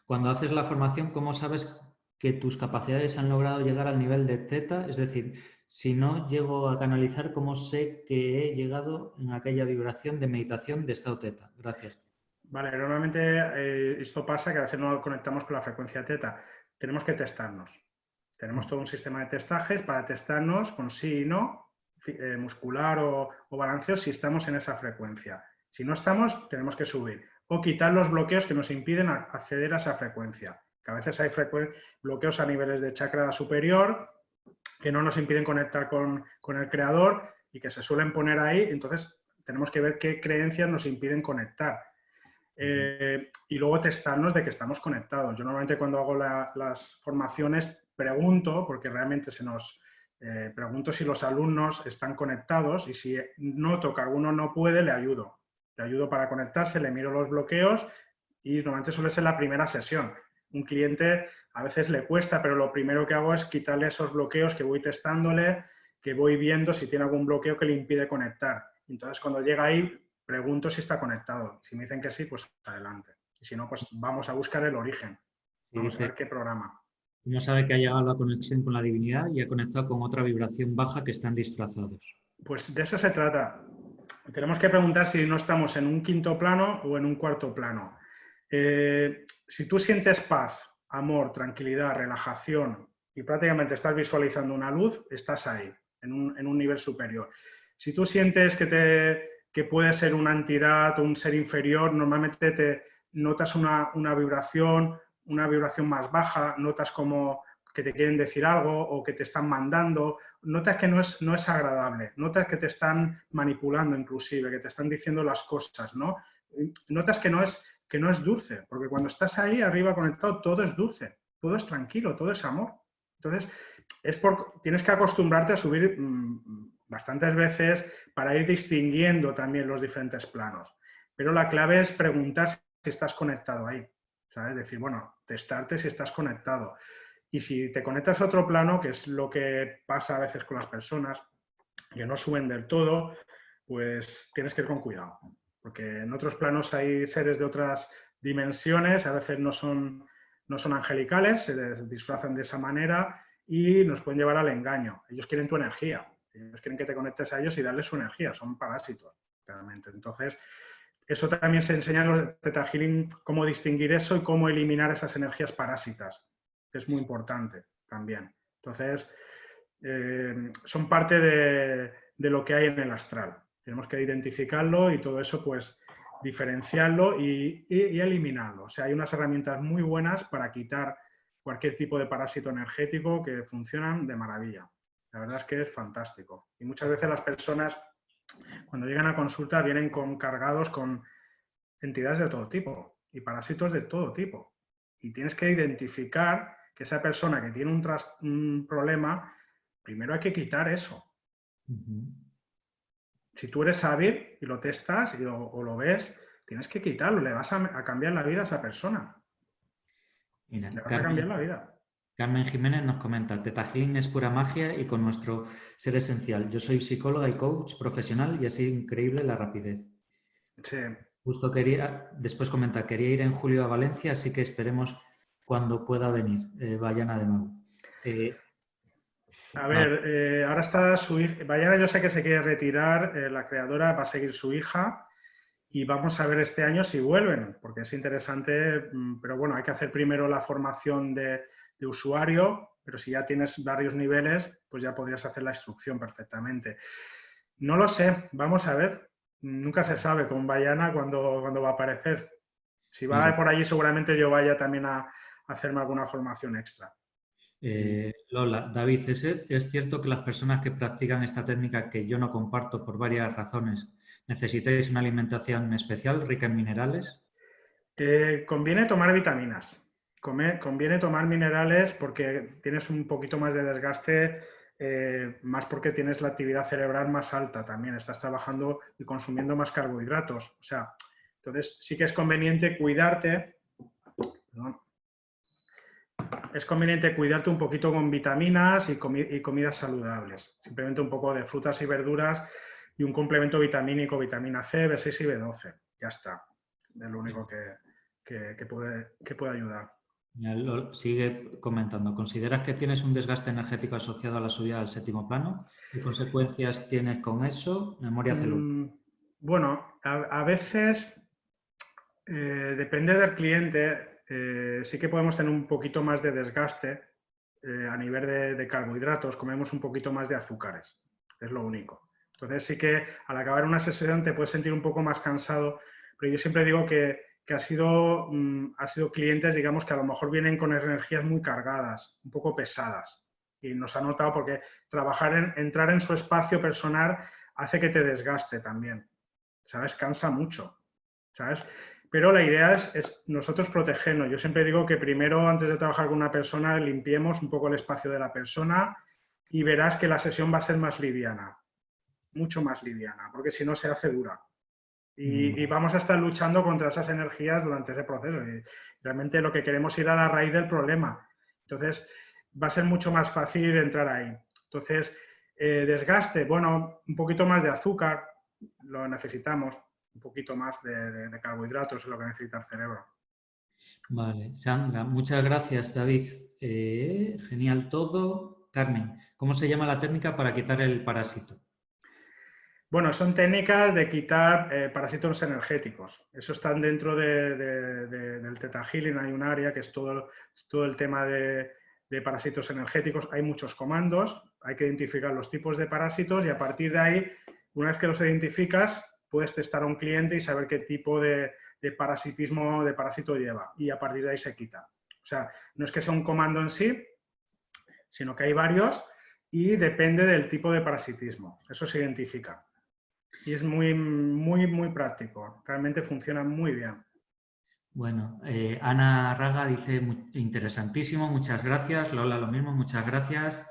cuando haces la formación, ¿cómo sabes que tus capacidades han logrado llegar al nivel de Theta? Es decir, si no llego a canalizar, ¿cómo sé que he llegado en aquella vibración de meditación de estado Theta? Gracias. Vale, normalmente esto pasa que a veces no conectamos con la frecuencia Theta. Tenemos que testarnos. Tenemos todo un sistema de testajes para testarnos con sí y no, muscular o balanceo, si estamos en esa frecuencia. Si no estamos, tenemos que subir. O quitar los bloqueos que nos impiden acceder a esa frecuencia. Que a veces hay bloqueos a niveles de chakra superior que no nos impiden conectar con el creador y que se suelen poner ahí. Entonces, tenemos que ver qué creencias nos impiden conectar. Y luego testarnos de que estamos conectados. Yo normalmente cuando hago las formaciones pregunto, porque realmente pregunto si los alumnos están conectados y si noto que alguno no puede, le ayudo. Le ayudo para conectarse, le miro los bloqueos y normalmente suele ser la primera sesión. Un cliente a veces le cuesta, pero lo primero que hago es quitarle esos bloqueos que voy testándole, que voy viendo si tiene algún bloqueo que le impide conectar. Entonces cuando llega ahí, pregunto si está conectado. Si me dicen que sí, pues adelante. Y si no, pues vamos a buscar el origen. Vamos a ver qué programa. Uno sabe que ha llegado a la conexión con la divinidad y ha conectado con otra vibración baja que están disfrazados. Pues de eso se trata. Tenemos que preguntar si no estamos en un quinto plano o en un cuarto plano. Si tú sientes paz, amor, tranquilidad, relajación y prácticamente estás visualizando una luz, estás ahí, en un nivel superior. Si tú sientes que puede ser una entidad o un ser inferior, normalmente te notas una vibración más baja, notas como que te quieren decir algo o que te están mandando, notas que no es agradable, notas que te están manipulando inclusive, que te están diciendo las cosas, ¿no? Notas que no es dulce, porque cuando estás ahí arriba conectado todo es dulce, todo es tranquilo, todo es amor. Entonces, tienes que acostumbrarte a subir bastantes veces para ir distinguiendo también los diferentes planos. Pero la clave es preguntar si estás conectado ahí, ¿sabes? Decir, bueno, testarte si estás conectado. Y si te conectas a otro plano, que es lo que pasa a veces con las personas, que no suben del todo, pues tienes que ir con cuidado. Porque en otros planos hay seres de otras dimensiones, a veces no son angelicales, se disfrazan de esa manera y nos pueden llevar al engaño. Ellos quieren tu energía. Ellos quieren que te conectes a ellos y darles su energía, son parásitos, realmente. Entonces, eso también se enseña en los Theta Healing, cómo distinguir eso y cómo eliminar esas energías parásitas, que es muy importante también. Entonces, son parte de lo que hay en el astral. Tenemos que identificarlo y todo eso, pues, diferenciarlo y eliminarlo. O sea, hay unas herramientas muy buenas para quitar cualquier tipo de parásito energético que funcionan de maravilla. La verdad es que es fantástico. Y muchas veces las personas, cuando llegan a consulta, vienen cargados con entidades de todo tipo y parásitos de todo tipo. Y tienes que identificar que esa persona que tiene un problema, primero hay que quitar eso. Si tú eres hábil y lo testas o lo ves, tienes que quitarlo, le vas a cambiar la vida a esa persona. Mira, Le vas a cambiar la vida. Carmen Jiménez nos comenta, Theta Healing es pura magia y con nuestro ser esencial. Yo soy psicóloga y coach profesional y es increíble la rapidez. Sí. Justo después comenta, quería ir en julio a Valencia, así que esperemos cuando pueda venir. Vayana de nuevo. A ver, ahora está su hija. Vayana, yo sé que se quiere retirar, la creadora va a seguir su hija y vamos a ver este año si vuelven, porque es interesante, pero bueno, hay que hacer primero la formación de usuario, pero si ya tienes varios niveles, pues ya podrías hacer la instrucción perfectamente. No lo sé, vamos a ver. Nunca se sabe con Vayana cuándo va a aparecer. Si va por allí, seguramente yo vaya también a hacerme alguna formación extra. Lola, David, ¿es cierto que las personas que practican esta técnica, que yo no comparto por varias razones, necesitáis una alimentación especial rica en minerales? Conviene tomar vitaminas. Conviene tomar minerales porque tienes un poquito más de desgaste, más porque tienes la actividad cerebral más alta también. Estás trabajando y consumiendo más carbohidratos. O sea, entonces sí que es conveniente cuidarte. Perdón. Es conveniente cuidarte un poquito con vitaminas y comidas saludables. Simplemente un poco de frutas y verduras y un complemento vitamínico, vitamina C, B6 y B12. Ya está. Es lo único que puede ayudar. Sigue comentando. ¿Consideras que tienes un desgaste energético asociado a la subida al séptimo plano? ¿Qué consecuencias tienes con eso? Memoria celular. Bueno, a veces depende del cliente. Sí que podemos tener un poquito más de desgaste a nivel de carbohidratos. Comemos un poquito más de azúcares. Es lo único. Entonces sí que al acabar una sesión te puedes sentir un poco más cansado, pero yo siempre digo que ha sido clientes, digamos, que a lo mejor vienen con energías muy cargadas, un poco pesadas. Y nos ha notado porque entrar en su espacio personal hace que te desgaste también. ¿Sabes? Cansa mucho. ¿Sabes? Pero la idea es nosotros protegernos. Yo siempre digo que primero, antes de trabajar con una persona, limpiemos un poco el espacio de la persona y verás que la sesión va a ser más liviana. Mucho más liviana, porque si no se hace dura. Y vamos a estar luchando contra esas energías durante ese proceso. Y realmente lo que queremos es ir a la raíz del problema. Entonces, va a ser mucho más fácil entrar ahí. Entonces, desgaste, bueno, un poquito más de azúcar, lo necesitamos. Un poquito más de carbohidratos es lo que necesita el cerebro. Vale, Sandra, muchas gracias, David. Genial todo. Carmen, ¿cómo se llama la técnica para quitar el parásito? Bueno, son técnicas de quitar parásitos energéticos. Eso está dentro del Theta Healing. Hay un área que es todo el tema de parásitos energéticos. Hay muchos comandos, hay que identificar los tipos de parásitos y a partir de ahí, una vez que los identificas, puedes testar a un cliente y saber qué tipo de parásito lleva y a partir de ahí se quita. O sea, no es que sea un comando en sí, sino que hay varios y depende del tipo de parasitismo. Eso se identifica. Y es muy, muy, muy práctico. Realmente funciona muy bien. Bueno, Ana Raga dice, interesantísimo, muchas gracias. Lola, lo mismo, muchas gracias.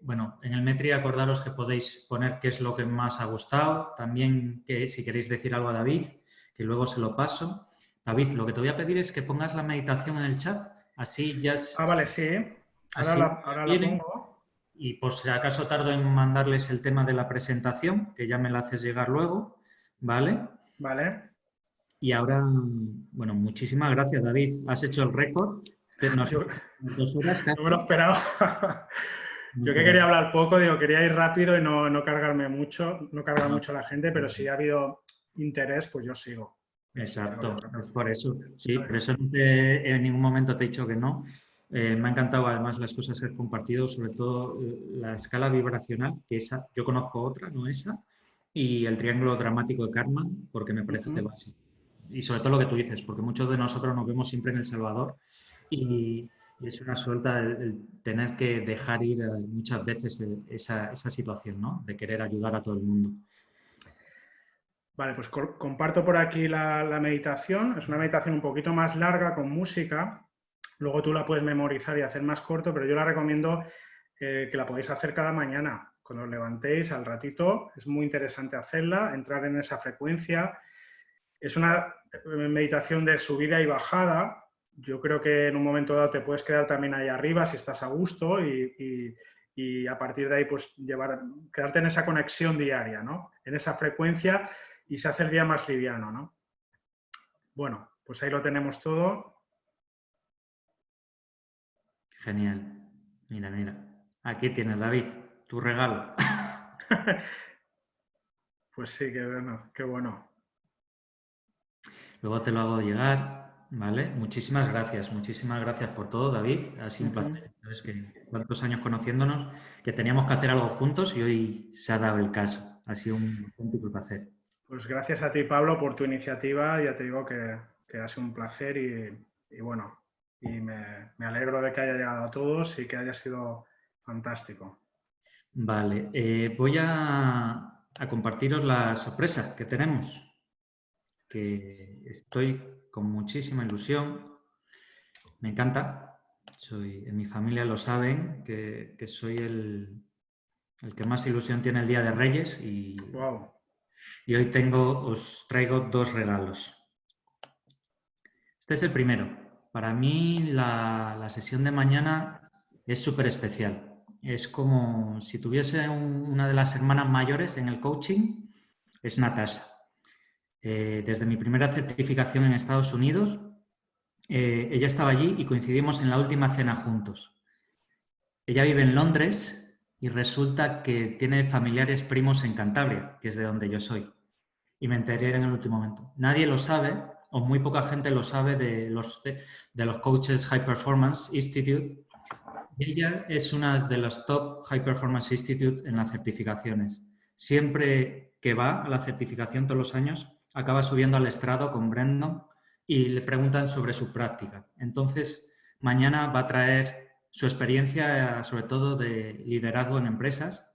Bueno, en el Metri acordaros que podéis poner qué es lo que más ha gustado. También que si queréis decir algo a David, que luego se lo paso. David, lo que te voy a pedir es que pongas la meditación en el chat. Así ya... vale, sí. Ahora la pongo. Y por si acaso tardo en mandarles el tema de la presentación, que ya me la haces llegar luego, ¿vale? Vale. Y ahora, bueno, muchísimas gracias, David. Has hecho el récord. 2 horas casi. No me lo esperaba. Yo que quería hablar poco, digo, quería ir rápido y no cargarme mucho, no cargar mucho a la gente, pero si ha habido interés, pues yo sigo. Exacto, es por eso. Sí, por eso en ningún momento te he dicho que no. Me ha encantado además las cosas que has compartido, sobre todo la escala vibracional, que esa, yo conozco otra, no esa, y el triángulo dramático de Karma, porque me parece básico. Y sobre todo lo que tú dices, porque muchos de nosotros nos vemos siempre en El Salvador y es una suelta el tener que dejar ir muchas veces esa situación, ¿no? De querer ayudar a todo el mundo. Vale, pues comparto por aquí la meditación. Es una meditación un poquito más larga con música. Luego tú la puedes memorizar y hacer más corto, pero yo la recomiendo que la podéis hacer cada mañana. Cuando os levantéis al ratito, es muy interesante hacerla, entrar en esa frecuencia. Es una meditación de subida y bajada. Yo creo que en un momento dado te puedes quedar también ahí arriba si estás a gusto y a partir de ahí pues quedarte en esa conexión diaria, ¿no? En esa frecuencia y se hace el día más liviano, ¿no? Bueno, pues ahí lo tenemos todo. Genial. Mira, mira. Aquí tienes, David, tu regalo. Pues sí, qué bueno, qué bueno. Luego te lo hago llegar, ¿vale? Muchísimas gracias por todo, David. Ha sido un placer. Sabes que tantos años conociéndonos, que teníamos que hacer algo juntos y hoy se ha dado el caso. Ha sido un auténtico placer. Pues gracias a ti, Pablo, por tu iniciativa. Ya te digo que ha sido un placer y bueno, y me alegro de que haya llegado a todos y que haya sido fantástico. Vale, voy a compartiros la sorpresa que tenemos, que estoy con muchísima ilusión. Me encanta. En mi familia lo saben, que soy el que más ilusión tiene el Día de Reyes y, wow. Y hoy os traigo dos regalos. Este es el primero. Para mí la sesión de mañana es súper especial. Es como si tuviese una de las hermanas mayores en el coaching, es Natasha. Desde mi primera certificación en Estados Unidos, ella estaba allí y coincidimos en la última cena juntos. Ella vive en Londres y resulta que tiene familiares primos en Cantabria, que es de donde yo soy. Y me enteré en el último momento. Nadie lo sabe, o muy poca gente lo sabe de los Coaches High Performance Institute. Y ella es una de los top High Performance Institute en las certificaciones. Siempre que va a la certificación todos los años, acaba subiendo al estrado con Brendan y le preguntan sobre su práctica. Entonces, mañana va a traer su experiencia, sobre todo de liderazgo en empresas,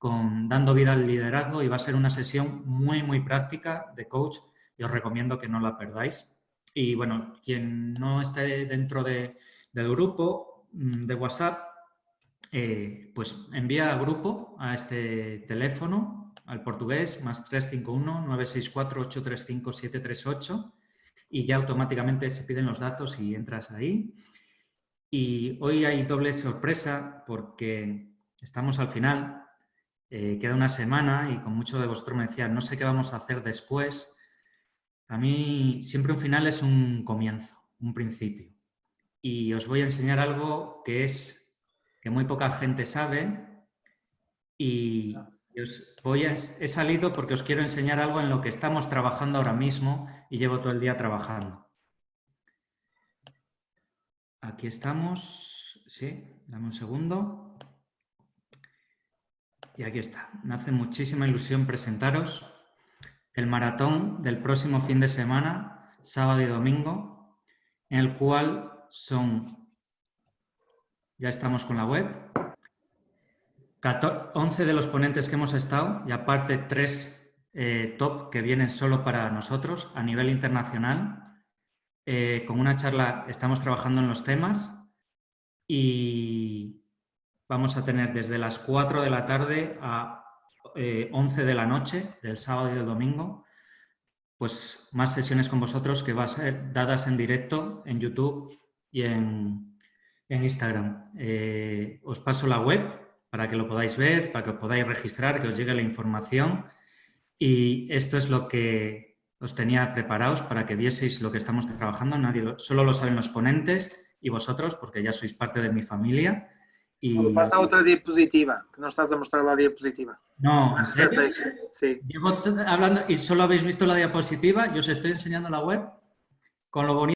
dando vida al liderazgo, y va a ser una sesión muy, muy práctica de coach y os recomiendo que no la perdáis. Y bueno, quien no esté dentro del grupo de WhatsApp, pues envía al grupo a este teléfono, al portugués, +351 964 835 738 y ya automáticamente se piden los datos y entras ahí. Y hoy hay doble sorpresa porque estamos al final. Queda una semana y con muchos de vosotros me decían, no sé qué vamos a hacer después. A mí siempre un final es un comienzo, un principio. Y os voy a enseñar algo que muy poca gente sabe y he salido porque os quiero enseñar algo en lo que estamos trabajando ahora mismo y llevo todo el día trabajando. Aquí estamos. Sí, dame un segundo. Y aquí está. Me hace muchísima ilusión presentaros el maratón del próximo fin de semana, sábado y domingo, en el cual ya estamos con la web, 11 de los ponentes que hemos estado y aparte 3 top que vienen solo para nosotros a nivel internacional. Con una charla estamos trabajando en los temas y vamos a tener desde las 4 de la tarde a 11 de la noche del sábado y del domingo, pues más sesiones con vosotros que van a ser dadas en directo en YouTube y en Instagram. Os paso la web para que lo podáis ver, para que os podáis registrar, que os llegue la información. Y esto es lo que os tenía preparados para que vieseis lo que estamos trabajando. Solo lo saben los ponentes y vosotros, porque ya sois parte de mi familia. Y... Pasa a otra diapositiva, que no estás a mostrar la diapositiva. No, ¿en Antes de serio? 6, sí. Llevo hablando y solo habéis visto la diapositiva, yo os estoy enseñando la web con lo bonito